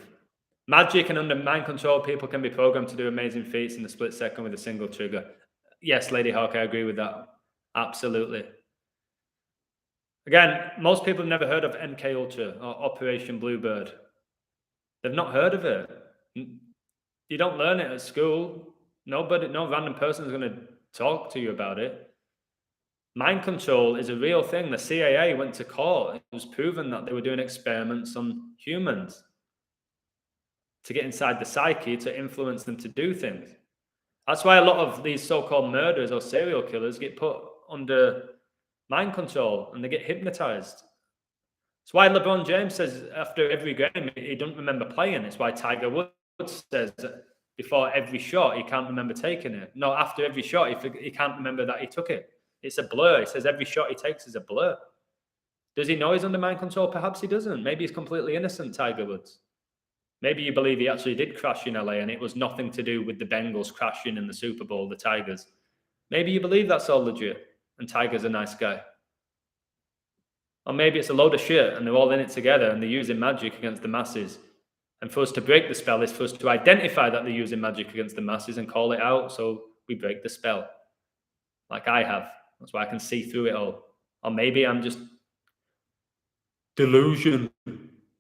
magic and under mind control, people can be programmed to do amazing feats in a split second with a single trigger. Yes, Lady Hawk, I agree with that. Absolutely. Again, most people have never heard of MK Ultra or Operation Bluebird. They've not heard of it. You don't learn it at school. No random person is going to talk to you about it. Mind control is a real thing. The CIA went to court. It was proven that they were doing experiments on humans to get inside the psyche to influence them to do things. That's why a lot of these so-called murderers or serial killers get put under mind control and they get hypnotized. That's why LeBron James says after every game he doesn't remember playing. It's why Tiger Woods says before every shot he can't remember taking it. No, after every shot he can't remember that he took it. It's a blur. He says every shot he takes is a blur. Does he know he's under mind control? Perhaps he doesn't. Maybe he's completely innocent, Tiger Woods. Maybe you believe he actually did crash in LA and it was nothing to do with the Bengals crashing in the Super Bowl, the Tigers. Maybe you believe that's all legit and Tiger's a nice guy. Or maybe it's a load of shit and they're all in it together and they're using magic against the masses. And for us to break the spell is for us to identify that they're using magic against the masses and call it out so we break the spell. Like I have. That's why I can see through it all. Or maybe I'm just delusion,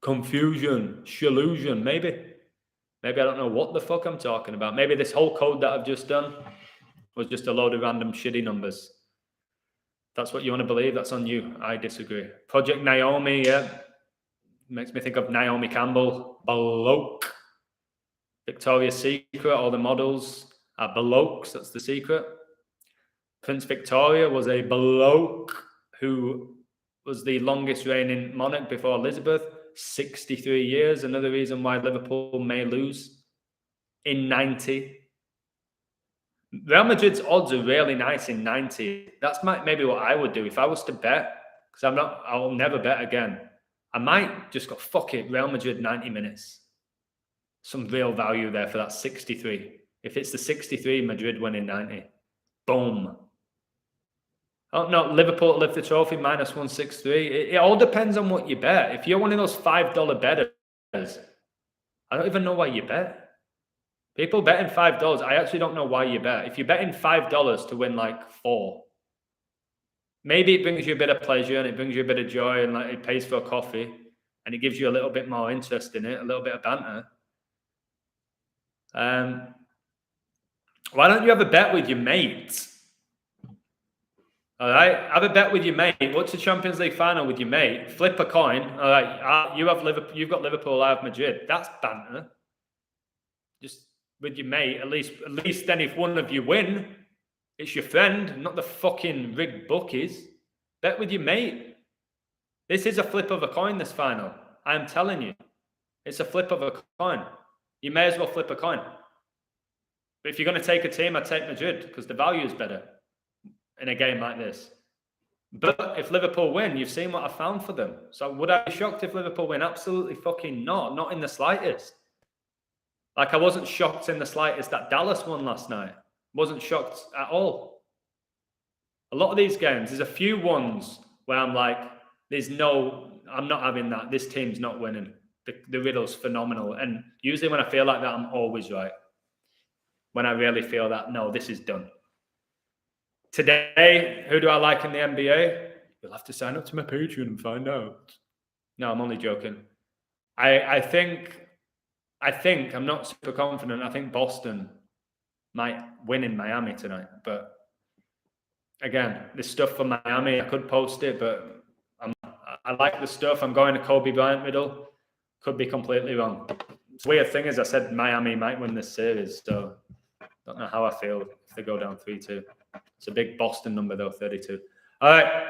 confusion, shallusion. Maybe I don't know what the fuck I'm talking about. Maybe this whole code that I've just done was just a load of random shitty numbers. That's what you want to believe. That's on you. I disagree. Project Naomi, yeah. Makes me think of Naomi Campbell. Bloke. Victoria's Secret, all the models are blokes. That's the secret. Prince Victoria was a bloke who was the longest reigning monarch before Elizabeth, 63 years. Another reason why Liverpool may lose in 90. Real Madrid's odds are really nice in 90. That's maybe what I would do if I was to bet, because I'll never bet again. I might just go, fuck it, Real Madrid 90 minutes. Some real value there for that 63. If it's the 63, Madrid winning 90. Boom. Oh, no, Liverpool to lift the trophy, minus 163. It all depends on what you bet. If you're one of those $5 bettors, I don't even know why you bet. People betting $5, I actually don't know why you bet. If you're betting $5 to win like 4, maybe it brings you a bit of pleasure and it brings you a bit of joy and like it pays for a coffee and it gives you a little bit more interest in it, a little bit of banter. Why don't you have a bet with your mates? All right, have a bet with your mate. What's the Champions League final with your mate? Flip a coin. All right, you have Liverpool. You've got Liverpool. I have Madrid. That's banter. Just with your mate. At least then, if one of you win, it's your friend, not the fucking rigged bookies. Bet with your mate. This is a flip of a coin. This final. I am telling you, it's a flip of a coin. You may as well flip a coin. But if you're going to take a team, I'd take Madrid because the value is better in a game like this. But if Liverpool win, you've seen what I found for them. So would I be shocked if Liverpool win? Absolutely fucking not in the slightest. Like I wasn't shocked in the slightest that Dallas won last night. Wasn't shocked at all. A lot of these games, there's a few ones where I'm like, I'm not having that. This team's not winning. The riddle's phenomenal. And usually when I feel like that, I'm always right. When I really feel that, no, this is done. Today, who do I like in the NBA? You'll have to sign up to my Patreon and find out. No, I'm only joking. I think I'm not super confident. I think Boston might win in Miami tonight. But again, this stuff for Miami, I could post it, but I like the stuff. I'm going to Kobe Bryant middle. Could be completely wrong. The weird thing is I said Miami might win this series, so don't know how I feel if they go down 3-2. It's a big Boston number, though, 32. All right.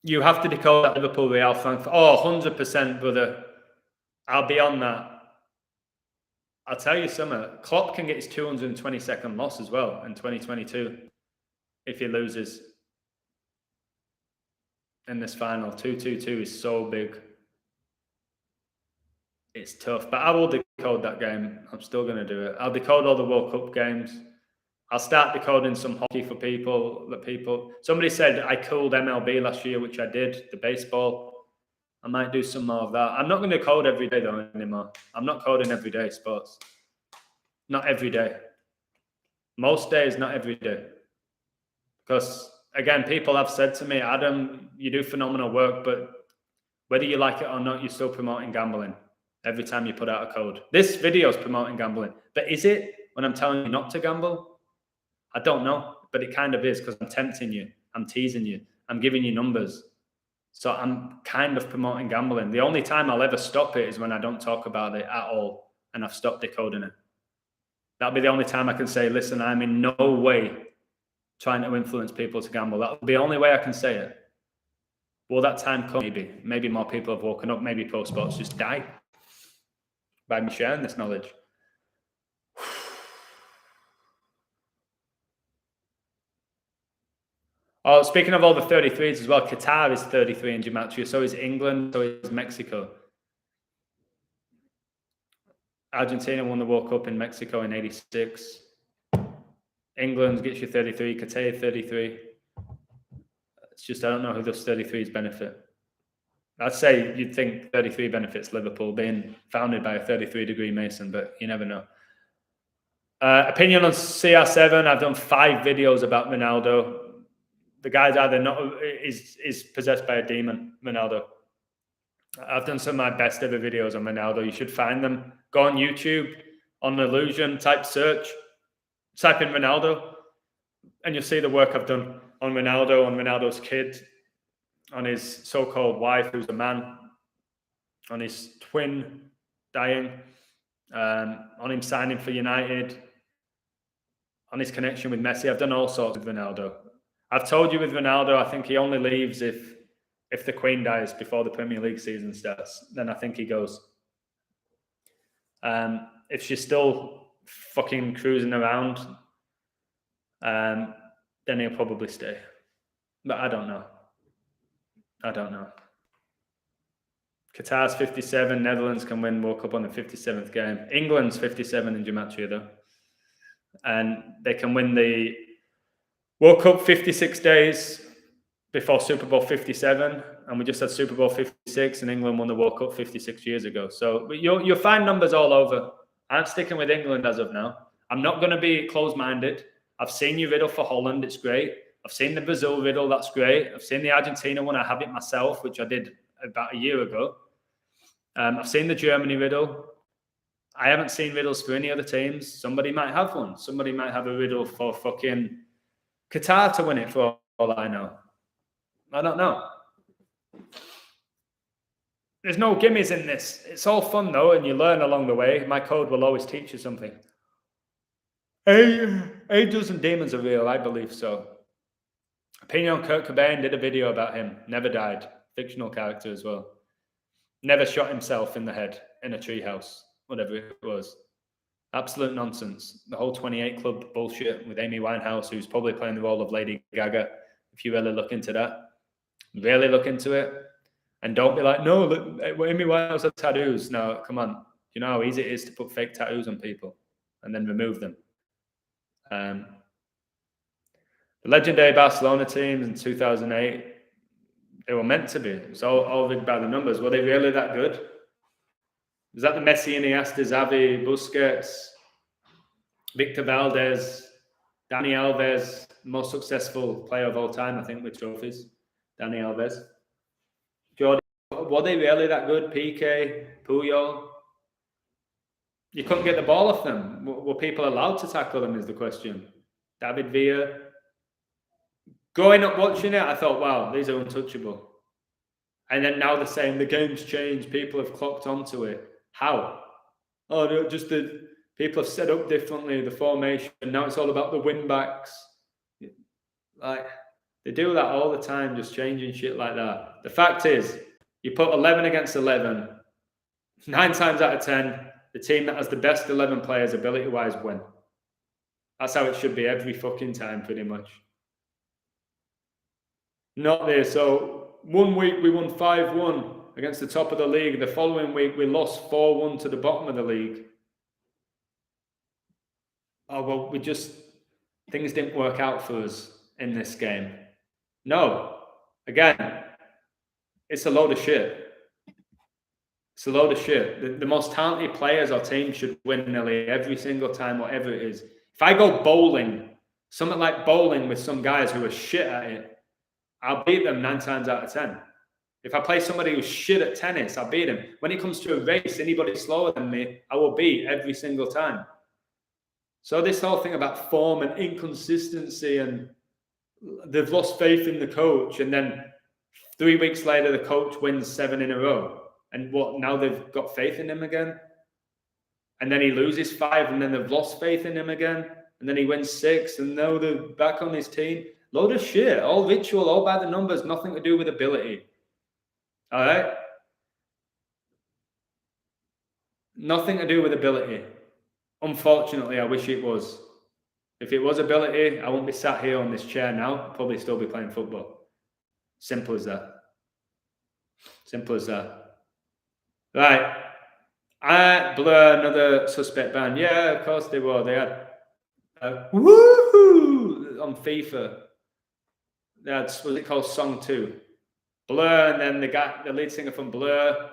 You have to decode that Liverpool Real Frankfurt. Oh, 100%, brother. I'll be on that. I'll tell you something. Klopp can get his 222nd loss as well in 2022 if he loses in this final. 2-2-2 is so big. It's tough, but I will decode that game. I'm still going to do it. I'll decode all the World Cup games. I'll start decoding some hockey for people. Somebody said I cooled MLB last year, which I did, the baseball. I might do some more of that. I'm not going to code every day, though, anymore. I'm not coding every day sports. Not every day. Most days, not every day. Because, again, people have said to me, Adam, you do phenomenal work, but whether you like it or not, you're still promoting gambling. Every time you put out a code. This video is promoting gambling. But is it when I'm telling you not to gamble? I don't know. But it kind of is because I'm tempting you. I'm teasing you. I'm giving you numbers. So I'm kind of promoting gambling. The only time I'll ever stop it is when I don't talk about it at all and I've stopped decoding it. That'll be the only time I can say, listen, I'm in no way trying to influence people to gamble. That'll be the only way I can say it. Will that time come? Maybe more people have woken up. Maybe pro sports just die by me sharing this knowledge. Oh, speaking of all the 33s as well, Qatar is 33 in Gematria, so is England, so is Mexico. Argentina won the World Cup in Mexico in 86. England gets you 33, Qatar 33. It's just, I don't know who those 33s benefit. I'd say you'd think 33 benefits Liverpool being founded by a 33-degree Mason, but you never know. Opinion on CR7. I've done 5 videos about Ronaldo. The guy's either is possessed by a demon, Ronaldo. I've done some of my best ever videos on Ronaldo. You should find them. Go on YouTube, on Illusion, type search, type in Ronaldo, and you'll see the work I've done on Ronaldo, on Ronaldo's kid, on his so-called wife, who's a man, on his twin dying, on him signing for United, on his connection with Messi. I've done all sorts with Ronaldo. I've told you with Ronaldo, I think he only leaves if the Queen dies before the Premier League season starts. Then I think he goes. If she's still fucking cruising around, then he'll probably stay. But I don't know. Qatar's 57. Netherlands can win World Cup on the 57th game. England's 57 in Gematria, though. And they can win the World Cup 56 days before Super Bowl 57. And we just had Super Bowl 56, and England won the World Cup 56 years ago. So you'll find numbers all over. I'm sticking with England as of now. I'm not going to be closed-minded. I've seen your riddle for Holland. It's great. I've seen the Brazil riddle. That's great. I've seen the Argentina one. I have it myself, which I did about a year ago. I've seen the Germany riddle. I haven't seen riddles for any other teams. Somebody might have one. Somebody might have a riddle for fucking Qatar to win it, for all I know. I don't know. There's no gimmies in this. It's all fun, though, and you learn along the way. My code will always teach you something. Angels and demons are real. I believe so. Opinion on Kurt Cobain, did a video about him. Never died. Fictional character as well. Never shot himself in the head in a treehouse. Whatever it was. Absolute nonsense. The whole 28 Club bullshit with Amy Winehouse, who's probably playing the role of Lady Gaga. If you really look into that. Really look into it. And don't be like, no, look, Amy Winehouse has tattoos. No, come on. You know how easy it is to put fake tattoos on people and then remove them. The legendary Barcelona teams in 2008, they were meant to be. It's all rigged by the numbers. Were they really that good? Was that the Messi, Iniesta, Xavi, Busquets, Victor Valdez, Dani Alves, most successful player of all time, I think, with trophies? Dani Alves. Jordi, were they really that good? Piqué, Puyol? You couldn't get the ball off them. Were people allowed to tackle them is the question. David Villa. Growing up watching it, I thought, wow, these are untouchable. And then now they're saying the game's changed. People have clocked onto it. How? Oh, no, just the people have set up differently, the formation. Now it's all about the win backs. Like, they do that all the time, just changing shit like that. The fact is, you put 11 against 11, 9 times out of 10, the team that has the best 11 players ability-wise win. That's how it should be every fucking time, pretty much. Not there. So one week we won 5-1 against the top of the league. The following week we lost 4-1 to the bottom of the league. Oh, well, things didn't work out for us in this game. No. Again, it's a load of shit. It's a load of shit. The most talented players or teams should win nearly every single time, whatever it is. If I go bowling, something like bowling with some guys who are shit at it, I'll beat them 9 times out of 10. If I play somebody who's shit at tennis, I'll beat them. When it comes to a race, anybody slower than me, I will beat every single time. So this whole thing about form and inconsistency, and they've lost faith in the coach, and then 3 weeks later, the coach wins 7 in a row. And what, now they've got faith in him again? And then he loses 5, and then they've lost faith in him again. And then he wins 6, and now they're back on his team. Load of shit, all ritual, all by the numbers, nothing to do with ability. All right? Nothing to do with ability. Unfortunately, I wish it was. If it was ability, I wouldn't be sat here on this chair now. I'd probably still be playing football. Simple as that. Simple as that. Right. Blur, another suspect band. Yeah, of course they were. They had woohoo on FIFA. That's what it called, Song 2. Blur, and then the lead singer from Blur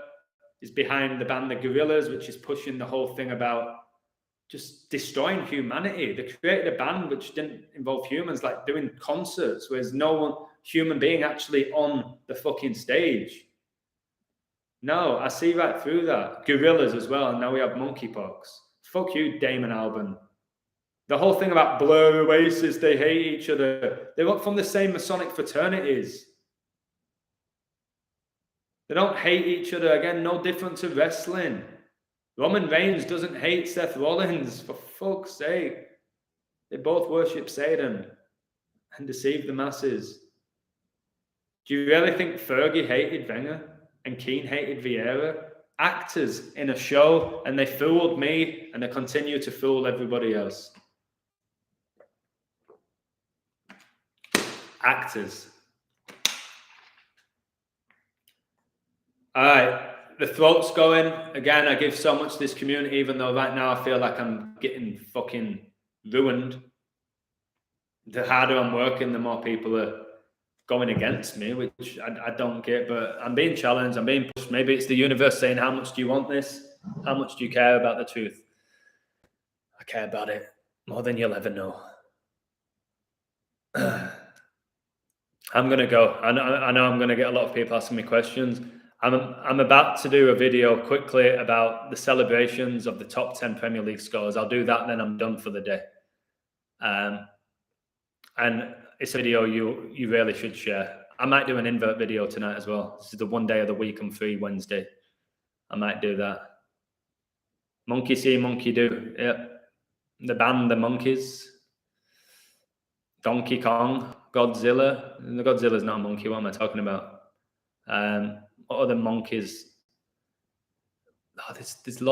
is behind the band The Gorillaz, which is pushing the whole thing about just destroying humanity. They created a band which didn't involve humans, like doing concerts where there's no one human being actually on the fucking stage. No, I see right through that. Gorillaz as well, and now we have monkeypox. Fuck you, Damon Albarn. The whole thing about Blur, Oasis, they hate each other. They're from the same Masonic fraternities. They don't hate each other. Again, no different to wrestling. Roman Reigns doesn't hate Seth Rollins, for fuck's sake. They both worship Satan and deceive the masses. Do you really think Fergie hated Wenger and Keane hated Vieira? Actors in a show, and they fooled me, and they continue to fool everybody else. Actors. All right. The throat's going. Again, I give so much to this community, even though right now I feel like I'm getting fucking ruined. The harder I'm working, the more people are going against me, which I don't get, but I'm being challenged. I'm being pushed. Maybe it's the universe saying, how much do you want this? How much do you care about the truth? I care about it more than you'll ever know. I'm going to go. I know I'm going to get a lot of people asking me questions. I'm about to do a video quickly about the celebrations of the top 10 Premier League scorers. I'll do that, then I'm done for the day. And it's a video you really should share. I might do an invert video tonight as well. This is the one day of the week I'm free, Wednesday. I might do that. Monkey see, monkey do. Yep. The band, the Monkeys. Donkey Kong, Godzilla. Godzilla's not a monkey. What am I talking about? What other monkeys? Oh,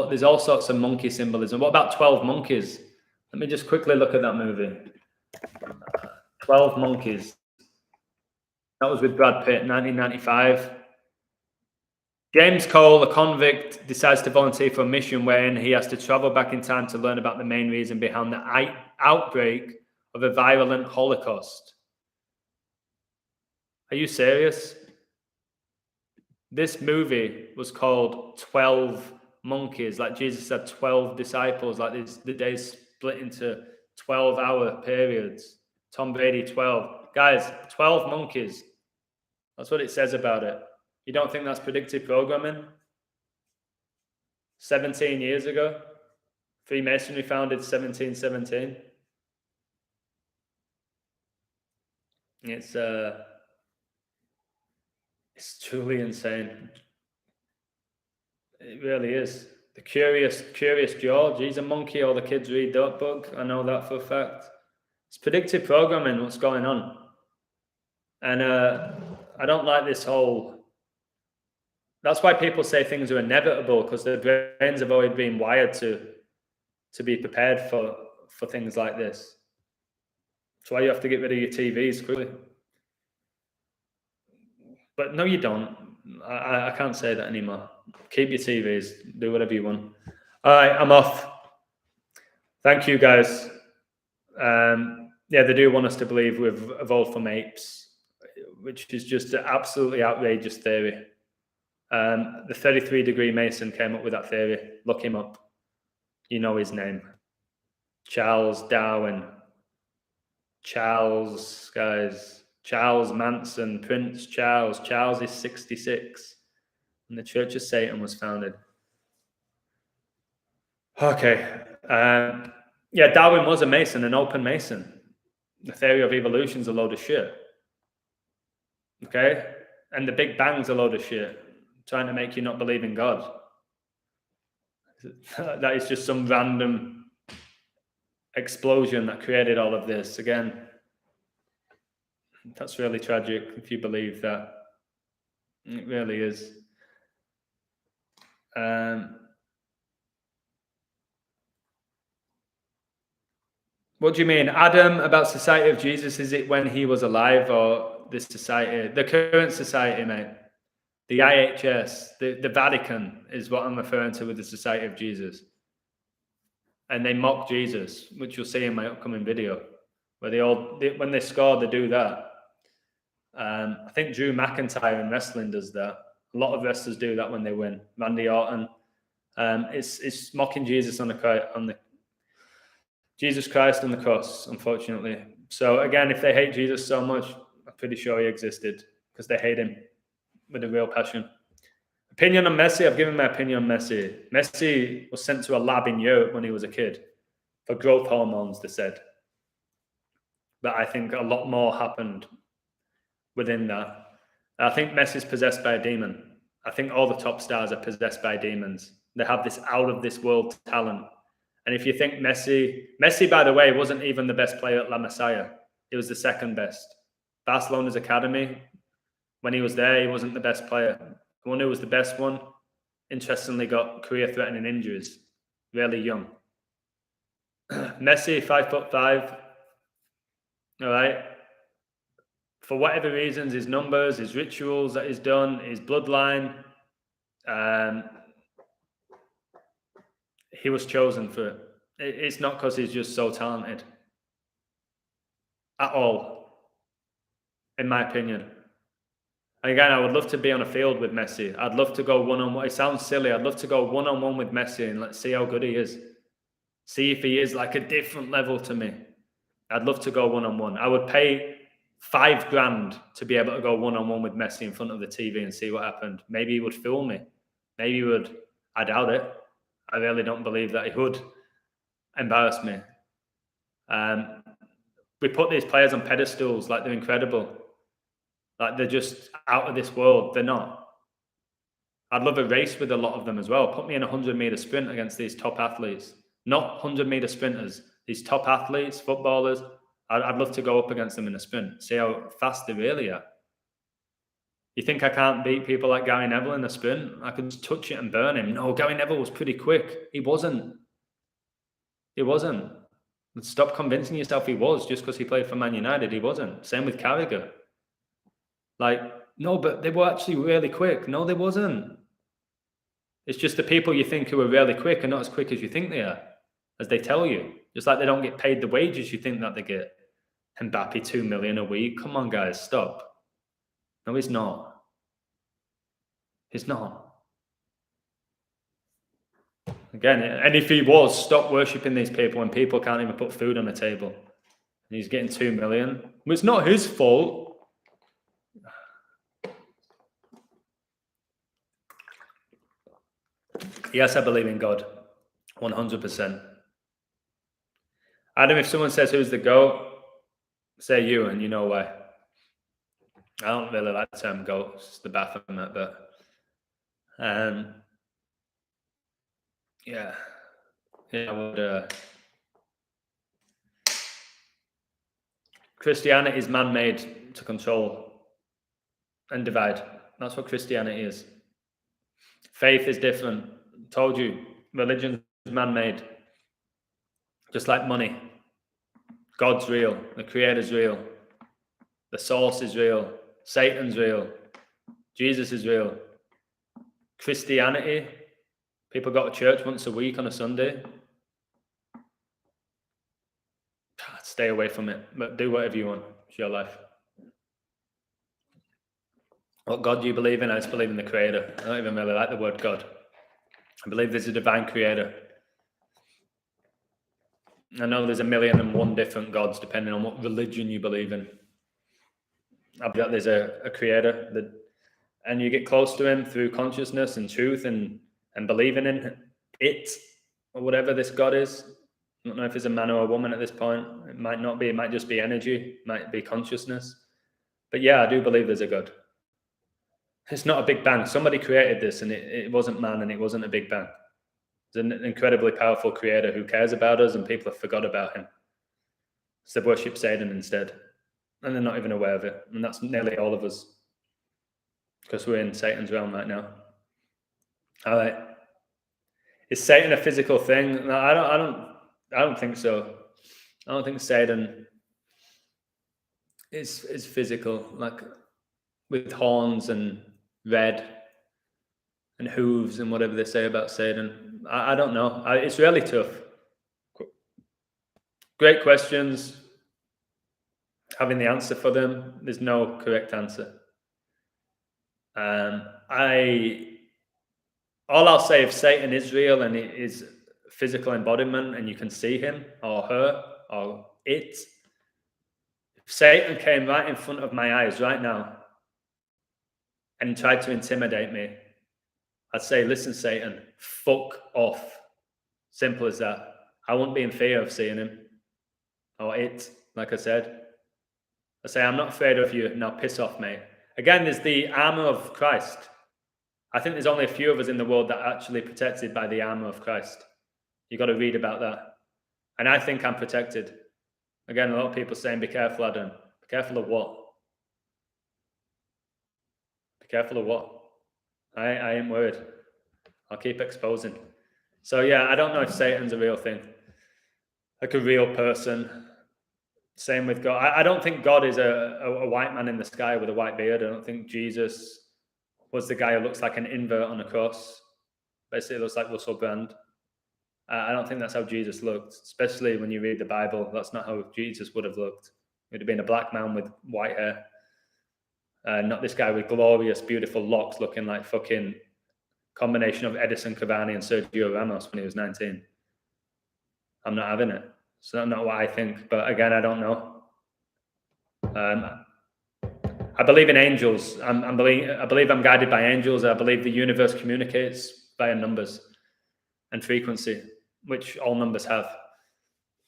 there's all sorts of monkey symbolism. What about 12 Monkeys? Let me just quickly look at that movie. 12 Monkeys. That was with Brad Pitt, 1995. James Cole, a convict, decides to volunteer for a mission wherein he has to travel back in time to learn about the main reason behind the outbreak of a violent Holocaust. Are you serious? This movie was called 12 Monkeys. Like Jesus had 12 disciples. Like the days split into 12-hour periods. Tom Brady, 12. Guys, 12 Monkeys. That's what it says about it. You don't think that's predictive programming? 17 years ago. Freemasonry founded 1717. It's truly insane. It really is. The Curious George, he's a monkey. All the kids read that book. I know that for a fact. It's predictive programming, what's going on. And I don't like this whole... That's why people say things are inevitable, because their brains have already been wired to be prepared for things like this. That's why you have to get rid of your TVs quickly. But no, you don't. I can't say that anymore. Keep your TVs. Do whatever you want. All right, I'm off. Thank you, guys. Yeah, they do want us to believe we've evolved from apes, which is just an absolutely outrageous theory. The 33-degree Mason came up with that theory. Look him up. You know his name. Charles Darwin. Charles Manson, Prince Charles. Charles is 66. And the Church of Satan was founded. Okay. Yeah, Darwin was a Mason, an open Mason. The theory of evolution is a load of shit. Okay? And the Big Bang's a load of shit. Trying to make you not believe in God. That is just some random explosion that created all of this. Again, that's really tragic if you believe that. It really is. What do you mean? Adam, about Society of Jesus, is it when he was alive or this society? The current society, mate. The IHS, the Vatican is what I'm referring to with the Society of Jesus. And they mock Jesus, which you'll see in my upcoming video, where when they score, they do that. I think Drew McIntyre in wrestling does that. A lot of wrestlers do that when they win. Randy Orton. It's mocking Jesus on the Jesus Christ on the cross, unfortunately. So again, if they hate Jesus so much, I'm pretty sure he existed because they hate him with a real passion. Opinion on Messi. I've given my opinion on Messi. Messi was sent to a lab in Europe when he was a kid for growth hormones, they said. But I think a lot more happened within that. I think Messi's possessed by a demon. I think all the top stars are possessed by demons. They have this out-of-this-world talent. And if you think Messi, by the way, wasn't even the best player at La Masia. He was the second best. Barcelona's academy, when he was there, he wasn't the best player. The one who was the best one, interestingly, got career-threatening injuries, really young. Messi, 5'5". All right. For whatever reasons, his numbers, his rituals that he's done, his bloodline, he was chosen for it. It's not because he's just so talented. At all. In my opinion. And again, I would love to be on a field with Messi. I'd love to go one-on-one. It sounds silly. I'd love to go one-on-one with Messi and let's see how good he is. See if he is like a different level to me. I'd love to go one-on-one. I would pay $5,000 to be able to go one-on-one with Messi in front of the TV and see what happened. Maybe he would fool me. Maybe he would. I doubt it. I really don't believe that he would embarrass me. We put these players on pedestals like they're incredible. Like they're just out of this world. They're not. I'd love a race with a lot of them as well. Put me in a 100-meter sprint against these top athletes. Not 100-meter sprinters. These top athletes, footballers. I'd love to go up against them in a sprint. See how fast they really are. You think I can't beat people like Gary Neville in a sprint? I could just touch it and burn him. No, Gary Neville was pretty quick. He wasn't. He wasn't. Stop convincing yourself he was just because he played for Man United. He wasn't. Same with Carragher. Like, no, but they were actually really quick. No, they wasn't. It's just the people you think who are really quick are not as quick as you think they are, as they tell you. Just like they don't get paid the wages you think that they get. Mbappe, $2 million a week. Come on, guys, stop. No, he's not. He's not. Again, and if he was, stop worshipping these people when people can't even put food on the table. And he's getting $2 million. Well, it's not his fault. Yes, I believe in God. 100%. Adam, if someone says who's the GOAT, say you, and you know why. I don't really like the term GOAT. It's the Baphomet, but yeah, I would. Christianity is man-made to control and divide. That's what Christianity is. Faith is different. Told you, religion is man-made. Just like money. God's real. The Creator's real. The source is real. Satan's real. Jesus is real. Christianity, people go to church once a week on a Sunday. Stay away from it, but do whatever you want. It's your life. What God do you believe in? I just believe in the Creator. I don't even really like the word God. I believe there's a divine Creator. I know there's 1,000,001 different gods depending on what religion you believe in. I believe that there's a Creator, and you get close to Him through consciousness and truth and believing in it, or whatever this God is. I don't know if it's a man or a woman at this point. It might not be. It might just be energy. It might be consciousness. But yeah, I do believe there's a God. It's not a big bang. Somebody created this, and it wasn't man, and it wasn't a big bang. It's an incredibly powerful Creator who cares about us, and people have forgot about Him. So they worship Satan instead, and they're not even aware of it. And that's nearly all of us, because we're in Satan's realm right now. All right. Is Satan a physical thing? No, I don't think so. I don't think Satan is physical, like with horns and red and hooves and whatever they say about Satan. I don't know. It's really tough. Great questions. Having the answer for them, there's no correct answer. All I'll say, if Satan is real and it is physical embodiment and you can see him or her or it, if Satan came right in front of my eyes right now and tried to intimidate me, I'd say, listen, Satan, fuck off. Simple as that. I wouldn't be in fear of seeing him or it, like I said. I say, I'm not afraid of you. Now piss off, mate. Again, there's the armor of Christ. I think there's only a few of us in the world that are actually protected by the armor of Christ. You got to read about that. And I think I'm protected. Again, a lot of people saying, be careful, Adam. Be careful of what? Be careful of what? I ain't worried. I'll keep exposing. So yeah, I don't know if Satan's a real thing. Like a real person. Same with God. I don't think God is a white man in the sky with a white beard. I don't think Jesus was the guy who looks like an invert on a cross. Basically, looks like Russell Brand. I don't think that's how Jesus looked, especially when you read the Bible. That's not how Jesus would have looked. He would have been a black man with white hair. Not this guy with glorious, beautiful locks looking like fucking combination of Edison Cavani and Sergio Ramos when he was 19. I'm not having it. So that's not what I think. But again, I don't know. I believe in angels. I believe I'm guided by angels. I believe the universe communicates via numbers and frequency, which all numbers have.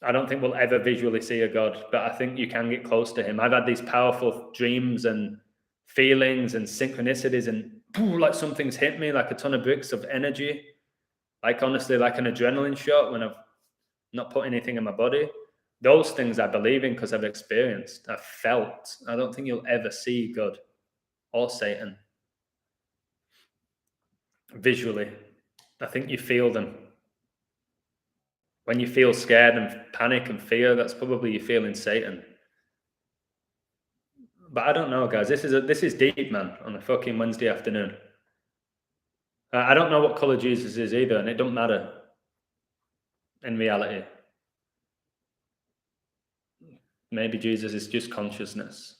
I don't think we'll ever visually see a God, but I think you can get close to him. I've had these powerful dreams and feelings and synchronicities, and like something's hit me like a ton of bricks of energy, like honestly, like an adrenaline shot when I've not put anything in my body. Those things I believe in because I've experienced, I've felt. I don't think you'll ever see God or Satan visually. I think you feel them. When you feel scared and panic and fear, that's probably you feeling Satan. But I don't know, guys. This is deep, man, on a fucking Wednesday afternoon. I don't know what color Jesus is either, and it don't matter in reality. Maybe Jesus is just consciousness.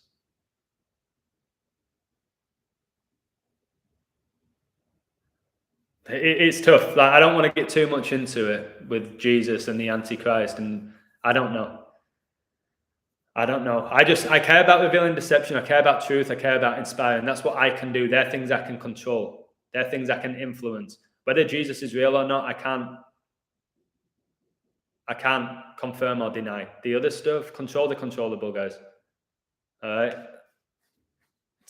It's tough. Like, I don't want to get too much into it with Jesus and the Antichrist, and I don't know. I care about revealing deception. I care about truth. I care about inspiring. That's what I can do. They're things I can control. They're things I can influence. Whether Jesus is real or not, I can't confirm or deny. The other stuff, control the controllable, guys. All right.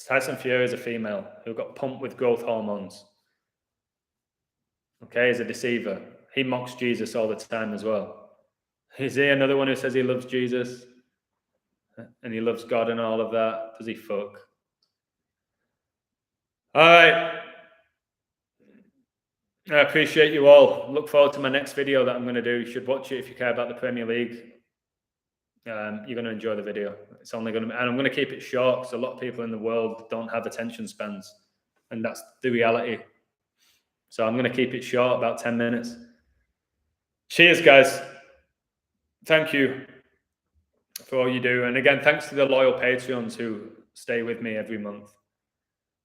Tyson Fury is a female who got pumped with growth hormones. Okay, he's a deceiver. He mocks Jesus all the time as well. Is he another one who says he loves Jesus and he loves God and all of that? Does he fuck? All right. I appreciate you all. Look forward to my next video that I'm going to do. You should watch it if you care about the Premier League. You're going to enjoy the video. It's only going to, and I'm going to keep it short because a lot of people in the world don't have attention spans, and that's the reality. So I'm going to keep it short, about 10 minutes. Cheers, guys. Thank you for all you do. And again, thanks to the loyal Patreons who stay with me every month.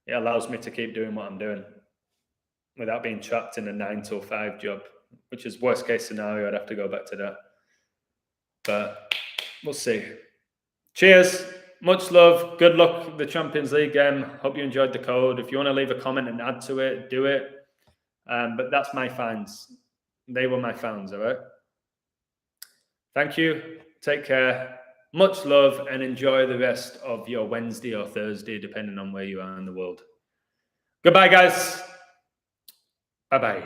It allows me to keep doing what I'm doing without being trapped in a 9 to 5 job, which is worst case scenario. I'd have to go back to that. But we'll see. Cheers. Much love. Good luck with the Champions League game. Hope you enjoyed the code. If you want to leave a comment and add to it, do it. But that's my fans. They were my fans, all right? Thank you. Take care. Much love and enjoy the rest of your Wednesday or Thursday, depending on where you are in the world. Goodbye, guys. Bye-bye.